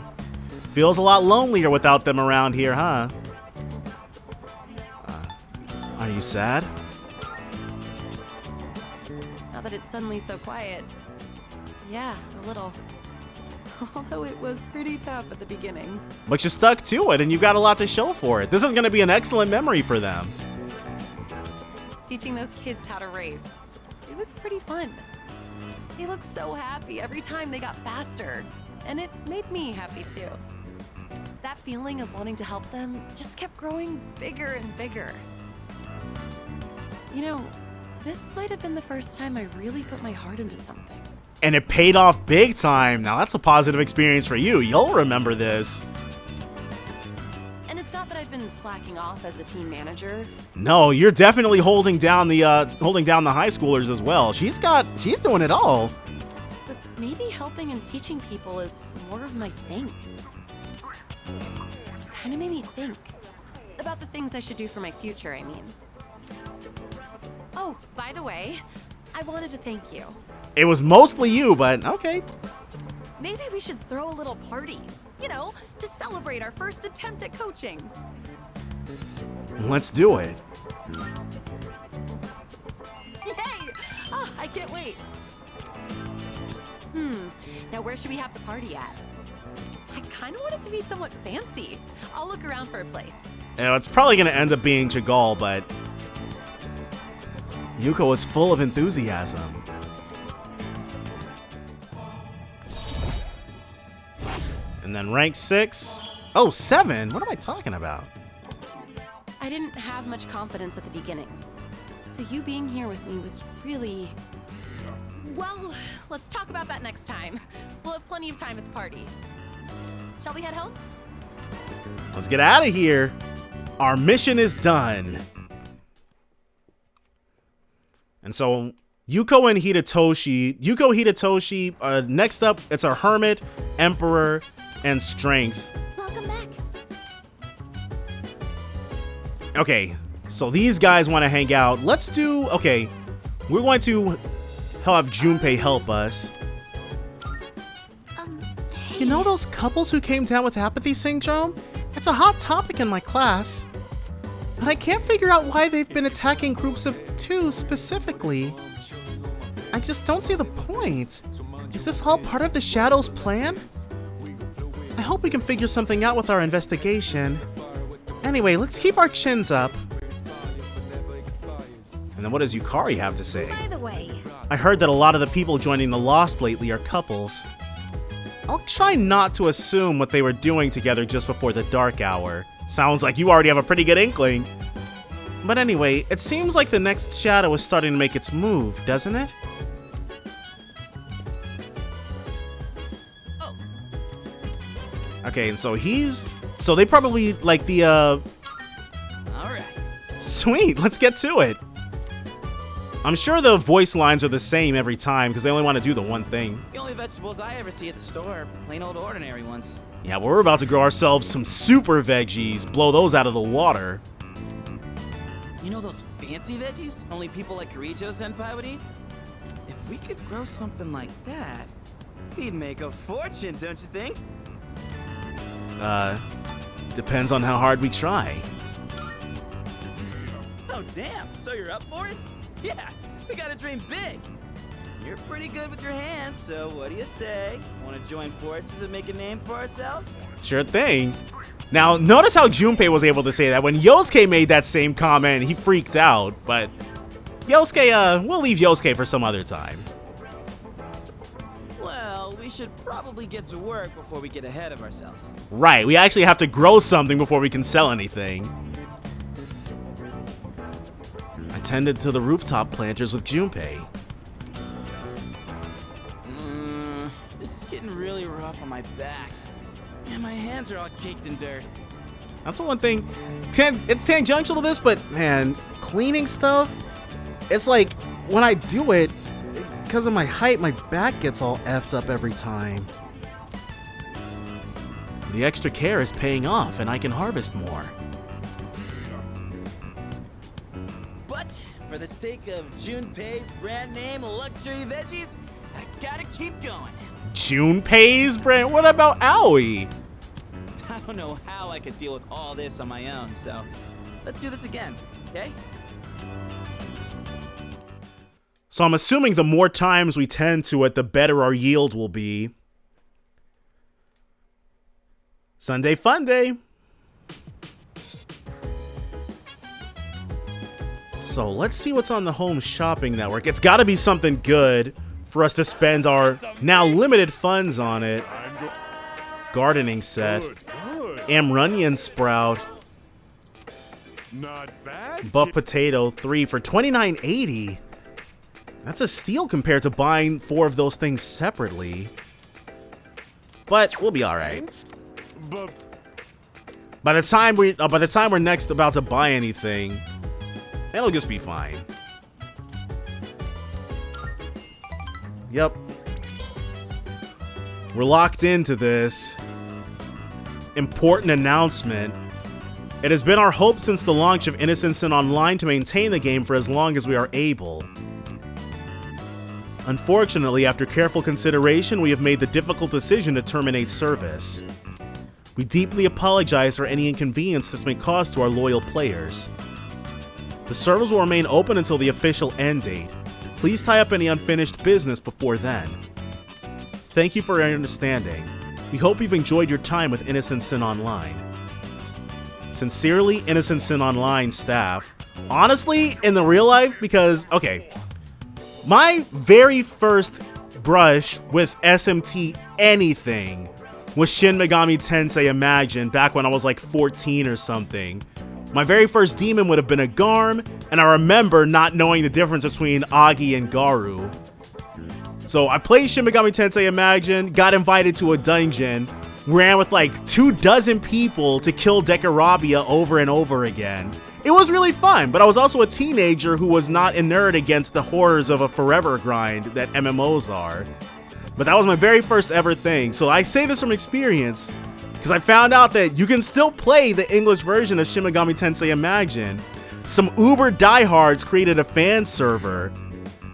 Feels a lot lonelier without them around here, huh? Are you sad? Now that it's suddenly so quiet. Yeah, a little. Although it was pretty tough at the beginning. But you stuck to it and you got a lot to show for it. This is going to be an excellent memory for them. Teaching those kids how to race. It was pretty fun. They looked so happy every time they got faster. And it made me happy too. That feeling of wanting to help them just kept growing bigger and bigger. You know, this might have been the first time I really put my heart into something. And it paid off big time. Now that's a positive experience for you. You'll remember this. And it's not that I've been slacking off as a team manager. No, you're definitely holding down the high schoolers as well. She's doing it all. But maybe helping and teaching people is more of my thing. Kind of made me think about the things I should do for my future, I mean. Oh, by the way, I wanted to thank you. It was mostly you, but okay. Maybe we should throw a little party, you know, to celebrate our first attempt at coaching. Let's do it. Yay! Oh, I can't wait. Now where should we have the party at? I kind of want it to be somewhat fancy. I'll look around for a place. You know, it's probably going to end up being Chagall, but Yuko was full of enthusiasm. And then rank 6. Oh, 7. What am I talking about? I didn't have much confidence at the beginning. So you being here with me was really... Well, let's talk about that next time. We'll have plenty of time at the party. Shall we head home? Let's get out of here. Our mission is done. And so Yuko and Hidetoshi, next up, it's our Hermit, Emperor, and Strength. Welcome back. Okay, so these guys want to hang out. Let's do, okay, we're going to have Junpei help us. You know those couples who came down with apathy syndrome? It's a hot topic in my class. But I can't figure out why they've been attacking groups of 2 specifically. I just don't see the point. Is this all part of the Shadow's plan? I hope we can figure something out with our investigation. Anyway, let's keep our chins up. And then what does Yukari have to say? By the way, I heard that a lot of the people joining the Lost lately are couples. I'll try not to assume what they were doing together just before the dark hour. Sounds like you already have a pretty good inkling. But anyway, it seems like the next shadow is starting to make its move, doesn't it? Okay, and so so they probably like the, Alright. Sweet, let's get to it. I'm sure the voice lines are the same every time because they only want to do the one thing. The only vegetables I ever see at the store are plain old ordinary ones. Yeah, well, we're about to grow ourselves some super veggies, blow those out of the water. You know those fancy veggies only people like Kirijo-senpai would eat? If we could grow something like that, we'd make a fortune, don't you think? Depends on how hard we try. Oh, damn. So you're up for it? Yeah, we gotta dream big. You're pretty good with your hands, so what do you say? Want to join forces and make a name for ourselves? Sure thing. Now, notice how Junpei was able to say that. When Yosuke made that same comment, he freaked out, but Yosuke, we'll leave Yosuke for some other time. Well, we should probably get to work before we get ahead of ourselves. Right, we actually have to grow something before we can sell anything. I tended to the rooftop planters with Junpei. This is getting really rough on my back. And my hands are all caked in dirt. That's the one thing. It's tangential to this, but man, cleaning stuff, it's like when I do it, because of my height, my back gets all effed up every time. The extra care is paying off, and I can harvest more. But for the sake of Junpei's brand name luxury veggies, I gotta keep going. Junpei's brand? What about Aoi? I don't know how I could deal with all this on my own, so let's do this again, okay? So I'm assuming the more times we tend to it, the better our yield will be. Sunday fun day. So let's see what's on the home shopping network. It's got to be something good for us to spend our now limited funds on it. Gardening set. Amrunion sprout. Not bad. Buff potato 3 for $29.80. That's a steal compared to buying 4 of those things separately. But we'll be all right. By the time we're next about to buy anything, it'll just be fine. Yep. We're locked into this important announcement. It has been our hope since the launch of Innocent Sin Online to maintain the game for as long as we are able. Unfortunately, after careful consideration, we have made the difficult decision to terminate service. We deeply apologize for any inconvenience this may cause to our loyal players. The servers will remain open until the official end date. Please tie up any unfinished business before then. Thank you for your understanding. We hope you've enjoyed your time with Innocent Sin Online. Sincerely, Innocent Sin Online staff. Honestly, in the real life, because, okay, my very first brush with SMT anything was Shin Megami Tensei Imagine back when I was like 14 or something. My very first demon would have been a Garm, and I remember not knowing the difference between Agi and Garu. So I played Shin Megami Tensei Imagine, got invited to a dungeon, ran with like 24 people to kill Decarabia over and over again. It was really fun, but I was also a teenager who was not inert against the horrors of a forever grind that MMOs are. But that was my very first ever thing, so I say this from experience, because I found out that you can still play the English version of Shin Megami Tensei Imagine. Some uber diehards created a fan server.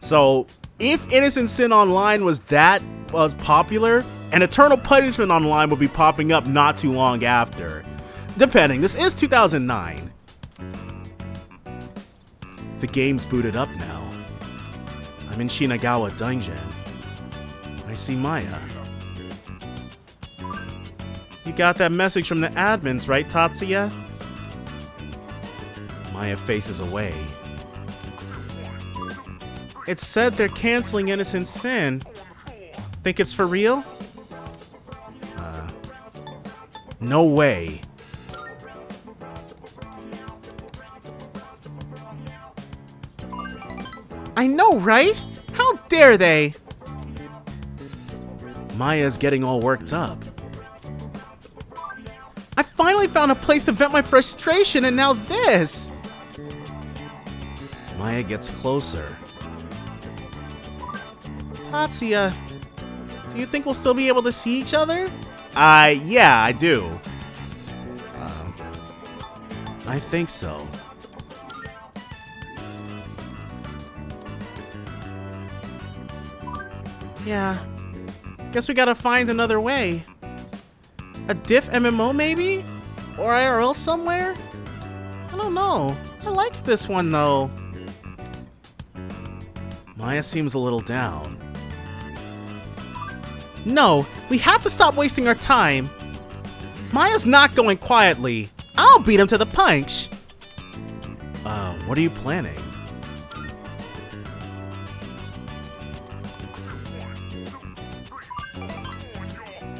So if Innocent Sin Online was popular, an Eternal Punishment Online would be popping up not too long after. Depending, this is 2009. The game's booted up now. I'm in Shinagawa Dungeon. I see Maya. You got that message from the admins, right, Tatsuya? Maya faces away. It said they're canceling Innocent Sin. Think it's for real? No way. I know, right? How dare they? Maya's getting all worked up. I finally found a place to vent my frustration, and now this! Maya gets closer. Tatsuya, do you think we'll still be able to see each other? Yeah, I do. I think so. Yeah. Guess we gotta find another way. A diff MMO maybe? Or IRL somewhere? I don't know. I like this one though. Maya seems a little down. No, we have to stop wasting our time. Maya's not going quietly. I'll beat him to the punch. What are you planning?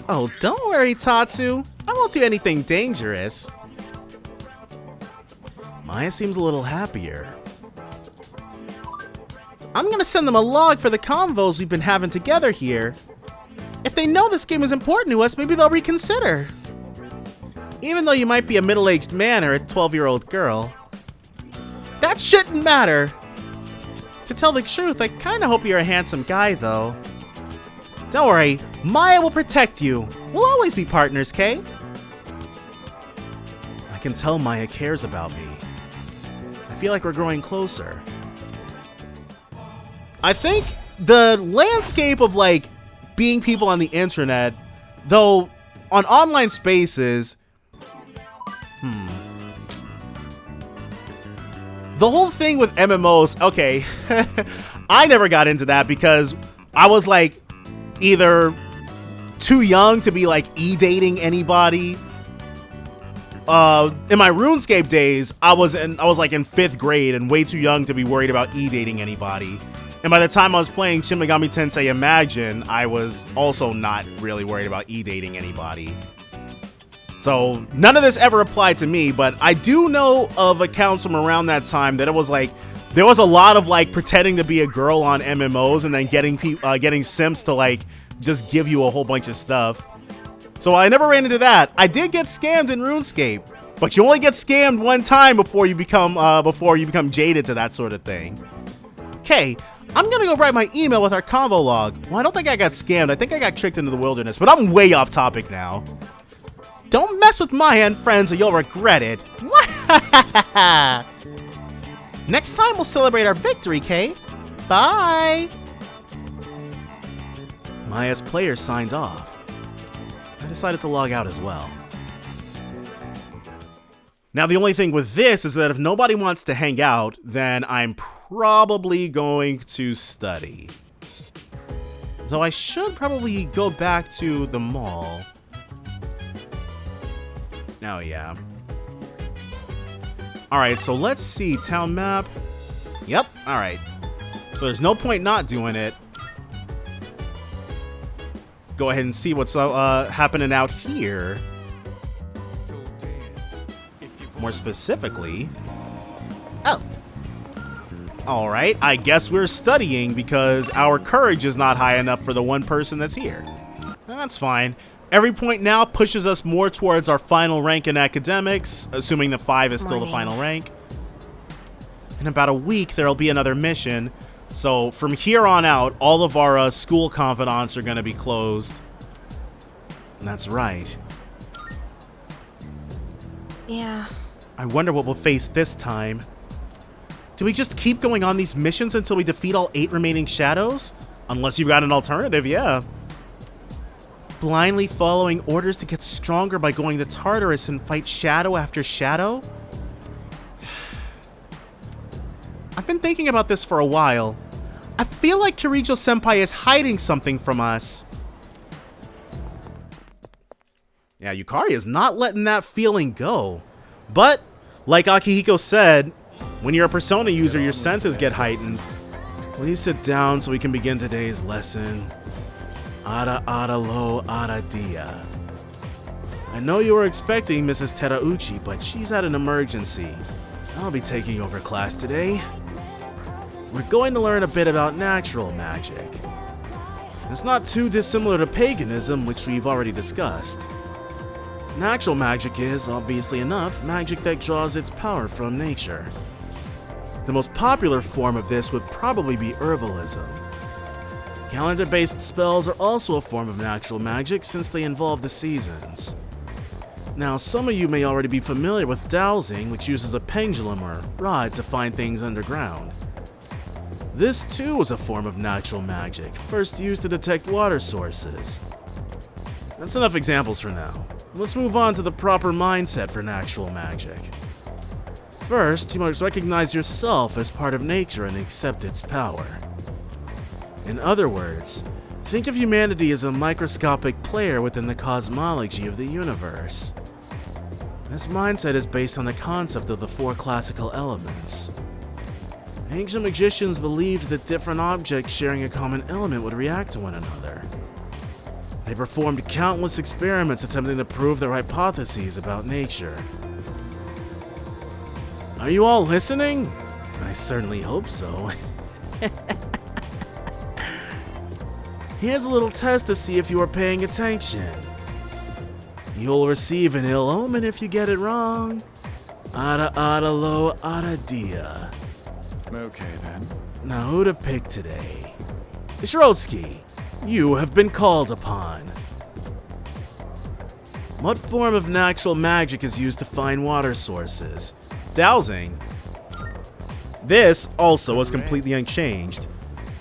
Oh, don't worry, Tatsu. I won't do anything dangerous. Maya seems a little happier. I'm gonna send them a log for the convos we've been having together here. If they know this game is important to us, maybe they'll reconsider. Even though you might be a middle-aged man or a 12-year-old girl. That shouldn't matter. To tell the truth, I kinda hope you're a handsome guy, though. Don't worry, Maya will protect you. We'll always be partners, Kay. I can tell Maya cares about me. I feel like we're growing closer. I think the landscape of, like, being people on the internet, though on online spaces, the whole thing with MMOs, okay, I never got into that because I was like either too young to be like e-dating anybody. In my RuneScape days, I was like in 5th grade and way too young to be worried about e-dating anybody. And by the time I was playing Shin Megami Tensei Imagine, I was also not really worried about e-dating anybody. So none of this ever applied to me, but I do know of accounts from around that time that it was like, there was a lot of like pretending to be a girl on MMOs and then getting simps to like just give you a whole bunch of stuff. So I never ran into that. I did get scammed in RuneScape, but you only get scammed one time before you become jaded to that sort of thing. Okay, I'm gonna go write my email with our convo log. Well, I don't think I got scammed. I think I got tricked into the wilderness, but I'm way off topic now. Don't mess with Maya and friends or you'll regret it. Next time we'll celebrate our victory, Kay. Bye. Maya's player signs off. I decided to log out as well. Now the only thing with this is that if nobody wants to hang out, then I'm probably going to study. Though I should probably go back to the mall. Oh yeah. Alright, so let's see. Town map. Yep, alright. So there's no point not doing it. Go ahead and see what's happening out here. More specifically. Oh. Alright, I guess we're studying because our courage is not high enough for the one person that's here. That's fine. Every point now pushes us more towards our final rank in academics, assuming the 5 is still the final rank. In about a week, there'll be another mission. So from here on out, all of our school confidants are going to be closed. And that's right. Yeah. I wonder what we'll face this time. Do we just keep going on these missions until we defeat all 8 remaining shadows? Unless you've got an alternative, yeah. Blindly following orders to get stronger by going to Tartarus and fight shadow after shadow? I've been thinking about this for a while. I feel like Kirijo-senpai is hiding something from us. Yeah, Yukari is not letting that feeling go. But, like Akihiko said, when you're a Persona user, your senses get heightened. Please sit down so we can begin today's lesson. Ara lo ara dia. I know you were expecting Mrs. Terauchi, but she's had an emergency. I'll be taking over class today. We're going to learn a bit about natural magic. It's not too dissimilar to paganism, which we've already discussed. Natural magic is, obviously enough, magic that draws its power from nature. The most popular form of this would probably be herbalism. Calendar-based spells are also a form of natural magic since they involve the seasons. Now, some of you may already be familiar with dowsing, which uses a pendulum or rod to find things underground. This too is a form of natural magic, first used to detect water sources. That's enough examples for now. Let's move on to the proper mindset for natural magic. First, you must recognize yourself as part of nature and accept its power. In other words, think of humanity as a microscopic player within the cosmology of the universe. This mindset is based on the concept of the 4 classical elements. Ancient magicians believed that different objects sharing a common element would react to one another. They performed countless experiments attempting to prove their hypotheses about nature. Are you all listening? I certainly hope so. Here's a little test to see if you are paying attention. You'll receive an ill omen if you get it wrong. Ara lo ara dia. Okay then. Now who to pick today? Shirosuke, you have been called upon. What form of natural magic is used to find water sources? Dowsing. This also was completely unchanged.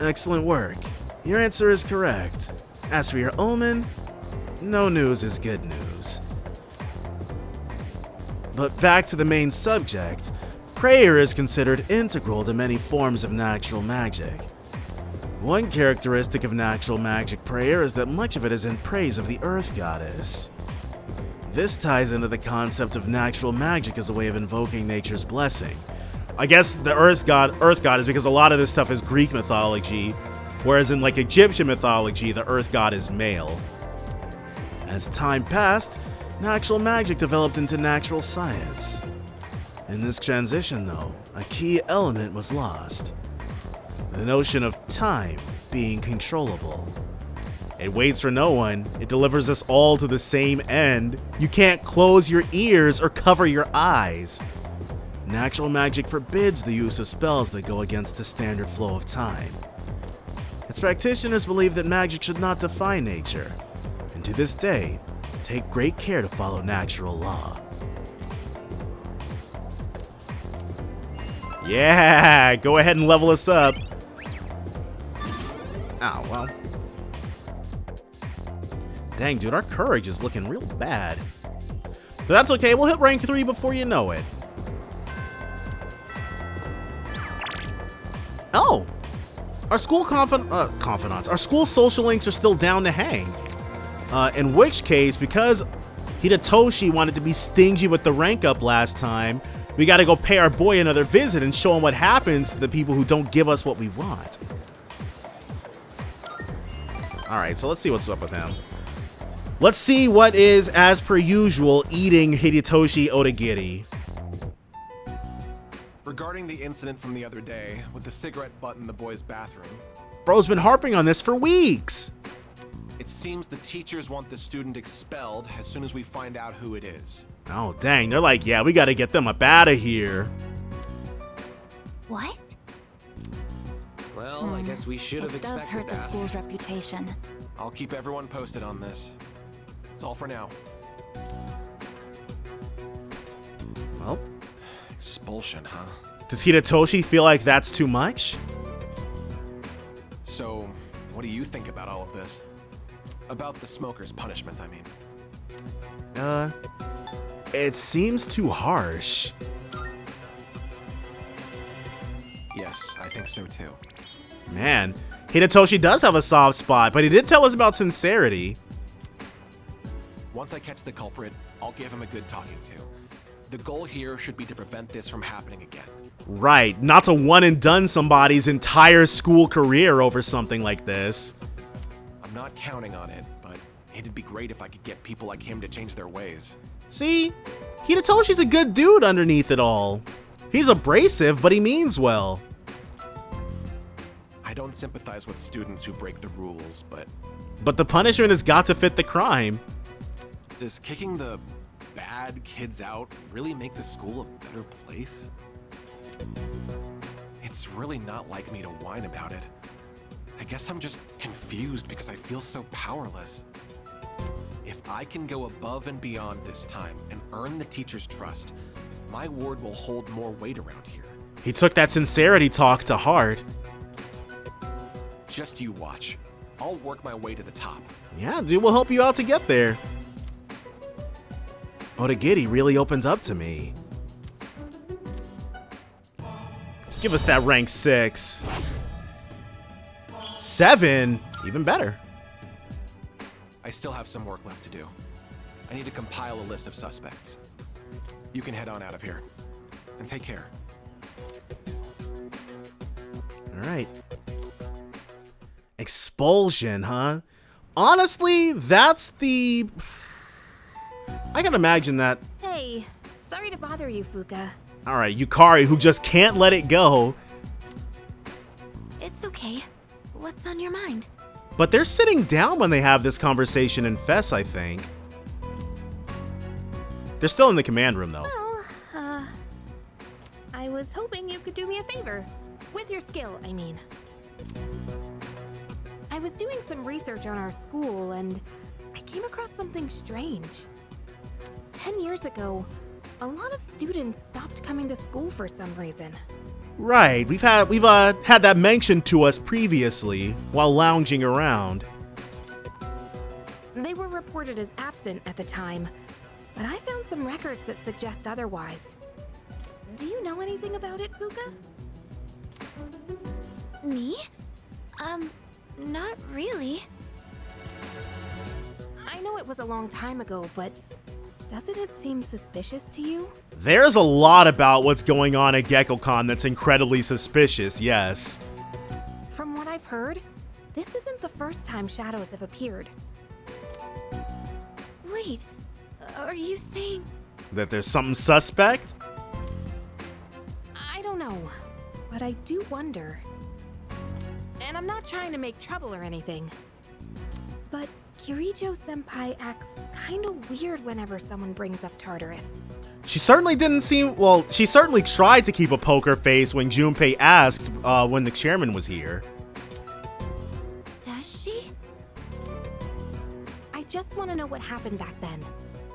Excellent work. Your answer is correct. As for your omen, no news is good news. But back to the main subject, prayer is considered integral to many forms of natural magic. One characteristic of natural magic prayer is that much of it is in praise of the Earth Goddess. This ties into the concept of natural magic as a way of invoking nature's blessing. I guess the Earth God is because a lot of this stuff is Greek mythology, whereas in like Egyptian mythology, the Earth God is male. As time passed, natural magic developed into natural science. In this transition, though, a key element was lost. The notion of time being controllable. It waits for no one. It delivers us all to the same end. You can't close your ears or cover your eyes. Natural magic forbids the use of spells that go against the standard flow of time. Its practitioners believe that magic should not defy nature, and to this day, take great care to follow natural law. Yeah, go ahead and level us up. Oh, well. Dang, dude, our courage is looking real bad. But that's okay, we'll hit rank 3 before you know it. Oh! Our school confidants, our school social links are still down to hang. In which case, because Hidetoshi wanted to be stingy with the rank up last time, we gotta go pay our boy another visit and show him what happens to the people who don't give us what we want. Alright, so let's see what's up with him. Let's see what is, as per usual, eating Hidetoshi Odagiri. Regarding the incident from the other day with the cigarette butt in the boys' bathroom. Bro's been harping on this for weeks. It seems the teachers want the student expelled as soon as we find out who it is. Oh, dang. They're like, yeah, we gotta get them up out of here. What? Well, I guess we should have It expected does hurt the that. school's reputation. I'll keep everyone posted on this. That's all for now. Well, expulsion, huh? Does Hidetoshi feel like that's too much? So, what do you think about all of this? About the smoker's punishment, I mean. It seems too harsh. Yes, I think so too. Man, Hidetoshi does have a soft spot, but he did tell us about sincerity. Once I catch the culprit, I'll give him a good talking to. The goal here should be to prevent this from happening again. Right, not to one and done somebody's entire school career over something like this. I'm not counting on it, but it'd be great if I could get people like him to change their ways. See, Hidetoshi's a good dude underneath it all. He's abrasive, but he means well. I don't sympathize with students who break the rules, but the punishment has got to fit the crime. does kicking the bad kids out really make the school a better place? It's really not like me to whine about it. I guess I'm just confused because I feel so powerless. If I can go above and beyond this time and earn the teacher's trust, my word will hold more weight around here. He took that sincerity talk to heart. Just you watch. I'll work my way to the top. Yeah, dude, we'll help you out to get there. Otagiri really opened up to me. Give us that rank 6. 7? Even better. I still have some work left to do. I need to compile a list of suspects. You can head on out of here. And take care. Alright. Expulsion, huh? Honestly, that's the... I can imagine that. Hey, sorry to bother you, Fuka. Alright, Yukari, who just can't let it go. It's okay. What's on your mind? But they're sitting down when they have this conversation in Fess, I think. They're still in the command room, though. Well, I was hoping you could do me a favor. With your skill, I mean. I was doing some research on our school, and I came across something strange. 10 years ago, a lot of students stopped coming to school for some reason. Right, we've had that mentioned to us previously while lounging around. They were reported as absent at the time, but I found some records that suggest otherwise. Do you know anything about it, Fuka? Me? Not really. I know it was a long time ago, but doesn't it seem suspicious to you? There's a lot about what's going on at GeckoCon that's incredibly suspicious, yes. From what I've heard, this isn't the first time shadows have appeared. Wait, are you saying... That there's something suspect? I don't know, but I do wonder. And I'm not trying to make trouble or anything, but Kirijo-senpai acts kinda weird whenever someone brings up Tartarus. She certainly didn't seem... Well, she certainly tried to keep a poker face when Junpei asked when the chairman was here. Does she? I just want to know what happened back then.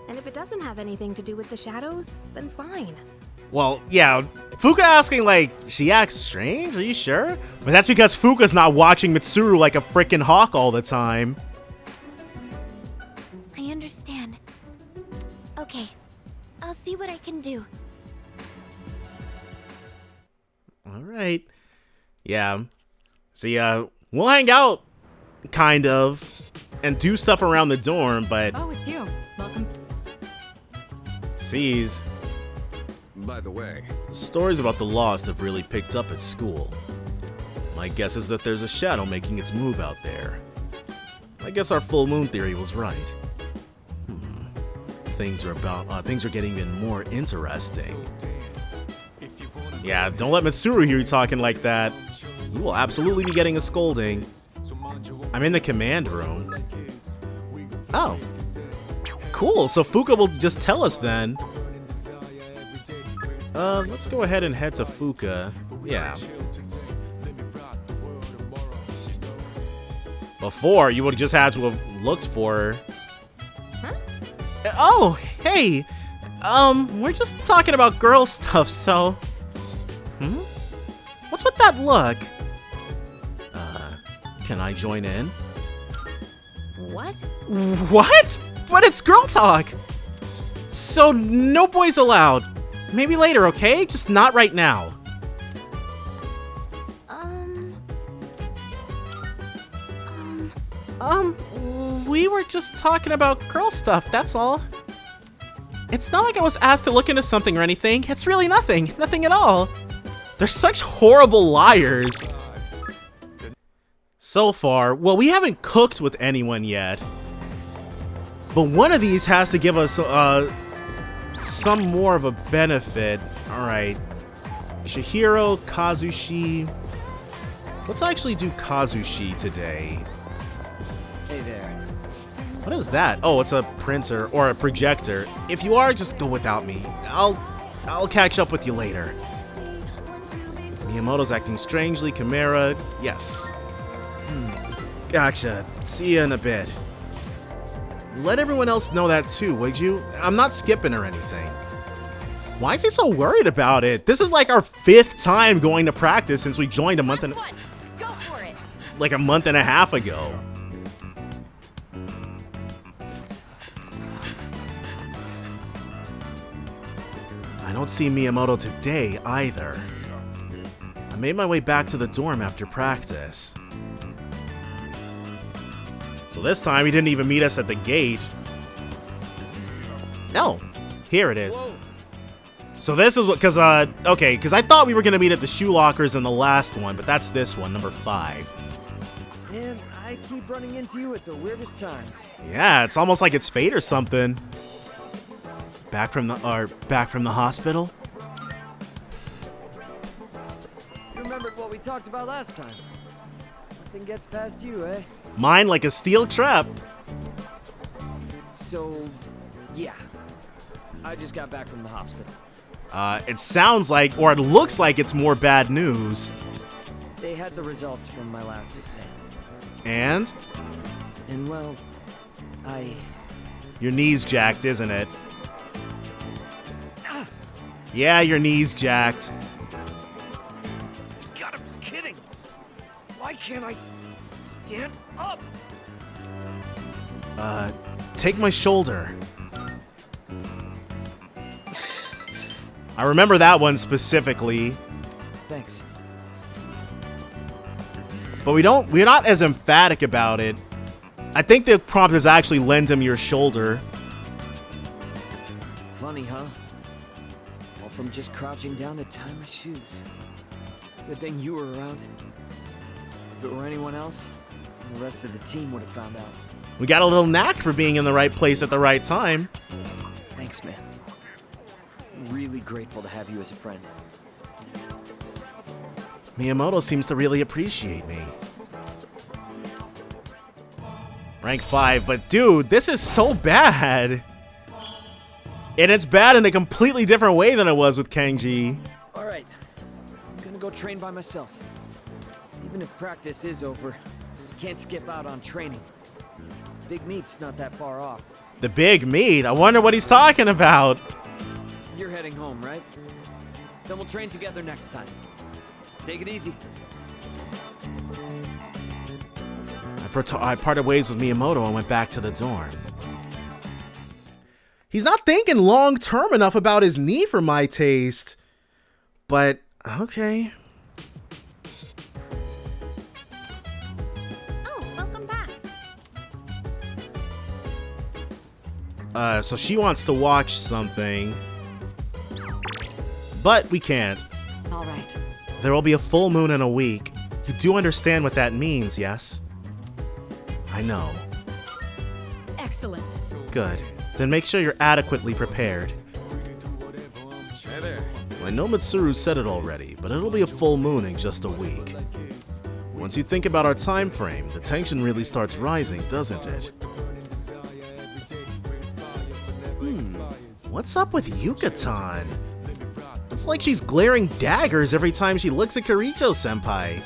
And if it doesn't have anything to do with the shadows, then fine. Well, yeah, Fuka asking, like, she acts strange? Are you sure? But that's because Fuka's not watching Mitsuru like a frickin' hawk all the time. I understand. Okay, I'll see what I can do. Alright. Yeah. See, we'll hang out, kind of, and do stuff around the dorm, but... Oh, it's you. Welcome. Sees... By the way, stories about the lost have really picked up at school. My guess is that there's a shadow making its move out there. I guess our full moon theory was right. Things are getting even more interesting. Yeah, don't let Mitsuru hear you talking like that. You will absolutely be getting a scolding. I'm in the command room. Oh. Cool, so Fuka will just tell us then. Let's go ahead and head to Fuka. Yeah. Before, you would have just had to have looked for her. Huh? Oh, hey! We're just talking about girl stuff, so... What's with that look? Can I join in? What? What? But it's girl talk! So, no boys allowed. Maybe later, okay? Just not right now. We were just talking about girl stuff, that's all. It's not like I was asked to look into something or anything. It's really nothing. Nothing at all. They're such horrible liars. So far, well, we haven't cooked with anyone yet. But one of these has to give us some more of a benefit. Alright. Shihiro, Kazushi. Let's actually do Kazushi today. Hey there. What is that? Oh, it's a printer or a projector. If you are, just go without me. I'll catch up with you later. Miyamoto's acting strangely. Chimera, yes. Gotcha. See you in a bit. Let everyone else know that too, would you? I'm not skipping or anything. Why is he so worried about it? This is like our 5th time going to practice since we joined a month and like a month and a half ago. I don't see Miyamoto today either. I made my way back to the dorm after practice. So this time he didn't even meet us at the gate. No, here it is. Whoa. So this is what, because I thought we were going to meet at the shoe lockers in the last one, but that's this one, number 5. Man, I keep running into you at the weirdest times. Yeah, it's almost like it's fate or something. Back from the hospital? You remembered what we talked about last time. Nothing gets past you, eh? Mine like a steel trap. So, yeah. I just got back from the hospital. It sounds like, or it looks like it's more bad news. They had the results from my last exam. And? And well, Your knee's jacked, isn't it? Yeah, your knee's jacked. You gotta be kidding! Why can't I stand up? Take my shoulder. I remember that one specifically. Thanks. But we're not as emphatic about it. I think the prompt is actually lend him your shoulder. Funny, huh? All from just crouching down to tie my shoes. Good thing you were around. If it were anyone else, the rest of the team would have found out. We got a little knack for being in the right place at the right time. Thanks, man. I'm really grateful to have you as a friend. Miyamoto seems to really appreciate me. Rank 5, but dude, this is so bad. And it's bad in a completely different way than it was with Kenji. Alright, I'm gonna go train by myself. Even if practice is over, can't skip out on training. Big meet's not that far off. The big meat? I wonder what he's talking about. You're heading home, right? Then we'll train together next time. Take it easy. I parted ways with Miyamoto and went back to the dorm. He's not thinking long-term enough about his knee for my taste. But, okay. Oh, welcome back. So she wants to watch something. But we can't. All right. There will be a full moon in a week. You do understand what that means, yes? I know. Excellent. Good. Then make sure you're adequately prepared. Hey there. I know Mitsuru said it already, but it'll be a full moon in just a week. Once you think about our time frame, the tension really starts rising, doesn't it? What's up with Yucatan? It's like she's glaring daggers every time she looks at Kiricho-senpai.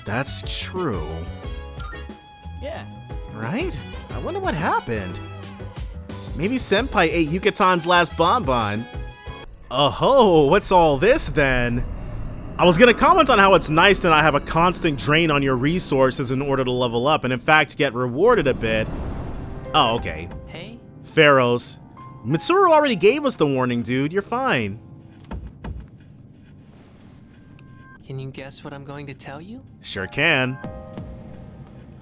That's true. Yeah. Right? I wonder what happened. Maybe Senpai ate Yucatan's last bonbon. Oh, what's all this then? I was gonna comment on how it's nice to not have a constant drain on your resources in order to level up and in fact get rewarded a bit. Oh, okay. Hey? Pharaohs. Mitsuru already gave us the warning, dude. You're fine. Can you guess what I'm going to tell you? Sure can.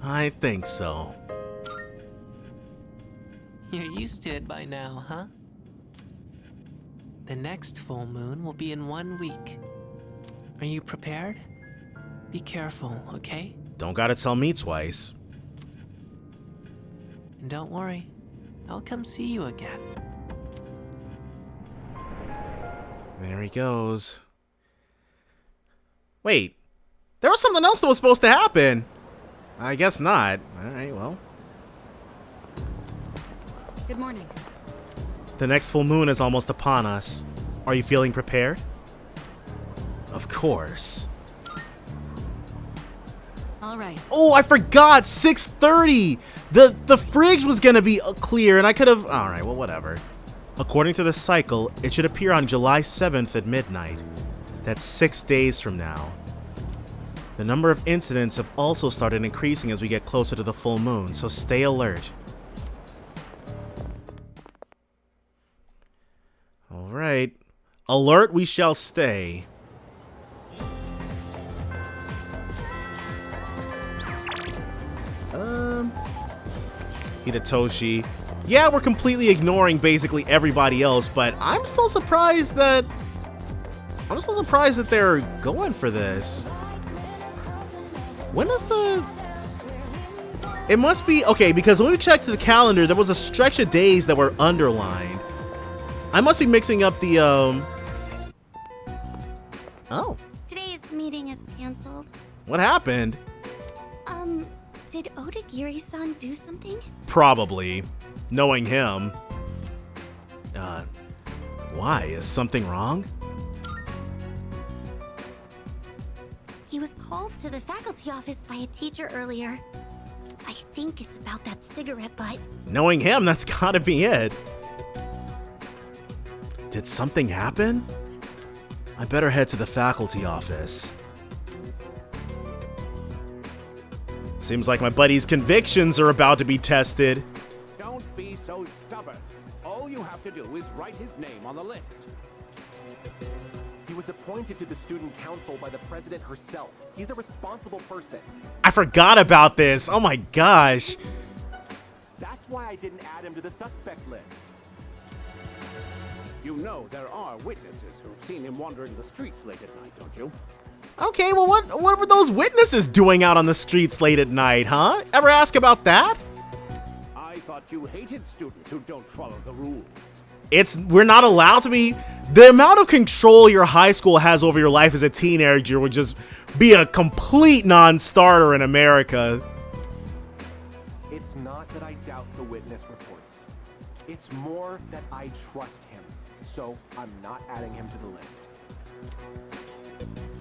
I think so. You're used to it by now, huh? The next full moon will be in 1 week. Are you prepared? Be careful, okay? Don't gotta tell me twice. And don't worry, I'll come see you again. There he goes. Wait, there was something else that was supposed to happen. I guess not. Alright, well. Good morning. The next full moon is almost upon us. Are you feeling prepared? Of course. All right. Oh, I forgot! 6:30! The fridge was gonna be clear and I could have... Alright, well, whatever. According to the cycle, it should appear on July 7th at midnight. That's 6 days from now. The number of incidents have also started increasing as we get closer to the full moon, so stay alert. Alright. Alert we shall stay. Hidetoshi. Yeah, we're completely ignoring basically everybody else, but I'm still surprised that... they're going for this. When is the... It must be... Okay, because when we checked the calendar, there was a stretch of days that were underlined. I must be mixing up the, Oh. Today's meeting is canceled. What happened? Did Odagiri-san do something? Probably. Knowing him. Why? Is something wrong? He was called to the faculty office by a teacher earlier. I think it's about that cigarette butt. Knowing him, that's gotta be it. Did something happen? I better head to the faculty office. Seems like my buddy's convictions are about to be tested. Don't be so stubborn. All you have to do is write his name on the list. He was appointed to the student council by the president herself. He's a responsible person. I forgot about this. Oh my gosh. That's why I didn't add him to the suspect list. You know there are witnesses who've seen him wandering the streets late at night, don't you? Okay, well what were those witnesses doing out on the streets late at night, huh? Ever ask about that? I thought you hated students who don't follow the rules. We're not allowed to be... The amount of control your high school has over your life as a teenager would just be a complete non-starter in America. It's not that I doubt the witness reports. It's more that I trust him. So I'm not adding him to the list.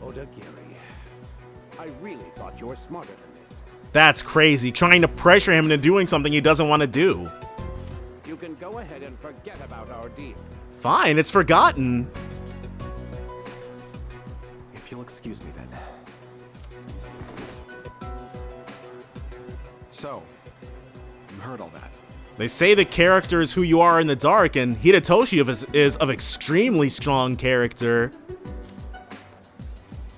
Odagiri, I really thought you were smarter than this. That's crazy. Trying to pressure him into doing something he doesn't want to do. You can go ahead and forget about our deal. Fine, it's forgotten. If you'll excuse me then. So, you heard all that. They say the character is who you are in the dark, and Hidetoshi is of extremely strong character.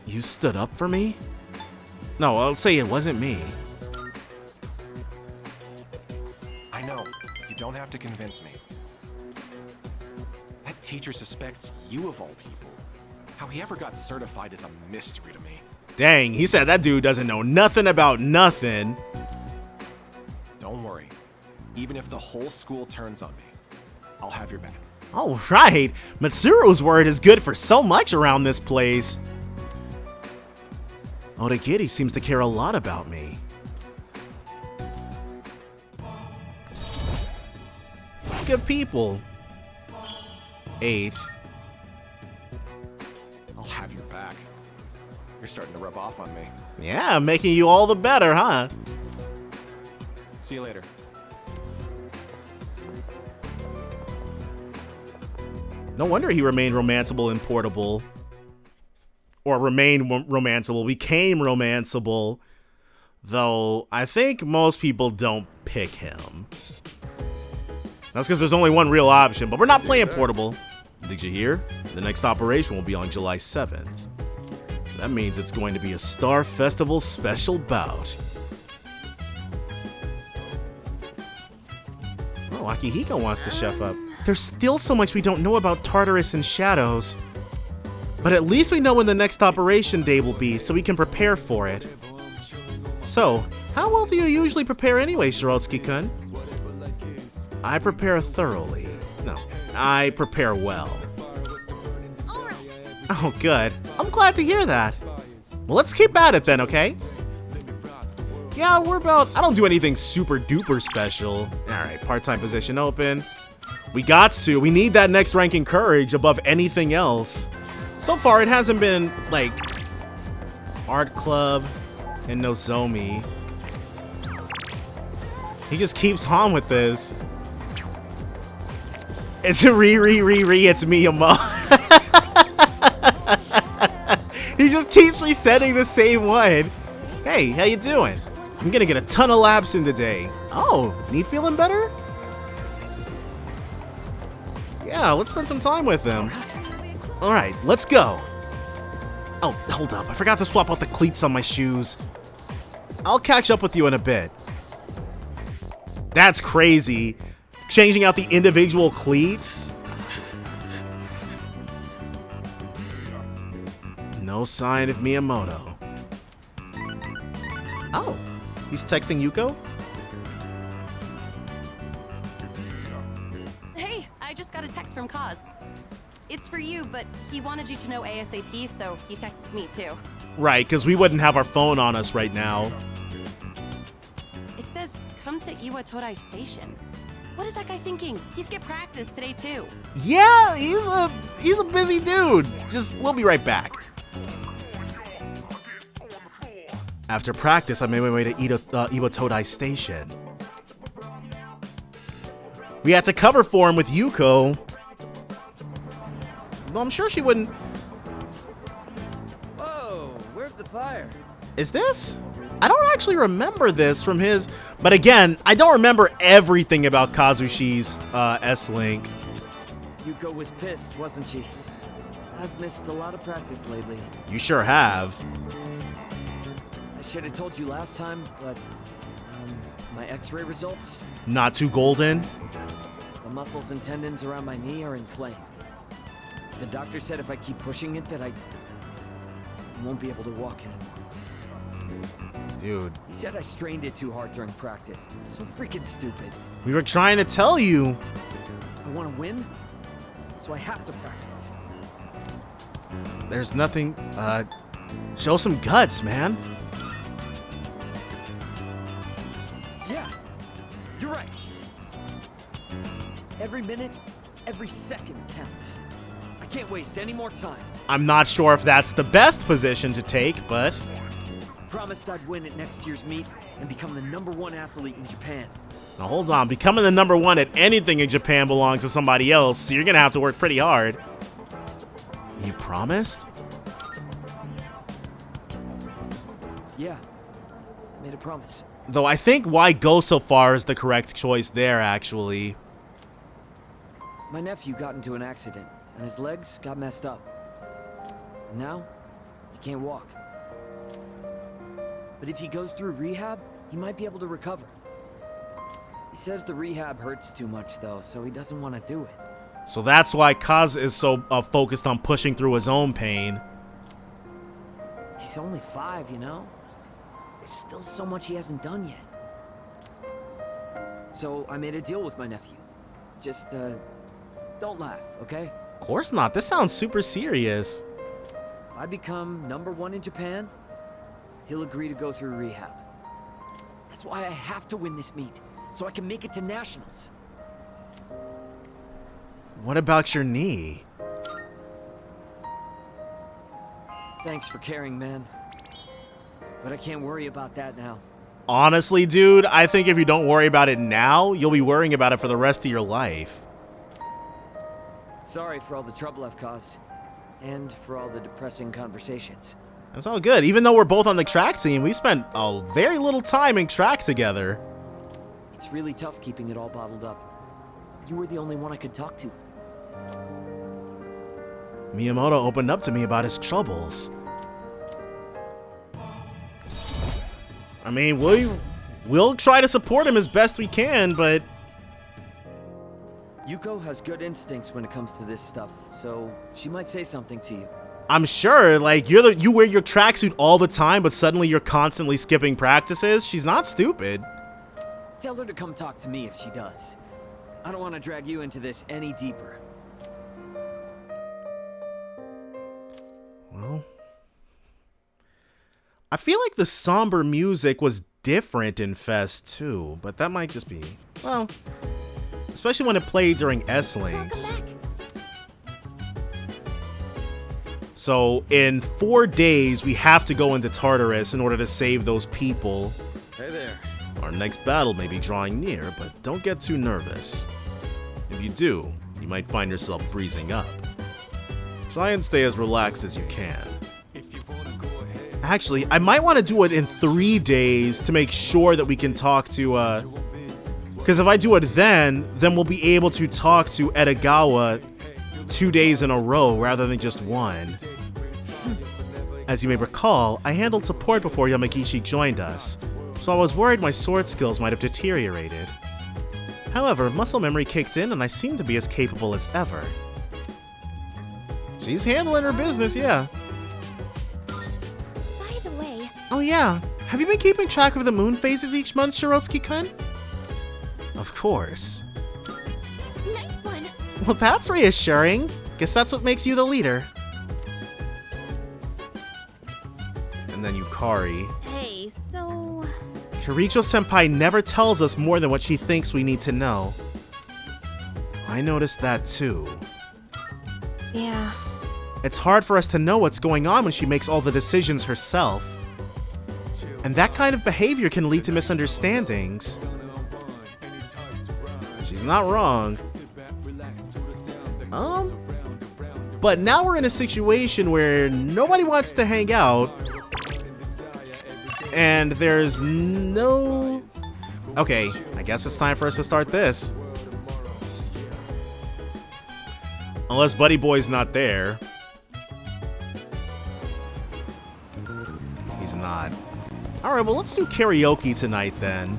You stood up for me? No, I'll say it wasn't me. I know. You don't have to convince me. That teacher suspects you of all people. How he ever got certified is a mystery to me. Dang, he said that dude doesn't know nothing about nothing. Don't worry. Even if the whole school turns on me, I'll have your back. All right, Mitsuru's word is good for so much around this place. Odagiri seems to care a lot about me. Let's of people. 8. I'll have your back. You're starting to rub off on me. Yeah, making you all the better, huh? See you later. No wonder he remained romanceable and portable. Or remained romanceable, became romanceable. Though, I think most people don't pick him. That's because there's only one real option, but we're not playing portable. Did you hear? The next operation will be on July 7th. That means it's going to be a Star Festival special bout. Oh, Akihiko wants to chef up. There's still so much we don't know about Tartarus and Shadows. But at least we know when the next operation day will be, so we can prepare for it. So, how well do you usually prepare anyway, Shirotsuki-kun? I prepare thoroughly. No, I prepare well. Oh, good. I'm glad to hear that. Well, let's keep at it then, okay? Yeah, I don't do anything super duper special. Alright, part-time position open. We need that next rank in courage above anything else. So far, it hasn't been, like, art club and Nozomi. He just keeps on with this. It's a it's Miyamoto. He just keeps resetting the same one. Hey, how you doing? I'm gonna get a ton of laps in today. Oh, me feeling better? Yeah, let's spend some time with him. Alright, let's go. Oh, hold up. I forgot to swap out the cleats on my shoes. I'll catch up with you in a bit. That's crazy. Changing out the individual cleats? No sign of Miyamoto. Oh, he's texting Yuko? Hey, I just got a text from Kaz. It's for you, but he wanted you to know ASAP, so he texted me too. Right, because we wouldn't have our phone on us right now. It says, come to Iwa Todai Station. What is that guy thinking? He's got practice today too. Yeah, he's a busy dude. We'll be right back. After practice, I made my way to Iwa Todai Station. We had to cover for him with Yuko. Well, I'm sure she wouldn't. Whoa, where's the fire? Is this? I don't actually remember this from his. But again, I don't remember everything about Kazushi's S-Link. Yuko was pissed, wasn't she? I've missed a lot of practice lately. You sure have. I should have told you last time, but my x-ray results? Not too golden? The muscles and tendons around my knee are inflamed. The doctor said if I keep pushing it that I won't be able to walk anymore. Dude. He said I strained it too hard during practice. It's so freaking stupid. We were trying to tell you. I want to win, so I have to practice. There's nothing, show some guts, man. Yeah, you're right. Every minute, every second counts. I can't waste any more time. I'm not sure if that's the best position to take, but... Promised I'd win at next year's meet and become the #1 athlete in Japan. Now hold on, becoming the #1 at anything in Japan belongs to somebody else, so you're gonna have to work pretty hard. You promised? Yeah, I made a promise. Though I think why go so far is the correct choice there, actually. My nephew got into an accident, and his legs got messed up. And now, he can't walk. But if he goes through rehab, he might be able to recover. He says the rehab hurts too much, though, so he doesn't want to do it. So that's why Kaz is so focused on pushing through his own pain. He's only 5, you know? There's still so much he hasn't done yet. So I made a deal with my nephew. Just, don't laugh, okay? Of course not. This sounds super serious. If I become #1 in Japan, he'll agree to go through rehab. That's why I have to win this meet, so I can make it to nationals. What about your knee? Thanks for caring, man. But I can't worry about that now. Honestly, dude, I think if you don't worry about it now, you'll be worrying about it for the rest of your life. Sorry for all the trouble I've caused. And for all the depressing conversations. That's all good. Even though we're both on the track team, we spent a very little time in track together. It's really tough keeping it all bottled up. You were the only one I could talk to. Miyamoto opened up to me about his troubles. I mean, we'll try to support him as best we can, but... Yuko has good instincts when it comes to this stuff, so she might say something to you. I'm sure, like, you wear your tracksuit all the time, but suddenly you're constantly skipping practices. She's not stupid. Tell her to come talk to me if she does. I don't want to drag you into this any deeper. Well, I feel like the somber music was different in Fest too, but that might just be, well, especially when it played during S-Links. So in 4 days, we have to go into Tartarus in order to save those people. Hey there. Our next battle may be drawing near, but don't get too nervous. If you do, you might find yourself freezing up. Try and stay as relaxed as you can. Actually, I might want to do it in 3 days to make sure that we can talk to, because if I do it then we'll be able to talk to Edogawa 2 days in a row rather than just one. As you may recall, I handled support before Yamagishi joined us, so I was worried my sword skills might have deteriorated. However, muscle memory kicked in and I seem to be as capable as ever. She's handling her business, yeah. By the way... Oh yeah, have you been keeping track of the moon phases each month, Shirotsky-kun? Of course. Nice one! Well, that's reassuring. Guess that's what makes you the leader. And then Yukari. Hey, so... Kiricho-senpai never tells us more than what she thinks we need to know. I noticed that too. Yeah. It's hard for us to know what's going on when she makes all the decisions herself. And that kind of behavior can lead to misunderstandings. She's not wrong. But now we're in a situation where nobody wants to hang out. And there's no... Okay, I guess it's time for us to start this. Unless Buddy Boy's not there. He's not. Alright, well let's do karaoke tonight then.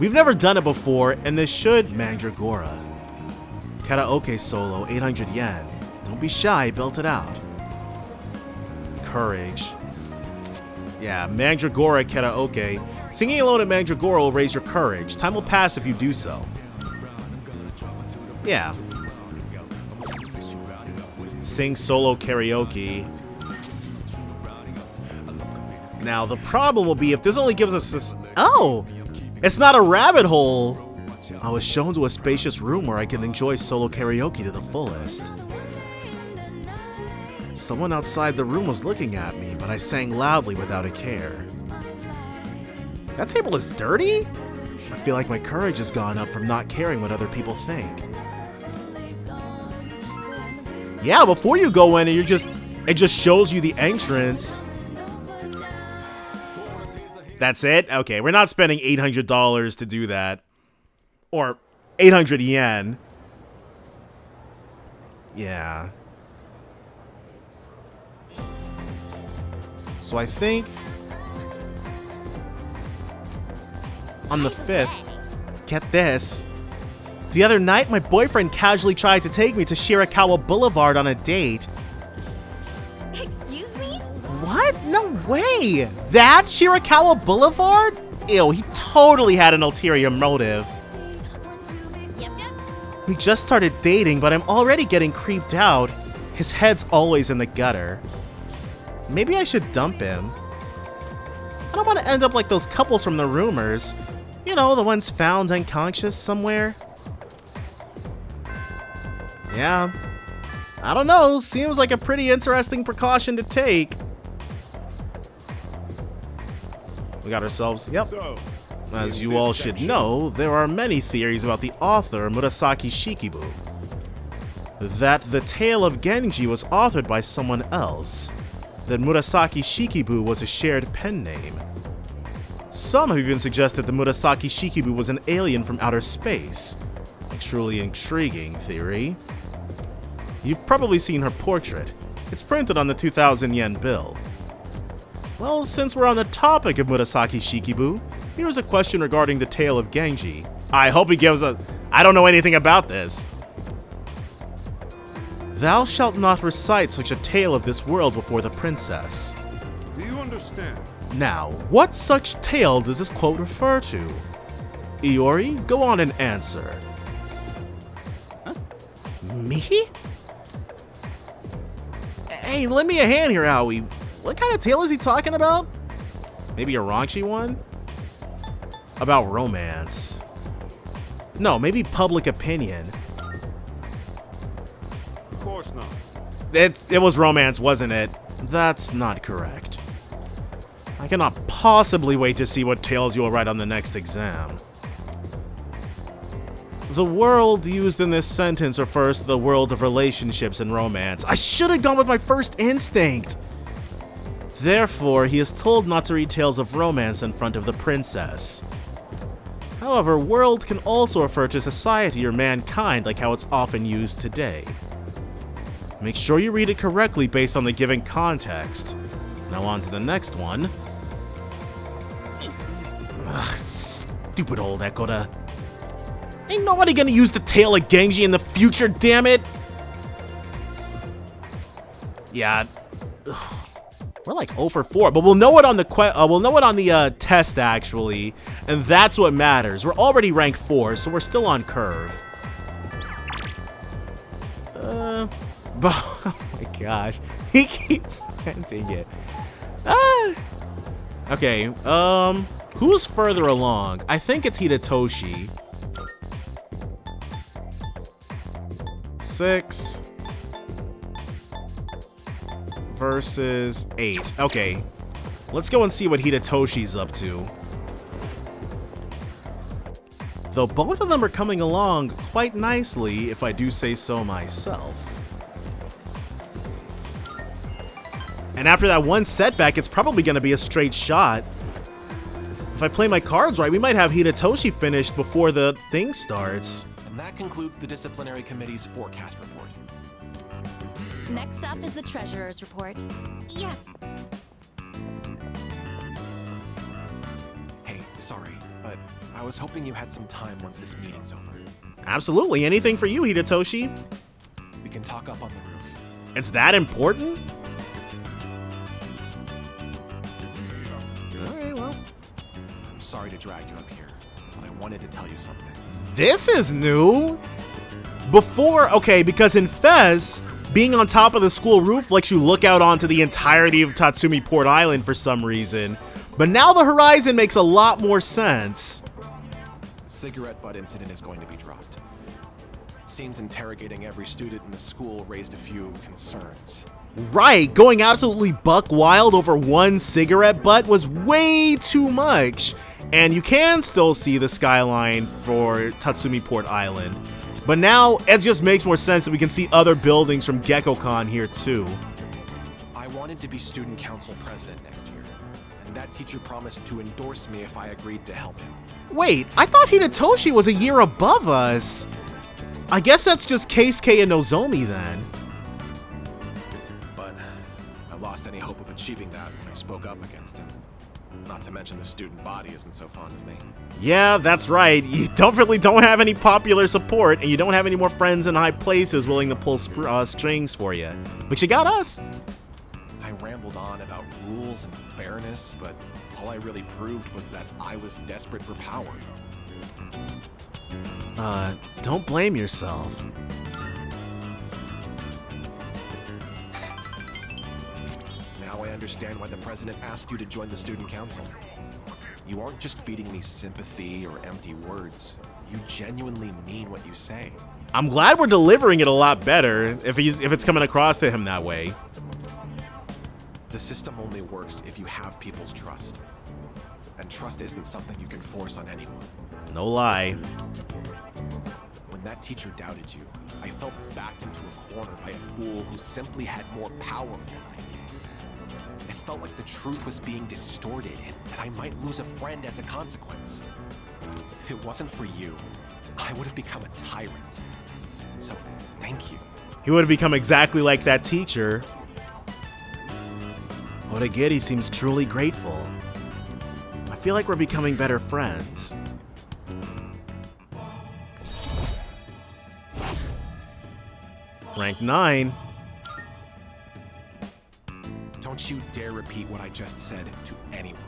We've never done it before, and this should... Mandragora. Karaoke solo, 800 yen. Don't be shy, belt it out. Courage. Yeah, Mandragora karaoke. Singing alone at Mandragora will raise your courage. Time will pass if you do so. Yeah. Sing solo karaoke. Now, the problem will be if this only gives us this... Oh! It's not a rabbit hole! I was shown to a spacious room where I can enjoy solo karaoke to the fullest. Someone outside the room was looking at me, but I sang loudly without a care. That table is dirty? I feel like my courage has gone up from not caring what other people think. Yeah, before you go in, it just shows you the entrance. That's it? Okay, we're not spending $800 to do that. Or 800 yen. Yeah. So I think on the 5th, get this. The other night, my boyfriend casually tried to take me to Shirakawa Boulevard on a date. Excuse me? What? No way! That Shirakawa Boulevard? Ew, he totally had an ulterior motive. Yep. We just started dating, but I'm already getting creeped out. His head's always in the gutter. Maybe I should dump him. I don't want to end up like those couples from the rumors. You know, the ones found unconscious somewhere. Yeah. I don't know. Seems like a pretty interesting precaution to take. We got ourselves... Yep. So, as you all should know, there are many theories about the author Murasaki Shikibu. That the tale of Genji was authored by someone else. That Murasaki Shikibu was a shared pen name. Some have even suggested that Murasaki Shikibu was an alien from outer space. A truly intriguing theory. You've probably seen her portrait. It's printed on the 2,000 yen bill. Well, since we're on the topic of Murasaki Shikibu, here's a question regarding the tale of Genji. I hope he gives a... I don't know anything about this. Thou shalt not recite such a tale of this world before the princess. Do you understand? Now, what such tale does this quote refer to? Iori, go on and answer. Huh? Me? Hey, lend me a hand here, Aoi. What kind of tale is he talking about? Maybe a raunchy one? About romance. No, maybe public opinion. Of course not. It was romance, wasn't it? That's not correct. I cannot possibly wait to see what tales you will write on the next exam. The world used in this sentence refers to the world of relationships and romance. I should have gone with my first instinct! Therefore, he is told not to read tales of romance in front of the princess. However, world can also refer to society or mankind, like how it's often used today. Make sure you read it correctly based on the given context. Now on to the next one. Ugh, stupid old Ekoda. Ain't nobody gonna use the tale of Genji in the future, damn it! Yeah. Ugh. We're like 0 for 4, but we'll know it on the test actually, and that's what matters. We're already rank 4, so we're still on curve. Oh my gosh, he keeps sending it. Okay, who's further along? I think it's Hidetoshi. 6 versus 8. Okay, let's go and see what Hidetoshi's up to. Though both of them are coming along quite nicely, if I do say so myself. And after that one setback, it's probably going to be a straight shot. If I play my cards right, we might have Hidetoshi finished before the thing starts. And that concludes the Disciplinary Committee's forecast report. Next up is the Treasurer's report. Yes. Hey, sorry, but I was hoping you had some time once this meeting's over. Absolutely, anything for you, Hidetoshi. We can talk up on the roof. It's that important? Alright, well. I'm sorry to drag you up here, but I wanted to tell you something. This is new. Before, okay, because in Fez, being on top of the school roof lets you look out onto the entirety of Tatsumi Port Island for some reason. But now the horizon makes a lot more sense. Cigarette butt incident is going to be dropped. It seems interrogating every student in the school raised a few concerns. Right, going absolutely buck wild over one cigarette butt was way too much. And you can still see the skyline for Tatsumi Port Island. But now, it just makes more sense that we can see other buildings from GeckoCon here too. I wanted to be student council president next year, and that teacher promised to endorse me if I agreed to help him. Wait, I thought Hidetoshi was a year above us. I guess that's just Keisuke and Nozomi then. But I lost any hope of achieving that when I spoke up against him. Not to mention the student body isn't so fond of me. Yeah, that's right. You definitely don't have any popular support, and you don't have any more friends in high places willing to pull strings for you. But you got us. I rambled on about rules and fairness, but all I really proved was that I was desperate for power. Don't blame yourself. Now I understand why the president asked you to join the student council. You aren't just feeding me sympathy or empty words. You genuinely mean what you say. I'm glad we're delivering it a lot better if it's coming across to him that way. The system only works if you have people's trust. And trust isn't something you can force on anyone. No lie. When that teacher doubted you, I felt backed into a corner by a fool who simply had more power than I did. It felt like the truth was being distorted and that I might lose a friend as a consequence. If it wasn't for you, I would have become a tyrant. So, thank you. He would have become exactly like that teacher. Odagiri seems truly grateful. I feel like we're becoming better friends. Rank 9. Don't you dare repeat what I just said to anyone.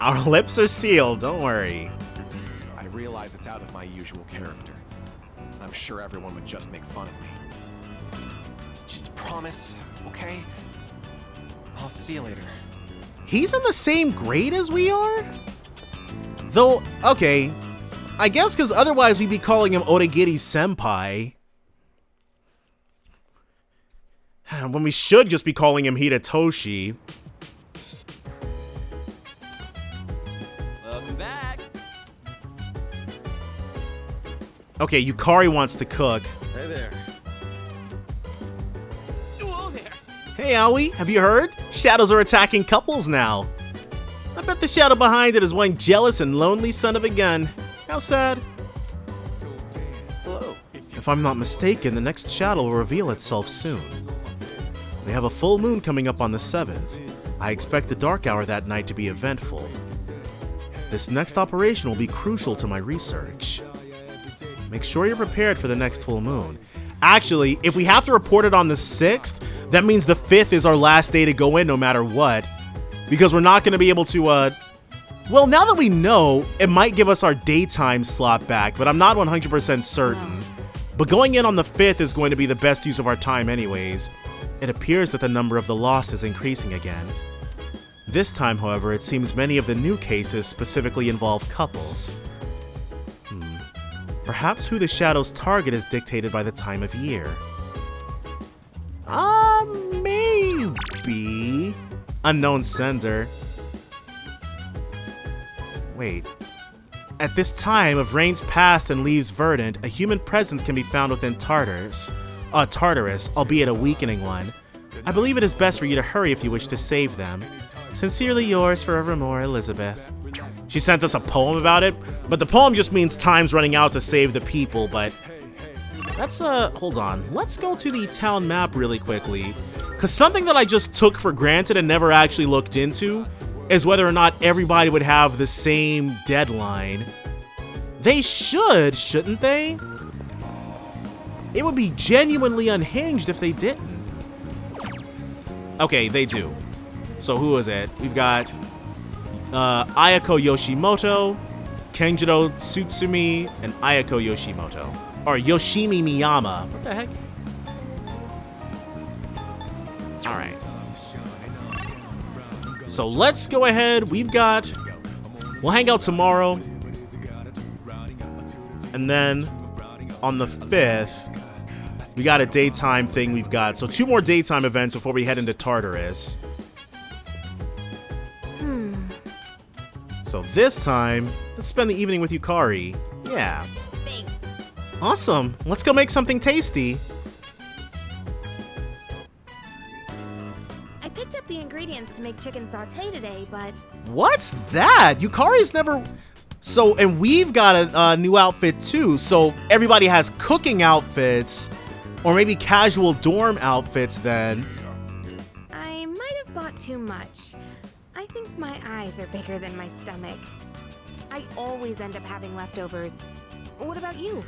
Our lips are sealed, don't worry. I realize it's out of my usual character. I'm sure everyone would just make fun of me. Just promise, okay? I'll see you later. He's in the same grade as we are? Though, okay. I guess because otherwise we'd be calling him Odagiri Senpai. When we should just be calling him Hidetoshi. Welcome back. Okay, Yukari wants to cook. Hey there. Whoa there. Hey, Aoi, have you heard? Shadows are attacking couples now. I bet the shadow behind it is one jealous and lonely son of a gun. How sad. Hello. If I'm not mistaken, the next shadow will reveal itself soon. We have a full moon coming up on the 7th. I expect the dark hour that night to be eventful. This next operation will be crucial to my research. Make sure you're prepared for the next full moon. Actually, if we have to report it on the 6th, that means the 5th is our last day to go in no matter what. Because we're not going to be able to, well, now that we know, it might give us our daytime slot back, but I'm not 100% certain. But going in on the 5th is going to be the best use of our time anyways. It appears that the number of the lost is increasing again. This time, however, it seems many of the new cases specifically involve couples. Perhaps who the shadows target is dictated by the time of year. Maybe. Unknown sender. Wait. At this time of rains past and leaves verdant, a human presence can be found within Tartarus, albeit a weakening one. I believe it is best for you to hurry if you wish to save them. Sincerely yours forevermore, Elizabeth. She sent us a poem about it, but the poem just means time's running out to save the people, but that's, hold on. Let's go to the town map really quickly, because something that I just took for granted and never actually looked into is whether or not everybody would have the same deadline. They should, shouldn't they? It would be genuinely unhinged if they didn't. Okay, they do. So who is it? We've got Ayako Yoshimoto, Kenjiro Tsutsumi, and Ayako Yoshimoto. Or Yoshimi Miyama. What the heck? Alright. So let's go ahead. We'll hang out tomorrow. And then on the 5th, we got a daytime thing we've got. So 2 more daytime events before we head into Tartarus. So this time, let's spend the evening with Yukari. Yeah. Thanks. Awesome. Let's go make something tasty. I picked up the ingredients to make chicken sauté today, but... What's that? Yukari's never... So, and we've got a new outfit too. So everybody has cooking outfits. Or maybe casual dorm outfits then. I might have bought too much. I think my eyes are bigger than my stomach. I always end up having leftovers. What about you?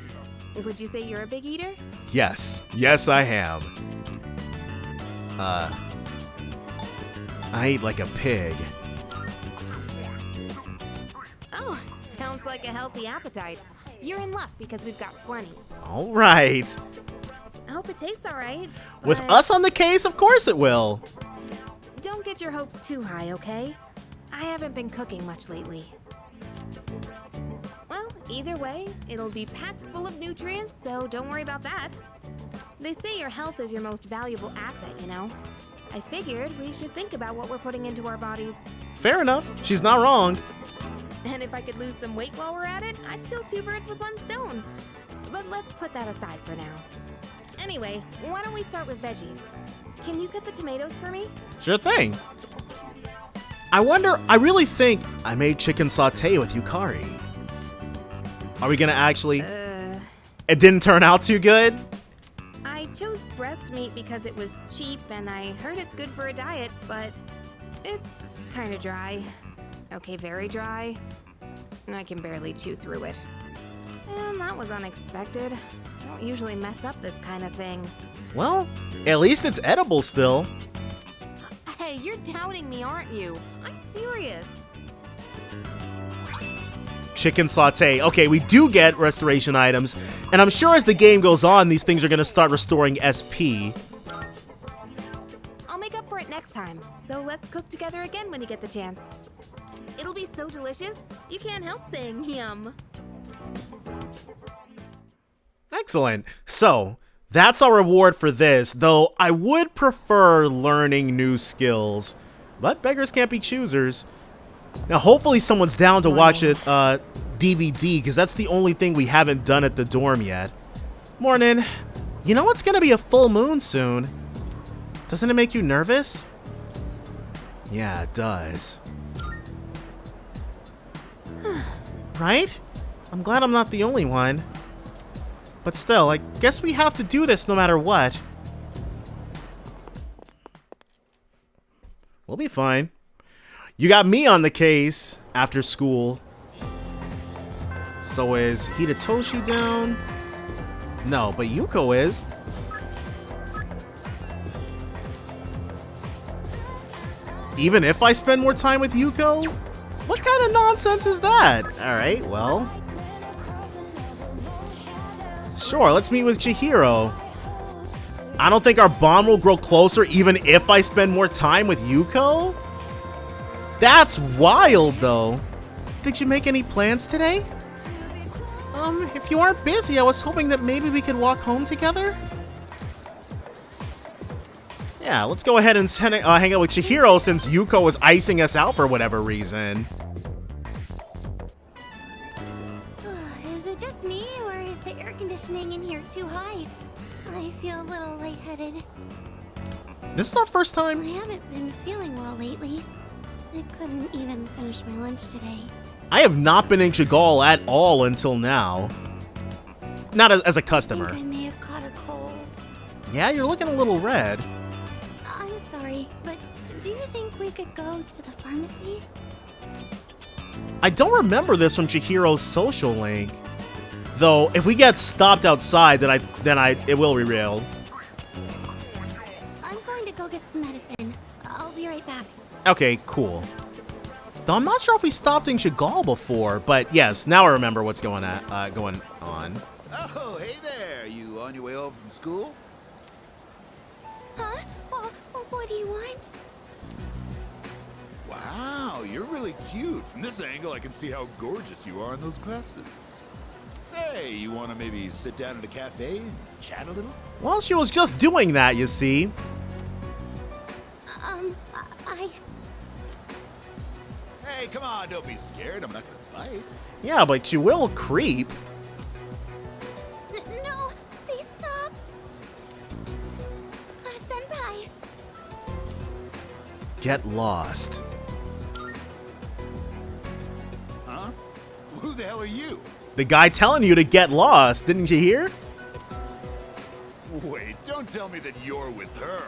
Would you say you're a big eater? Yes. Yes, I am. I eat like a pig. Oh, sounds like a healthy appetite. You're in luck because we've got plenty. All right. I hope it tastes all right. With us on the case, of course it will. Don't get your hopes too high, okay? I haven't been cooking much lately. Well, Either way, it'll be packed full of nutrients, so don't worry about that. They say your health is your most valuable asset, you know? I figured we should think about what we're putting into our bodies. Fair enough. She's not wrong. And if I could lose some weight while we're at it, I'd kill 2 birds with 1 stone. But let's put that aside for now. Anyway, why don't we start with veggies? Can you cut the tomatoes for me? Sure thing. I really think I made chicken sauté with Yukari. Are we gonna actually... It didn't turn out too good? I chose breast meat because it was cheap and I heard it's good for a diet, but it's kind of dry. Okay, very dry. And I can barely chew through it. And that was unexpected. I don't usually mess up this kind of thing. Well, at least it's edible still. Hey, you're doubting me, aren't you? I'm serious. Chicken sauté. Okay, we do get restoration items, and I'm sure as the game goes on, these things are gonna start restoring SP. I'll make up for it next time, so let's cook together again when you get the chance. It'll be so delicious, you can't help saying yum. Excellent. So, that's our reward for this, though I would prefer learning new skills. But beggars can't be choosers. Now, hopefully someone's down to watch it DVD, because that's the only thing we haven't done at the dorm yet. Morning. You know it's gonna be a full moon soon. Doesn't it make you nervous? Yeah, it does. Right? I'm glad I'm not the only one. But still, I guess we have to do this no matter what. We'll be fine. You got me on the case after school. So is Hidetoshi down? No, but Yuko is. Even if I spend more time with Yuko? What kind of nonsense is that? Alright, well. Sure, let's meet with Chihiro. I don't think our bond will grow closer even if I spend more time with Yuko? That's wild, though. Did you make any plans today? If you aren't busy, I was hoping that maybe we could walk home together? Yeah, let's go ahead and hang out with Chihiro since Yuko was icing us out for whatever reason. Is it just me, or is the air conditioning in here too high? I feel a little lightheaded. This is our first time? I haven't been feeling well lately. I couldn't even finish my lunch today. I have not been in Chagall at all until now. Not as a customer. I think I may have caught a cold. Yeah, you're looking a little red. I'm sorry, but do you think we could go to the pharmacy? I don't remember this from Chihiro's social link. Though, if we get stopped outside, then it will reveal. I'm going to go get some medicine. I'll be right back. Okay, cool. Though I'm not sure if we stopped in Chagall before, but yes, now I remember what's going on. Oh, hey there! You on your way home from school? Huh? What do you want? Wow, you're really cute. From this angle, I can see how gorgeous you are in those glasses. Say, you want to maybe sit down at a cafe and chat a little? Well, she was just doing that, you see. Hey, come on, don't be scared. I'm not gonna fight. Yeah, but you will creep. No, please stop. Senpai. Get lost. Huh? Who the hell are you? The guy telling you to get lost, didn't you hear? Wait, don't tell me that you're with her.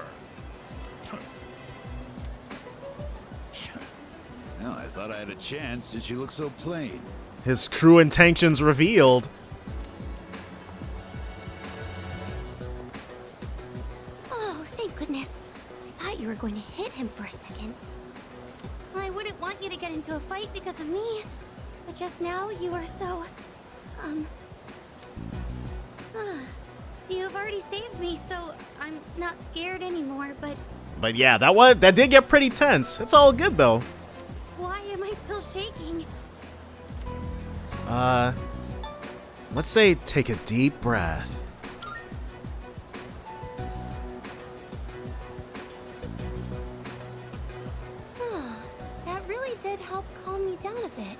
Well, I thought I had a chance since you look so plain. His true intentions revealed. Oh, thank goodness. I thought you were going to hit him for a second. I wouldn't want you to get into a fight because of me, but just now you are so... You've already saved me, so I'm not scared anymore, but... But yeah, that did get pretty tense. It's all good, though. Why am I still shaking? let's say take a deep breath. That really did help calm me down a bit.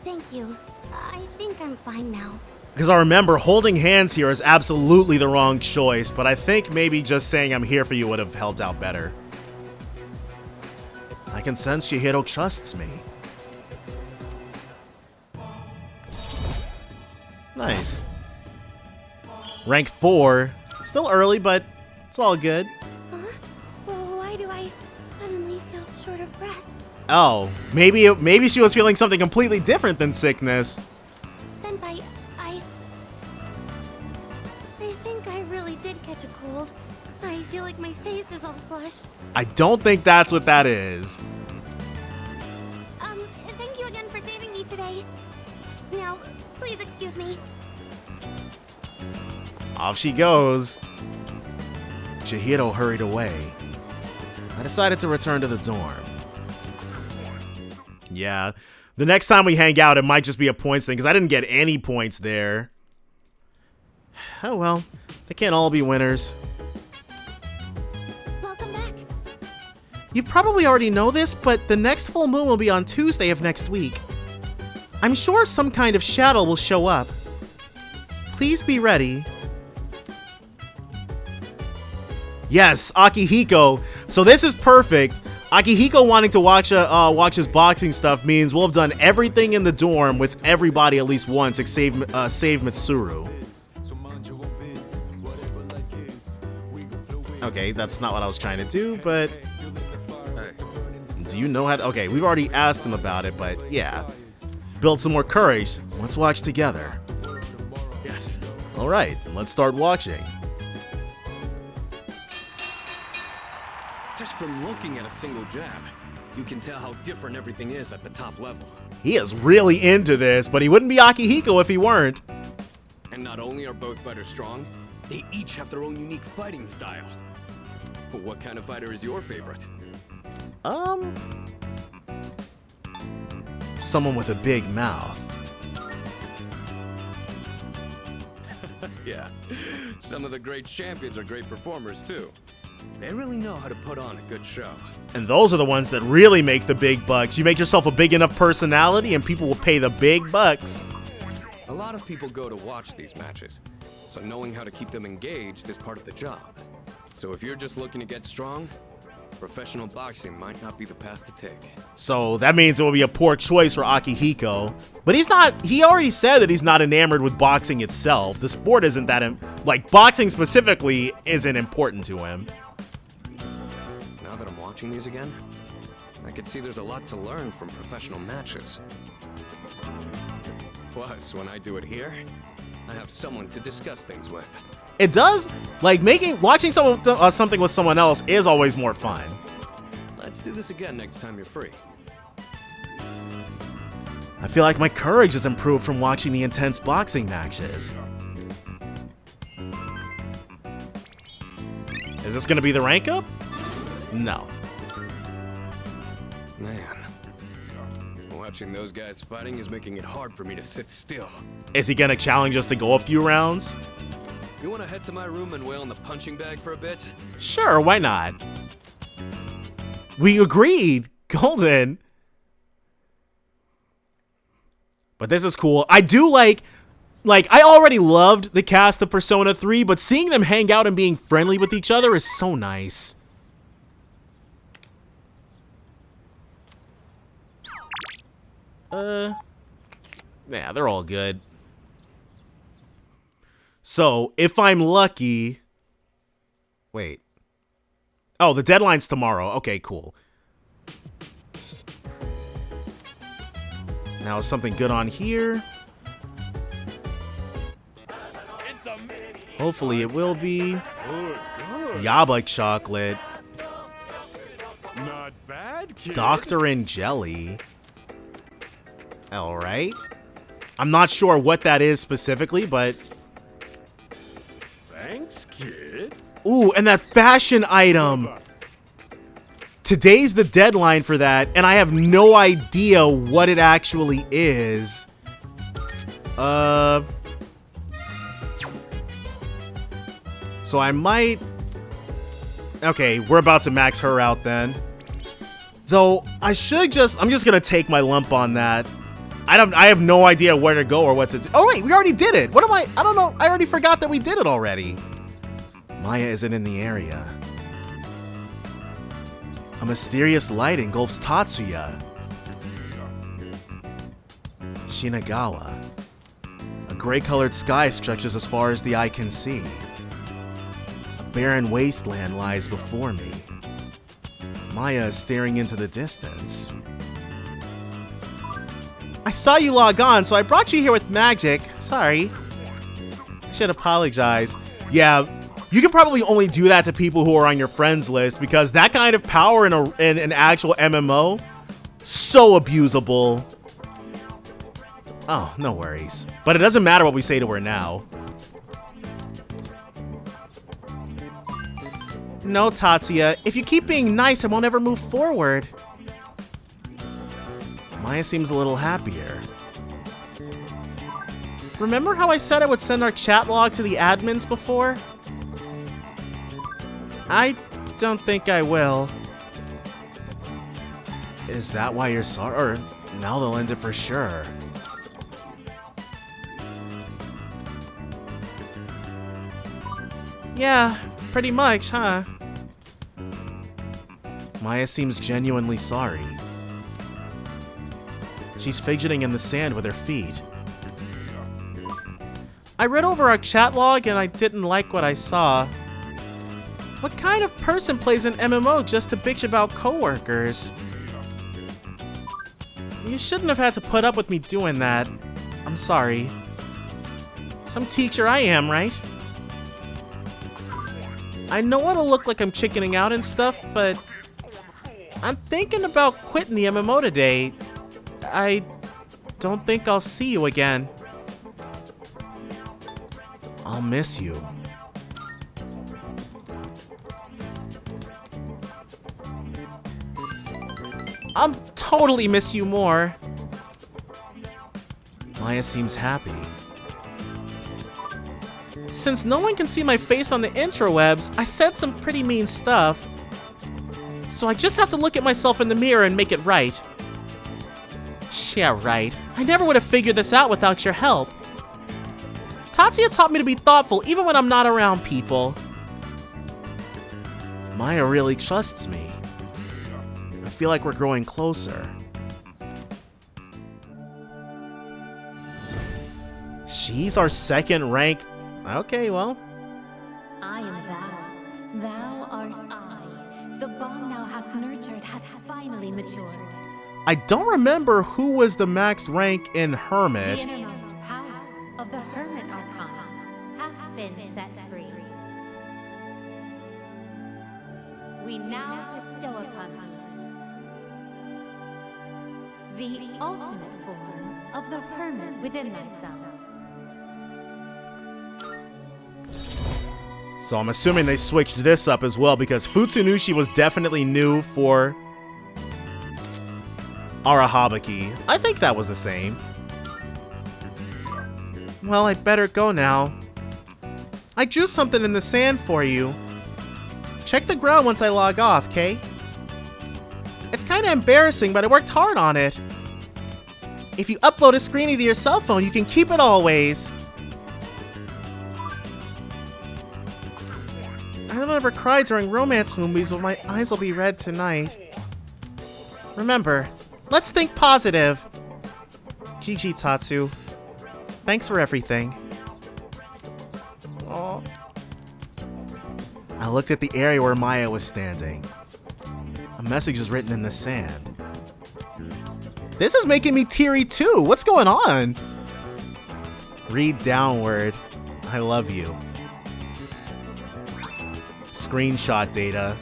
Thank you. I think I'm fine now. Because I remember holding hands here is absolutely the wrong choice, but I think maybe just saying I'm here for you would have helped out better. I can sense Chihiro trusts me. Nice. Rank 4. Still early, but it's all good. Huh? Well, why do I suddenly feel short of breath? Oh, maybe she was feeling something completely different than sickness. Senpai, I think I really did catch a cold. I feel like my face is all flushed. I don't think that's what that is. Thank you again for saving me today. Now, please excuse me. Off she goes. Chihiro hurried away. I decided to return to the dorm. Yeah, the next time we hang out, it might just be a points thing, because I didn't get any points there. Oh well, they can't all be winners. Welcome back. You probably already know this, but the next full moon will be on Tuesday of next week. I'm sure some kind of shadow will show up. Please be ready. Yes, Akihiko. So this is perfect. Akihiko wanting to watch his boxing stuff means we'll have done everything in the dorm with everybody at least once, save Mitsuru. Okay, that's not what I was trying to do, but do you know how to? Okay, we've already asked him about it, but yeah. Build some more courage. Let's watch together. Yes. All right, let's start watching. Just from looking at a single jab, you can tell how different everything is at the top level. He is really into this, but he wouldn't be Akihiko if he weren't. And not only are both fighters strong, they each have their own unique fighting style. But what kind of fighter is your favorite? Someone with a big mouth. Yeah, some of the great champions are great performers too. They really know how to put on a good show. And those are the ones that really make the big bucks. You make yourself a big enough personality and people will pay the big bucks. A lot of people go to watch these matches, so knowing how to keep them engaged is part of the job. So if you're just looking to get strong, professional boxing might not be the path to take. So that means it will be a poor choice for Akihiko. But he already said that he's not enamored with boxing itself. The sport isn't that, like boxing specifically isn't important to him. Now that I'm watching these again, I could see there's a lot to learn from professional matches. Plus, when I do it here, I have someone to discuss things with. It does, like watching something with someone else is always more fun. Let's do this again next time you're free. I feel like my courage has improved from watching the intense boxing matches. Is this gonna be the rank up? No. Man, watching those guys fighting is making it hard for me to sit still. Is he gonna challenge us to go a few rounds? You wanna head to my room and wail in the punching bag for a bit? Sure, why not? We agreed, Golden. But this is cool. I do like I already loved the cast of Persona 3, but seeing them hang out and being friendly with each other is so nice. Yeah, they're all good. So, if I'm lucky... Wait. Oh, the deadline's tomorrow. Okay, cool. Now, is something good on here? Hopefully it will be. Good. Yaba chocolate. Not bad, kid. Doctor and jelly. Alright. I'm not sure what that is specifically, but... Thanks, kid. Ooh, and that fashion item. Today's the deadline for that, and I have no idea what it actually is. So I might... Okay, we're about to max her out then. Though, I'm just gonna take my lump on that. I have no idea where to go or what to do. Oh wait, we already did it! I don't know, I already forgot that we did it already. Maya isn't in the area. A mysterious light engulfs Tatsuya. Shinagawa. A gray-colored sky stretches as far as the eye can see. A barren wasteland lies before me. Maya is staring into the distance. I saw you log on, so I brought you here with magic. Sorry. I should apologize. Yeah, you can probably only do that to people who are on your friends list because that kind of power in an actual MMO, so abusable. Oh, no worries. But it doesn't matter what we say to her now. No, Tatsuya. If you keep being nice, I won't ever move forward. Maya seems a little happier. Remember how I said I would send our chat log to the admins before? I don't think I will. Is that why you're sorry? Or now they'll end it for sure. Yeah, pretty much, huh? Maya seems genuinely sorry. She's fidgeting in the sand with her feet. I read over our chat log and I didn't like what I saw. What kind of person plays an MMO just to bitch about coworkers? You shouldn't have had to put up with me doing that. I'm sorry. Some teacher I am, right? I know it'll look like I'm chickening out and stuff, but I'm thinking about quitting the MMO today. I don't think I'll see you again. I'll miss you. I'll totally miss you more. Maya seems happy. Since no one can see my face on the interwebs, I said some pretty mean stuff. So I just have to look at myself in the mirror and make it right. Yeah, right. I never would have figured this out without your help. Tatsuya taught me to be thoughtful even when I'm not around people. Maya really trusts me. I feel like we're growing closer. She's our second rank. Okay, well. I am thou. Thou art I. The bond thou hast nurtured hath finally matured. I don't remember who was the maxed rank in Hermit. The innermost power of the Hermit Arcana hath been set free. We now bestow upon thee the ultimate form of the Hermit within thyself. So I'm assuming they switched this up as well because Futsunushi was definitely new for Arahabaki. I think that was the same. Well, I better go now. I drew something in the sand for you. Check the ground once I log off, okay? It's kinda embarrassing, but I worked hard on it. If you upload a screening to your cell phone, you can keep it always. I don't ever cry during romance movies, but my eyes will be red tonight. Remember, let's think positive. GG, Tatsu. Thanks for everything. Aww. I looked at the area where Maya was standing. A message was written in the sand. This is making me teary too. What's going on? Read downward. I love you. Screenshot data.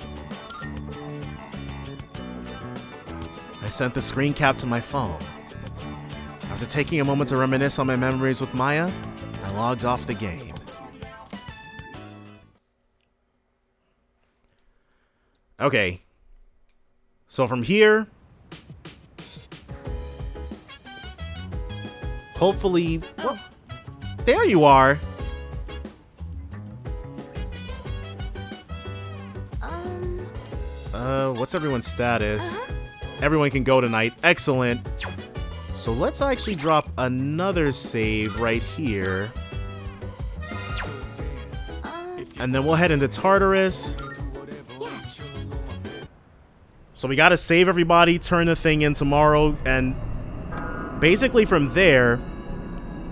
I sent the screen cap to my phone. After taking a moment to reminisce on my memories with Maya, I logged off the game. Okay. So from here... Hopefully... Well, there you are. What's everyone's status? Everyone can go tonight. Excellent. So let's actually drop another save right here. And then we'll head into Tartarus. So we gotta save everybody, turn the thing in tomorrow, and basically from there,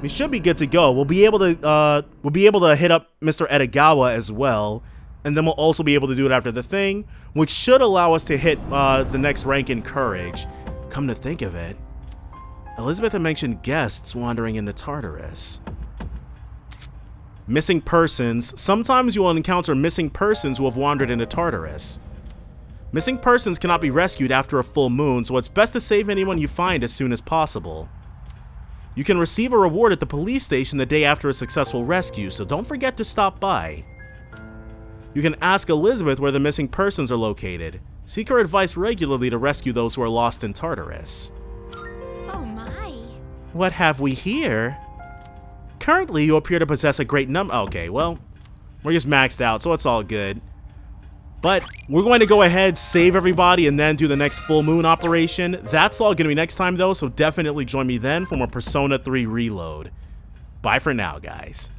we should be good to go. We'll be able to hit up Mr. Edogawa as well, and then we'll also be able to do it after the thing, which should allow us to hit the next rank in Courage. Come to think of it, Elizabeth had mentioned guests wandering into Tartarus. Missing persons. Sometimes you will encounter missing persons who have wandered into Tartarus. Missing persons cannot be rescued after a full moon, so it's best to save anyone you find as soon as possible. You can receive a reward at the police station the day after a successful rescue, so don't forget to stop by. You can ask Elizabeth where the missing persons are located. Seek her advice regularly to rescue those who are lost in Tartarus. Oh my. What have we here? Currently, you appear to possess a great number. Okay, well, we're just maxed out, so it's all good. But we're going to go ahead, save everybody, and then do the next full moon operation. That's all going to be next time, though, so definitely join me then for more Persona 3 Reload. Bye for now, guys.